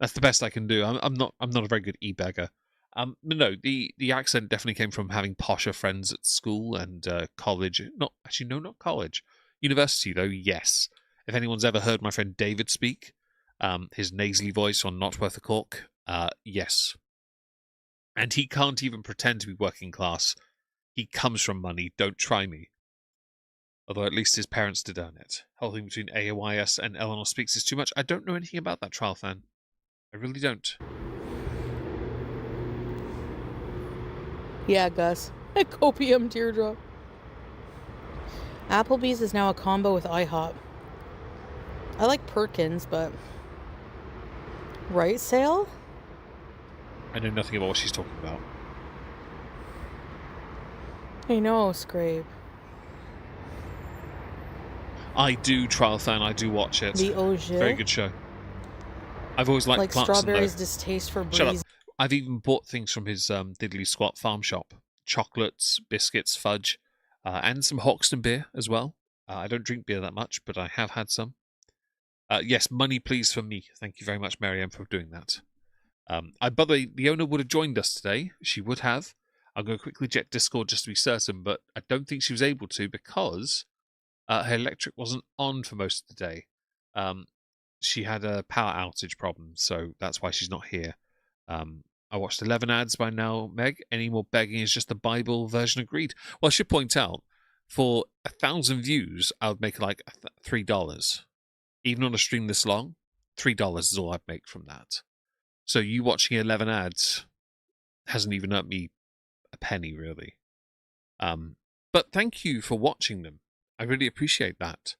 That's the best I can do. I'm not a very good e-beggar. But no, the accent definitely came from having posher friends at school and college. Not actually, no, not college. University though, yes. If anyone's ever heard my friend David speak, his nasally voice on Not Worth a Cork, yes. And he can't even pretend to be working class. He comes from money. Don't try me. Although at least his parents did earn it. Holding between AYS and Eleanor Speaks is too much. I don't know anything about that trial fan. I really don't. Yeah, Gus. A copium teardrop. Applebee's is now a combo with IHOP. I like Perkins, but... Right sale? I know nothing about what she's talking about. I know, Scrape. I do trial fan. I do watch it. The Auger. Very good show. I've always liked like Clarkson, Strawberry's though. distaste for Shut up. breeze. I've even bought things from his Diddley Squat farm shop. Chocolates, biscuits, fudge, and some Hoxton beer as well. I don't drink beer that much, but I have had some. Yes, money please for me. Thank you very much, Marianne, for doing that. By the way, the owner would have joined us today. She would have. I'm going to quickly check Discord just to be certain, but I don't think she was able to because her electric wasn't on for most of the day. She had a power outage problem, so that's why she's not here. I watched 11 ads by now, Meg. Any more begging is just the Bible version agreed. Well, I should point out, for 1,000 views, I would make like $3. Even on a stream this long, $3 is all I'd make from that. So you watching 11 ads hasn't even earned me a penny, really. But thank you for watching them. I really appreciate that.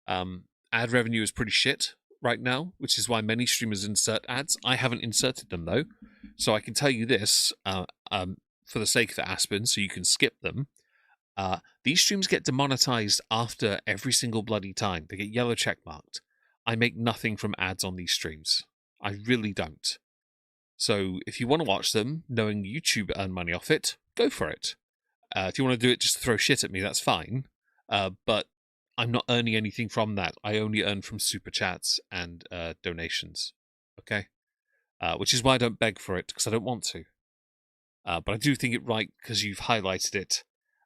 Ad revenue is pretty shit right now, which is why many streamers insert ads. I haven't inserted them, though. So I can tell you this, for the sake of Aspen, so you can skip them. These streams get demonetized after every single bloody time. They get yellow check marked. I make nothing from ads on these streams. I really don't. So if you want to watch them, knowing YouTube earn money off it, go for it. If you want to do it just to throw shit at me, that's fine. But I'm not earning anything from that. I only earn from super chats and donations. Okay? Which is why I don't beg for it, because I don't want to. But I do think it right, because you've highlighted it,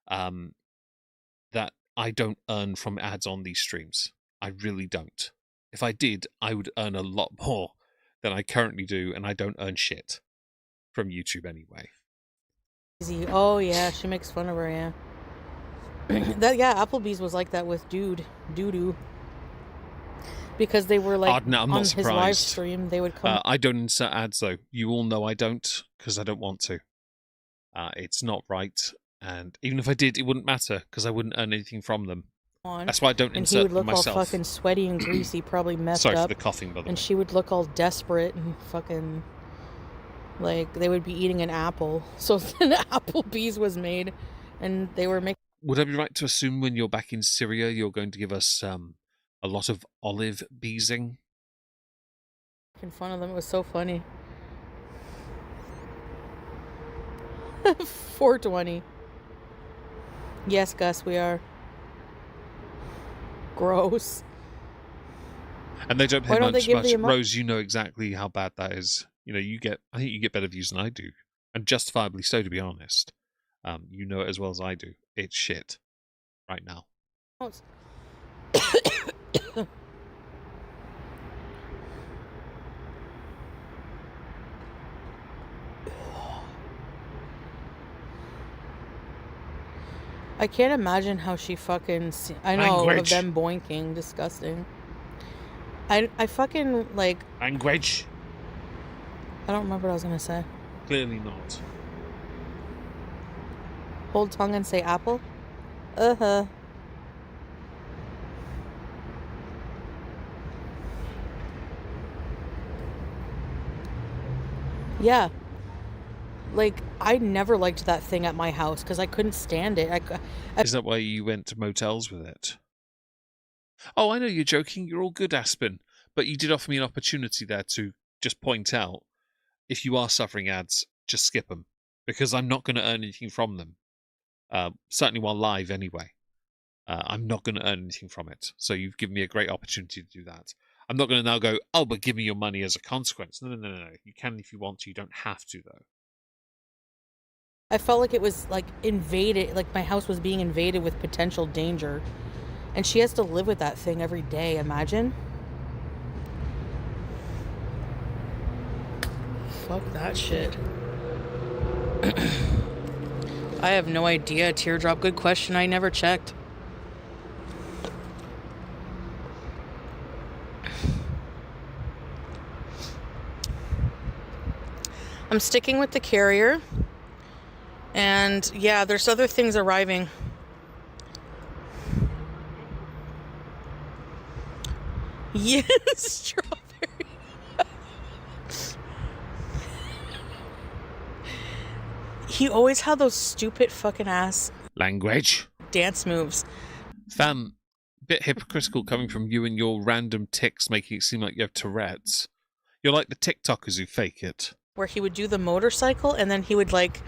that I don't earn from ads on these streams. I really don't. If I did, I would earn a lot more than I currently do, and I don't earn shit from YouTube anyway. Oh, yeah, she makes fun of her, yeah. Applebee's was like that with Doo-Doo. Because they were like, no, I'm on not his live stream, they would come... I don't insert ads, though. You all know I don't, because I don't want to. It's not right. And even if I did, it wouldn't matter, because I wouldn't earn anything from them. That's why I don't insert them myself. And he would look all fucking sweaty and greasy, probably messed up. Sorry for the coughing, by the way. And she would look all desperate and fucking... Like, they would be eating an apple. So then Applebee's was made, and they were making... Would I be right to assume when you're back in Syria, you're going to give us a lot of olive beezing? Making fun of them. It was so funny. 420. Yes, Gus, we are. Gross. And they don't pay much. Rose, you know exactly how bad that is. You know, I think you get better views than I do. And justifiably so, to be honest. You know it as well as I do. It's shit. Right now. I can't imagine how she fucking... I know, of them boinking. Disgusting. I fucking, like... Language. I don't remember what I was going to say. Clearly not. Hold tongue and say apple? Uh-huh. Yeah. Like, I never liked that thing at my house because I couldn't stand it. Is that why you went to motels with it? Oh, I know you're joking. You're all good, Aspen. But you did offer me an opportunity there to just point out, if you are suffering ads, just skip them. Because I'm not going to earn anything from them. certainly while live anyway. I'm not going to earn anything from it. So you've given me a great opportunity to do that. I'm not going to now go, oh, but give me your money as a consequence. No. You can if you want to. You don't have to, though. I felt like it was like invaded, like my house was being invaded with potential danger. And she has to live with that thing every day, imagine. Fuck that shit. I have no idea, Teardrop. Good question. I never checked. I'm sticking with the carrier. And yeah, there's other things arriving. Yes, strawberry. He always had those stupid fucking ass Language. dance moves. Fam, bit hypocritical coming from you and your random tics making it seem like you have Tourette's. You're like the TikTokers who fake it. Where he would do the motorcycle and then he would like,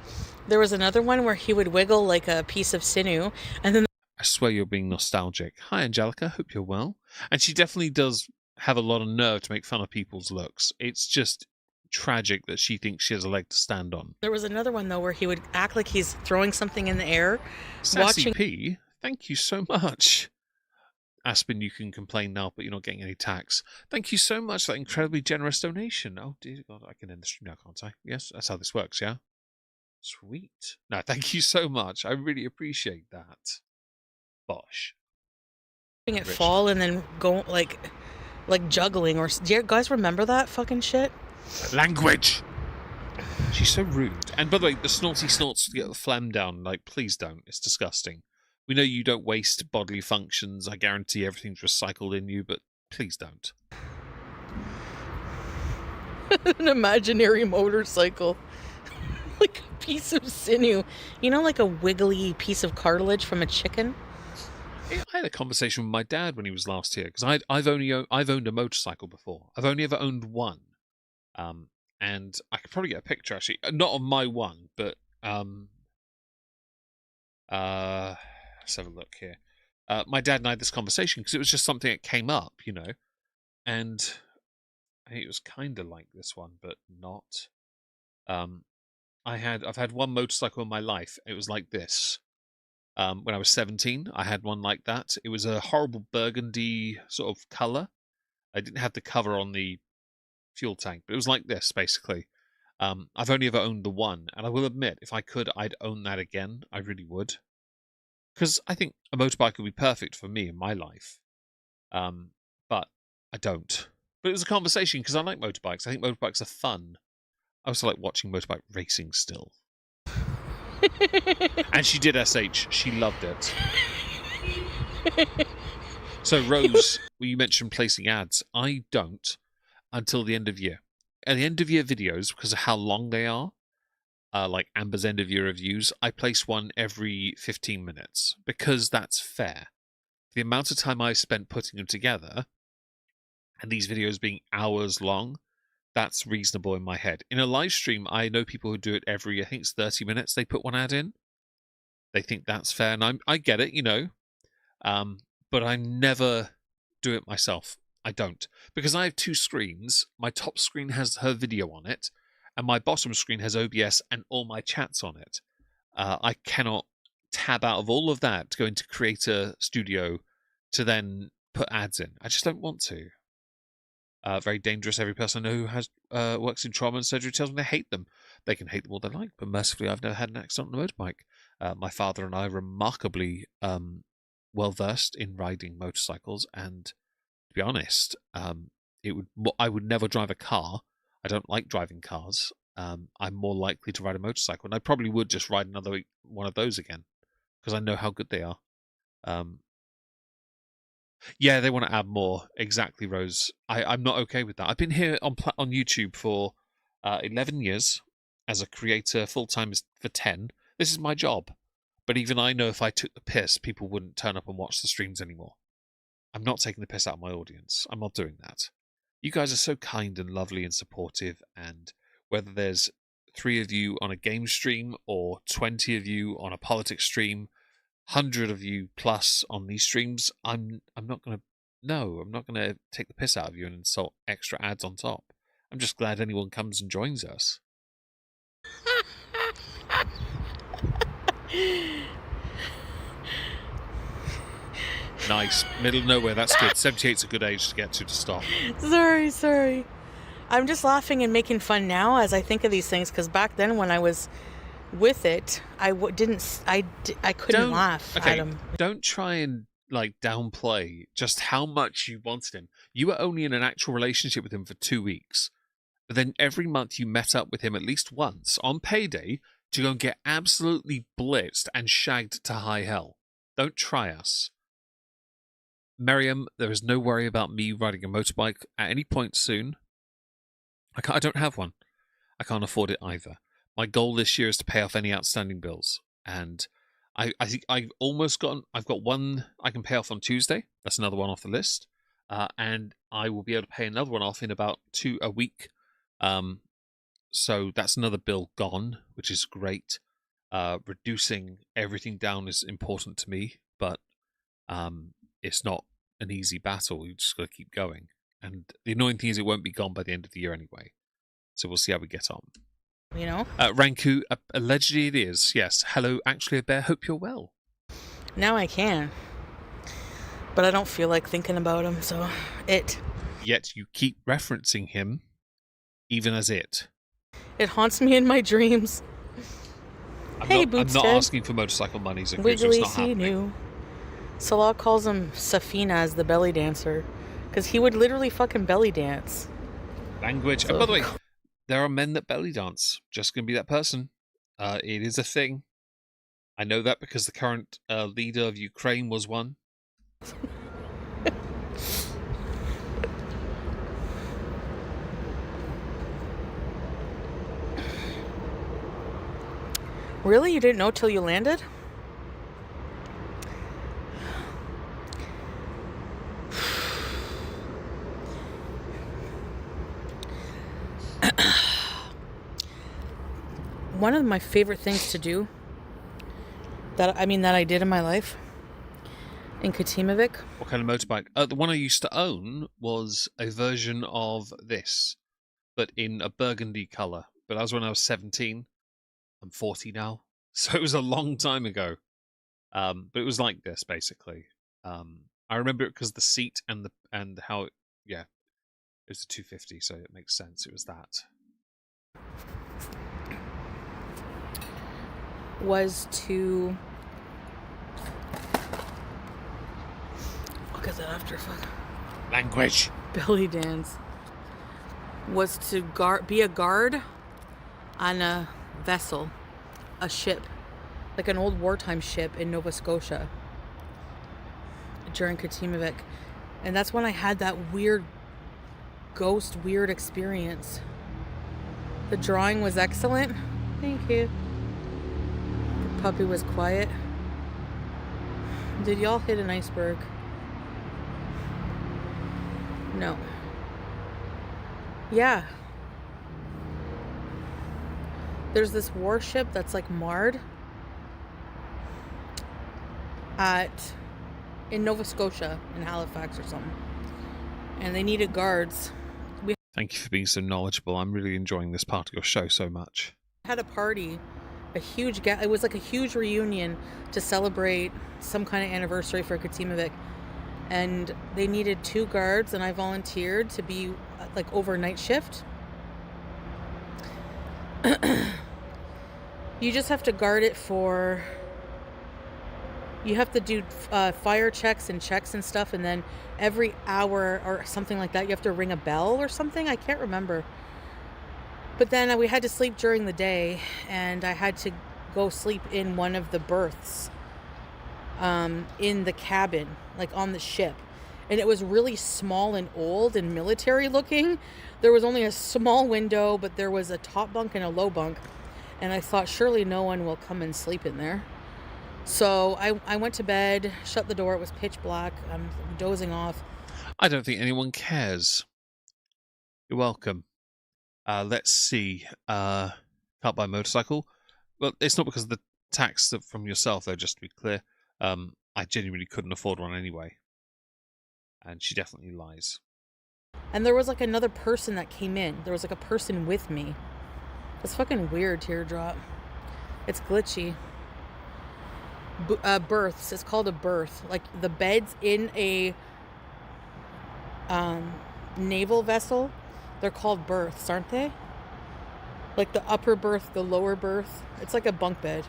there was another one where he would wiggle like a piece of sinew and then I swear you're being nostalgic. Hi, Angelica. Hope you're well. And she definitely does have a lot of nerve to make fun of people's looks. It's just tragic that she thinks she has a leg to stand on. there was another one though where he would act like he's throwing something in the air. Sassy P, thank you so much. Aspen, you can complain now, but you're not getting any tax. Thank you so much for that incredibly generous donation. Oh, dear God, I can end the stream now, can't I? Yes, that's how this works, yeah? Sweet. No, thank you so much. I really appreciate that. Bosh. It fall and then go like juggling. Or do you guys remember that fucking shit? Language. She's so rude. And by the way, the snorty snorts to get the phlegm down. Like, please don't. It's disgusting. We know you don't waste bodily functions. I guarantee everything's recycled in you, but please don't. An imaginary motorcycle. Like a piece of sinew. You know, like a wiggly piece of cartilage from a chicken? I had a conversation with my dad when he was last here, because I've owned a motorcycle before. I've only ever owned one. And I could probably get a picture, actually. Not on my one, but let's have a look here. My dad and I had this conversation because it was just something that came up, you know, and it was kind of like this one, but not. I've had one motorcycle in my life. It was like this. When I was 17, I had one like that. It was a horrible burgundy sort of color. I didn't have the cover on the fuel tank, but it was like this basically. I've only ever owned the one, and I will admit, if I could, I'd own that again. I really would, because I think a motorbike would be perfect for me in my life. But I don't. But it was a conversation because I like motorbikes. I think motorbikes are fun. I also like watching motorbike racing still. And she did SH. She loved it. So, Rose, you mentioned placing ads. I don't until the end of year. At the end of year videos, because of how long they are, like Amber's end of year reviews, I place one every 15 minutes because that's fair. The amount of time I spent putting them together, and these videos being hours long, that's reasonable in my head. In a live stream, I know people who do it every, I think it's 30 minutes, they put one ad in. They think that's fair, and I get it, you know. But I never do it myself. I don't. Because I have two screens. My top screen has her video on it, and my bottom screen has OBS and all my chats on it. I cannot tab out of all of that to go into Creator Studio to then put ads in. I just don't want to. Very dangerous. Every person I know who has works in trauma and surgery tells me they hate them. They can hate them all they like, but mercifully I've never had an accident on a motorbike. My father and I are remarkably well versed in riding motorcycles, and to be honest, I would never drive a car. I don't like driving cars. I'm more likely to ride a motorcycle, and I probably would just ride another one of those again because I know how good they are. Yeah, they want to add more. Exactly, Rose. I'm not okay with that. I've been here on YouTube for 11 years as a creator, full-time for 10. This is my job. But even I know if I took the piss, people wouldn't turn up and watch the streams anymore. I'm not taking the piss out of my audience. I'm not doing that. You guys are so kind and lovely and supportive, and whether there's 3 of you on a game stream, or 20 of you on a politics stream, 100 of you plus on these streams, I'm not going to. No, I'm not going to take the piss out of you and insult extra ads on top. I'm just glad anyone comes and joins us. Nice. Middle of nowhere, that's good. 78's a good age to get to stop. Sorry. I'm just laughing and making fun now as I think of these things, because back then when I was with it, I couldn't laugh at him. Don't try and downplay just how much you wanted him. You were only in an actual relationship with him for 2 weeks, but then every month you met up with him at least once on payday to go and get absolutely blitzed and shagged to high hell. Don't try us. Miriam, there is no worry about me riding a motorbike at any point soon. I don't have one. I can't afford it either. My goal this year is to pay off any outstanding bills, and I think I've got one I can pay off on Tuesday. That's another one off the list, and I will be able to pay another one off in about a week. So that's another bill gone, which is great. Reducing everything down is important to me, but it's not an easy battle. You just got to keep going. And the annoying thing is it won't be gone by the end of the year anyway. So we'll see how we get on. You know? Ranku, allegedly it is. Yes. Hello, actually a bear. Hope you're well. Now I can. But I don't feel like thinking about him, so it. Yet you keep referencing him, even as it. It haunts me in my dreams. I'm not asking for motorcycle monies. Wiggly see new. Salah calls him Safina as the belly dancer, because he would literally fucking belly dance. Language. So. And by the way, there are men that belly dance. Just gonna be that person. It is a thing. I know that because the current leader of Ukraine was one. Really? You didn't know till you landed? One of my favorite things to do that I did in my life in Katimovic. What kind of motorbike? The one I used to own was a version of this, but in a burgundy colour. But that was when I was 17. I'm 40 now, so it was a long time ago. But it was like this basically. I remember it because the seat and how it was a 250, so it makes sense. It was that. Was to what is that after fuck? Language. Belly dance. Was to be a guard on a vessel, a ship, like an old wartime ship in Nova Scotia during Katimovic. And that's when I had that weird experience. The drawing was excellent. Thank you. The puppy was quiet. Did y'all hit an iceberg? No. Yeah. There's this warship that's like marred in Nova Scotia, in Halifax or something. And they needed guards. Thank you for being so knowledgeable. I'm really enjoying this part of your show so much. Had a party, it was like a huge reunion to celebrate some kind of anniversary for Katimovic. And they needed 2 guards, and I volunteered to be like overnight shift. You just have to guard it you have to do fire checks and stuff, and then every hour or something like that you have to ring a bell or something. I can't remember. But then we had to sleep during the day, and I had to go sleep in one of the berths in the cabin, like on the ship. And it was really small and old and military looking. There was only a small window, but there was a top bunk and a low bunk. And I thought, surely no one will come and sleep in there. So I went to bed, shut the door. It was pitch black. I'm dozing off. I don't think anyone cares. You're welcome. Let's see. can't buy a motorcycle. Well, it's not because of the tax from yourself, though, just to be clear. I genuinely couldn't afford one anyway. And she definitely lies. And there was like another person that came in. There was like a person with me. It's fucking weird, Teardrop. It's glitchy. Berths. It's called a berth. Like the beds in a naval vessel, they're called berths, aren't they? Like the upper berth, the lower berth. It's like a bunk bed.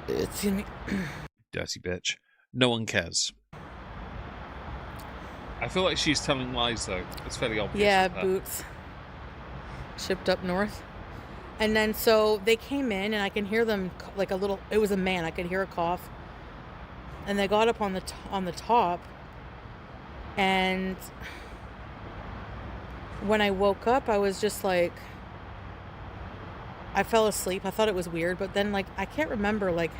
Excuse me. Dirty bitch. No one cares. I feel like she's telling lies, though. It's fairly obvious. Yeah, boots. Shipped up north. And then so they came in, and I can hear them like a little. It was a man. I could hear a cough. And they got up on the top. And when I woke up, I was just like, I fell asleep. I thought it was weird, but then like I can't remember like.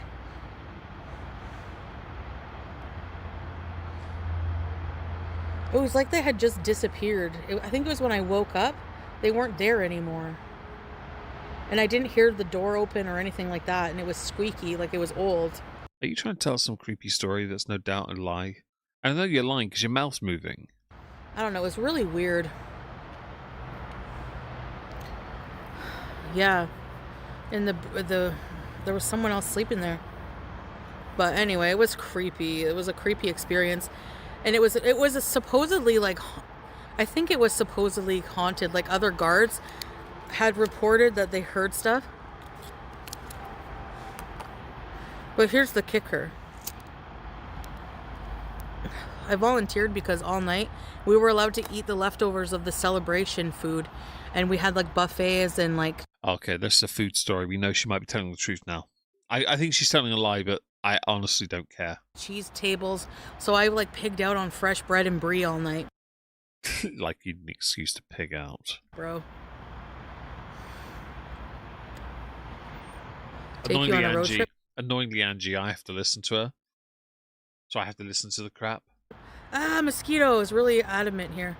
It was like they had just disappeared. I think it was when I woke up, they weren't there anymore. And I didn't hear the door open or anything like that, and it was squeaky, like it was old. Are you trying to tell some creepy story that's no doubt a lie? I know you're lying because your mouth's moving. I don't know, it was really weird. Yeah. And there was someone else sleeping there. But anyway, it was creepy. It was a creepy experience. And it was a supposedly like, I think it was supposedly haunted. Like other guards had reported that they heard stuff. But here's the kicker. I volunteered because all night we were allowed to eat the leftovers of the celebration food. And we had like buffets and like... Okay, this is a food story. We know she might be telling the truth now. I think she's telling a lie, but I honestly don't care. Cheese tables. So I like pigged out on fresh bread and brie all night. Like you need an excuse to pig out. Bro. Take you on a road trip? Annoyingly, Angie, I have to listen to her. So I have to listen to the crap. Mosquito is really adamant here.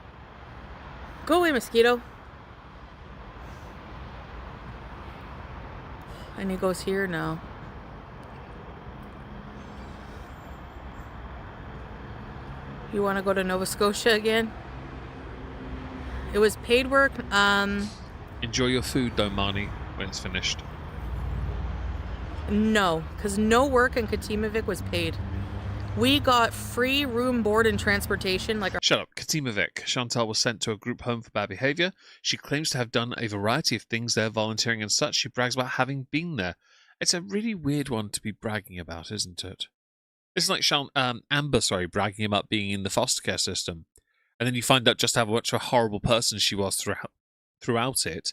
Go away, mosquito. And he goes here now. You want to go to Nova Scotia again? It was paid work. Enjoy your food, though, Marnie, when it's finished. No, because no work in Katimavik was paid. We got free room, board, and transportation. Shut up, Katimavik. Chantal was sent to a group home for bad behaviour. She claims to have done a variety of things there, volunteering and such. She brags about having been there. It's a really weird one to be bragging about, isn't it? It's like Amber, bragging about being in the foster care system. And then you find out just how much of a horrible person she was throughout it,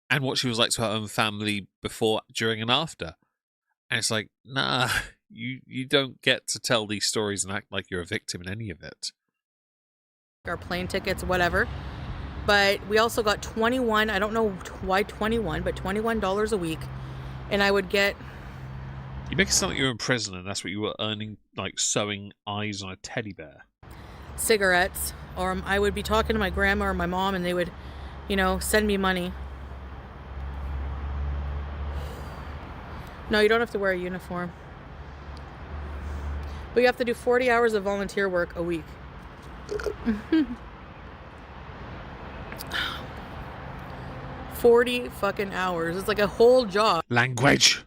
and what she was like to her own family before, during, and after. And it's like, nah, you don't get to tell these stories and act like you're a victim in any of it. Our plane tickets, whatever. But we also got 21, I don't know why 21, but $21 a week. And I would get... You make it sound like you're in prison and that's what you were earning, like sewing eyes on a teddy bear. Cigarettes. Or I would be talking to my grandma or my mom and they would, send me money. No, you don't have to wear a uniform. But you have to do 40 hours of volunteer work a week. 40 fucking hours. It's like a whole job. Language.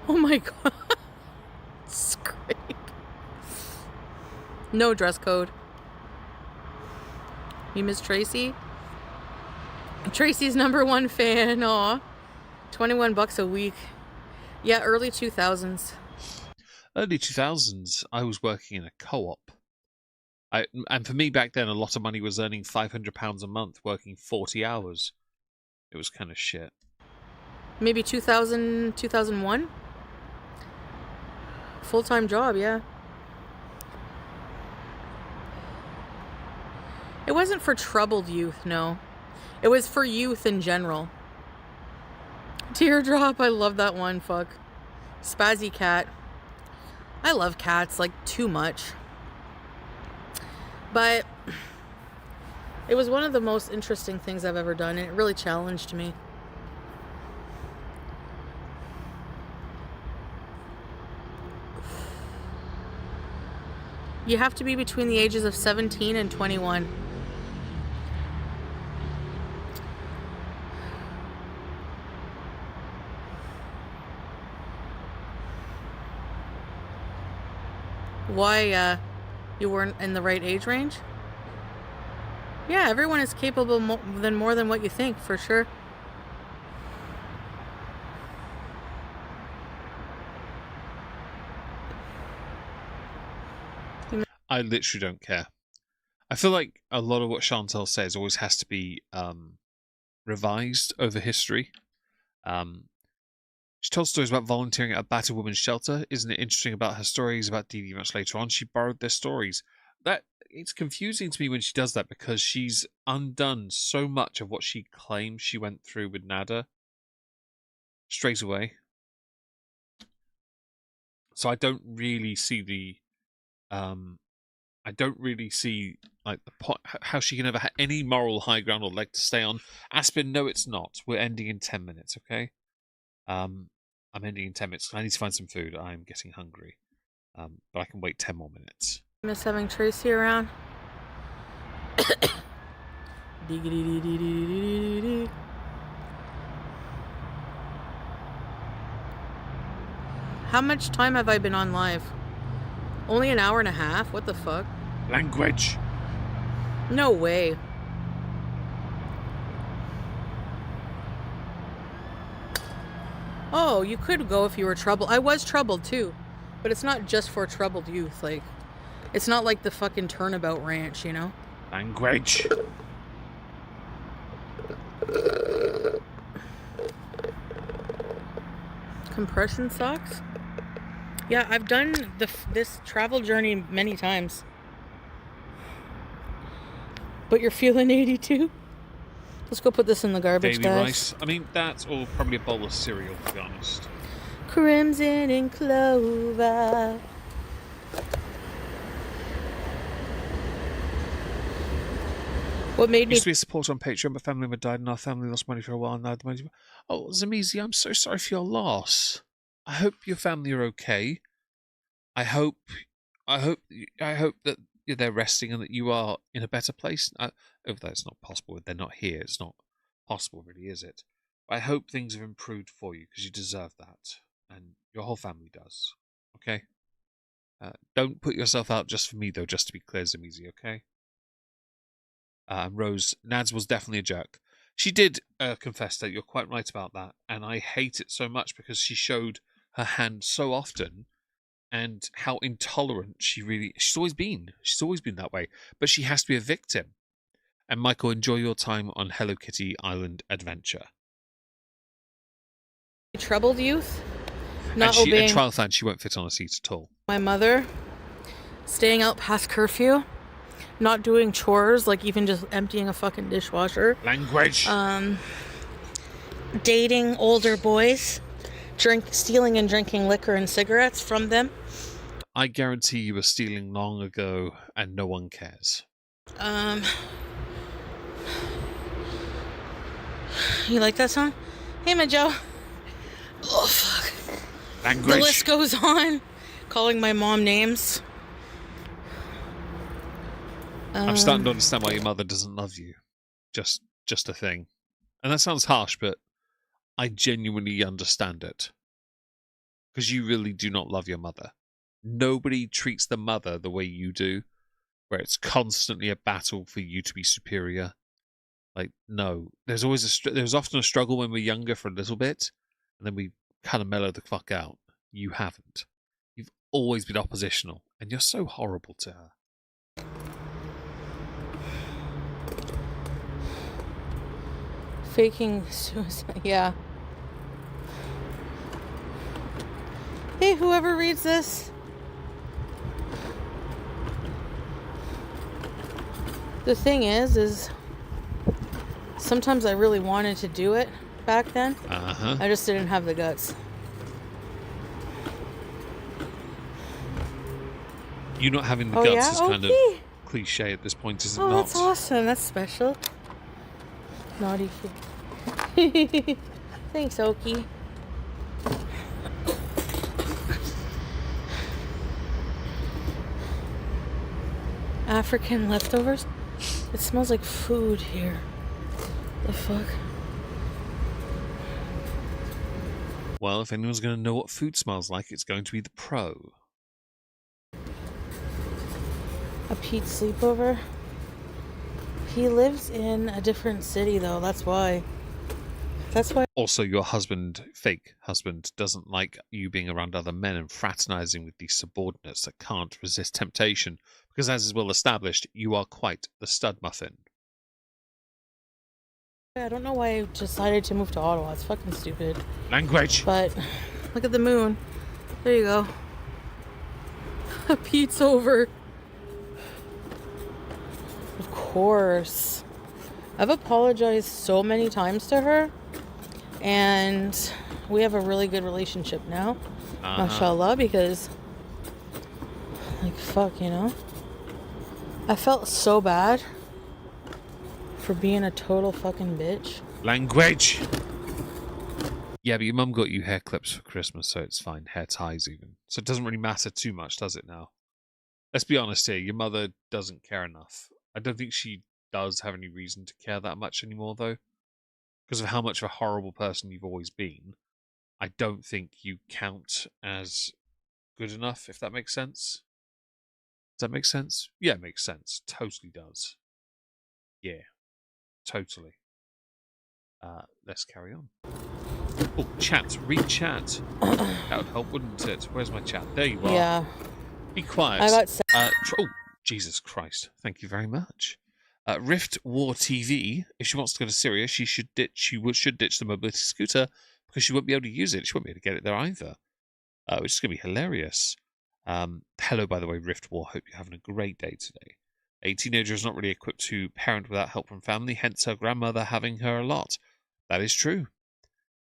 Oh my god. Scrape. No dress code. You miss Tracy? Tracy's #1 fan. Aw. $21 a week. Yeah, early 2000s. Early 2000s, I was working in a co-op. And for me back then, a lot of money was earning £500 a month, working 40 hours. It was kind of shit. Maybe 2000, 2001? Full-time job, yeah. It wasn't for troubled youth, no. It was for youth in general. Teardrop, I love that one, fuck. Spazzy cat. I love cats, like, too much. But It was one of the most interesting things I've ever done, and it really challenged me. You have to be between the ages of 17 and 21. Why, you weren't in the right age range? Yeah, everyone is capable more than what you think, for sure. I literally don't care. I feel like a lot of what Chantal says always has to be revised over history. She told stories about volunteering at a battered women's shelter. Isn't it interesting about her stories about DV much later on? She borrowed their stories. That it's confusing to me when she does that because she's undone so much of what she claims she went through with Nada straight away. So I don't really see the I don't really see like the point how she can ever have any moral high ground or leg to stay on. Aspen, no, it's not. We're ending in 10 minutes, okay? I'm ending in 10 minutes. I need to find some food. I'm getting hungry. But I can wait 10 more minutes. Miss having Tracy around. How much time have I been on live? Only an hour and a half? What the fuck? Language. No way. Oh, you could go if you were troubled. I was troubled too. But it's not just for troubled youth. Like, it's not like the fucking Turnabout Ranch, you know? Language. Compression socks? Yeah, I've done this travel journey many times. But you're feeling 82? Let's go put this in the garbage, Daily guys. rice. I mean, that's all probably a bowl of cereal, to be honest. Crimson and clover. What made me Used to be a supporter on Patreon, but family member died and our family lost money for a while. Now the money. Oh, Zamizi, I'm so sorry for your loss. I hope your family are okay. I hope that they're resting and that you are in a better place. Over there, it's not possible. They're not here. It's not possible, really, is it? I hope things have improved for you because you deserve that, and your whole family does. Okay. Don't put yourself out just for me, though. Just to be clear, Zamizi, okay? Rose, Nads was definitely a jerk. She did confess that. You're quite right about that, and I hate it so much because she showed her hand so often, and how intolerant she's always been. She's always been that way, but she has to be a victim. And Michael, enjoy your time on Hello Kitty Island Adventure. troubled youth? Not and obeying. A trial fan, she won't fit on a seat at all. My mother, staying out past curfew, not doing chores, like even just emptying a fucking dishwasher. Language. Dating older boys, stealing and drinking liquor and cigarettes from them. I guarantee you were stealing long ago and no one cares. You like that song? Hey, my Joe. Oh, fuck. Language. The list goes on. Calling my mom names. I'm starting to understand why your mother doesn't love you. Just a thing. And that sounds harsh, but I genuinely understand it. Because you really do not love your mother. Nobody treats the mother the way you do, where it's constantly a battle for you to be superior. Like, no. There's often a struggle when we're younger for a little bit, and then we kind of mellow the fuck out. You haven't. You've always been oppositional, and you're so horrible to her. Faking suicide, yeah. Hey, whoever reads this. The thing is sometimes I really wanted to do it back then. I just didn't have the guts. You not having the guts is kind of cliche at this point, is it Oh, not? that's awesome. That's special. Naughty kid. Thanks, Oki. African leftovers? It smells like food here. The fuck? Well, if anyone's going to know what food smells like, it's going to be the pro. A Pete sleepover? He lives in a different city, though. That's why. Also, your husband, fake husband, doesn't like you being around other men and fraternizing with these subordinates that can't resist temptation, because as is well established, you are quite the stud muffin. I don't know why I decided to move to Ottawa. It's fucking stupid. Language! But look at the moon. There you go. Pete's over. Of course. I've apologized so many times to her, and we have a really good relationship now. Mashallah, because, like, fuck, you know? I felt so bad for being a total fucking bitch. Language! Yeah, but your mum got you hair clips for Christmas, so it's fine. Hair ties, even. So it doesn't really matter too much, does it now? Let's be honest here. Your mother doesn't care enough. I don't think she does have any reason to care that much anymore, though. Because of how much of a horrible person you've always been. I don't think you count as good enough, if that makes sense. Does that make sense? Yeah, it makes sense. Totally does. Yeah. Totally. Let's carry on. Oh, chat. Read chat. That would help, wouldn't it? Where's my chat? There you are. Yeah. Be quiet. I got oh, Jesus Christ. Thank you very much. Rift War TV. If she wants to go to Syria, she should ditch the mobility scooter because she won't be able to use it. She won't be able to get it there either. Which is going to be hilarious. Hello, by the way, Rift War. Hope you're having a great day today. A teenager is not really equipped to parent without help from family, hence her grandmother having her a lot. That is true.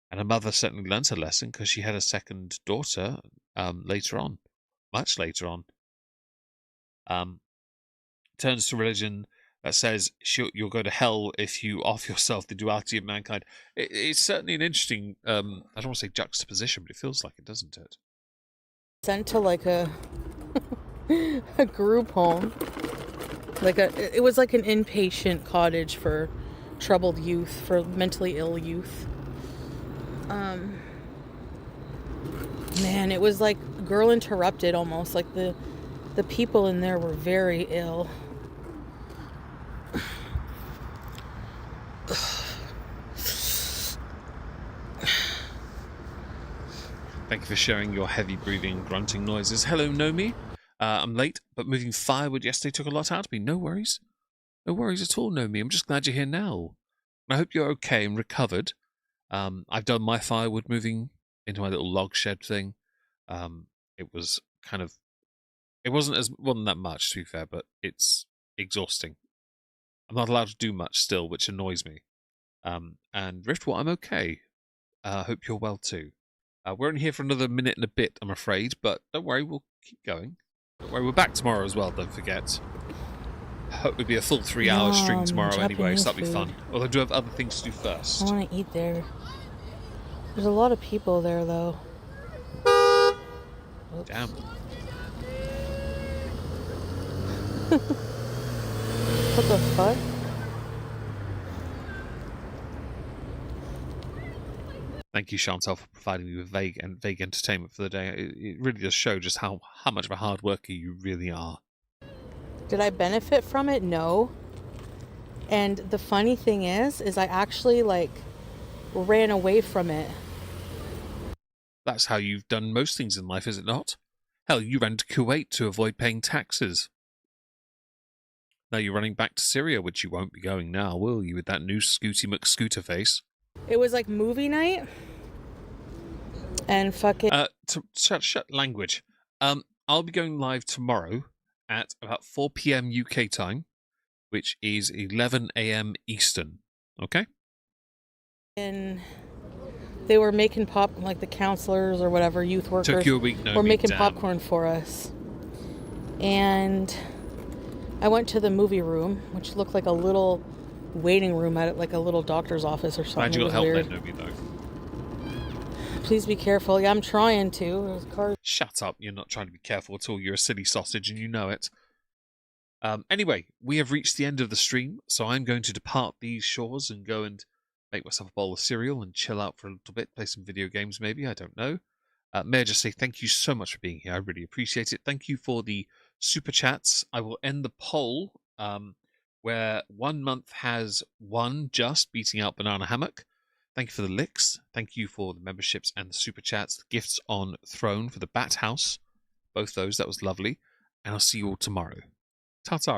And her mother certainly learnt her lesson because she had a second daughter later on. Much later on. Turns to religion that says you'll go to hell if you offer yourself the duality of mankind. It's certainly an interesting, I don't want to say juxtaposition, but it feels like it, doesn't it? Sent to like a a group home. It was like an inpatient cottage for troubled youth, for mentally ill youth. Man, it was like Girl Interrupted almost. Like the people in there were very ill. Thank you for sharing your heavy breathing, grunting noises. Hello, Nomi. I'm late, but moving firewood yesterday took a lot out of me. No worries. No worries at all, Nomi. I'm just glad you're here now. I hope you're okay and recovered. I've done my firewood moving into my little log shed thing. It wasn't that much, to be fair, but it's exhausting. I'm not allowed to do much still, which annoys me. And Riftwall, I'm okay. Hope you're well too. We're only here for another minute and a bit, I'm afraid, but don't worry, we'll keep going. Don't worry, we're back tomorrow as well, don't forget. Hope it'll be a full 3-hour stream tomorrow anyway, so that'll be fun. Although I do have other things to do first. I want to eat there. There's a lot of people there, though. Oops. Damn. What the fuck? Thank you, Chantal, for providing me with vague entertainment for the day. It really does show just how much of a hard worker you really are. Did I benefit from it? No. And the funny thing is I actually, ran away from it. That's how you've done most things in life, is it not? Hell, you ran to Kuwait to avoid paying taxes. Now you're running back to Syria, which you won't be going now, will you, with that new Scooty McScooter face? It was like movie night. And fucking... Shut language. I'll be going live tomorrow at about 4 p.m. UK time, which is 11 a.m. Eastern. Okay? And they were making the counselors or whatever, youth workers. Took you a week, no, were making popcorn for us. And I went to the movie room, which looked like a little waiting room at like a little doctor's office or something. Glad you It got was help there, weird. Nomi, though. Please be careful. Yeah, I'm trying to. There's cars. Shut up. You're not trying to be careful at all. You're a silly sausage and you know it. Anyway, we have reached the end of the stream, so I'm going to depart these shores and go and make myself a bowl of cereal and chill out for a little bit, play some video games maybe, I don't know. May I just say thank you so much for being here. I really appreciate it. Thank you for the super chats. I will end the poll where 1 month has won just beating out Banana Hammock. Thank you for the licks. Thank you for the memberships and the super chats, the gifts on Throne for the Bat House. Both those, that was lovely. And I'll see you all tomorrow. Ta-ta, everybody.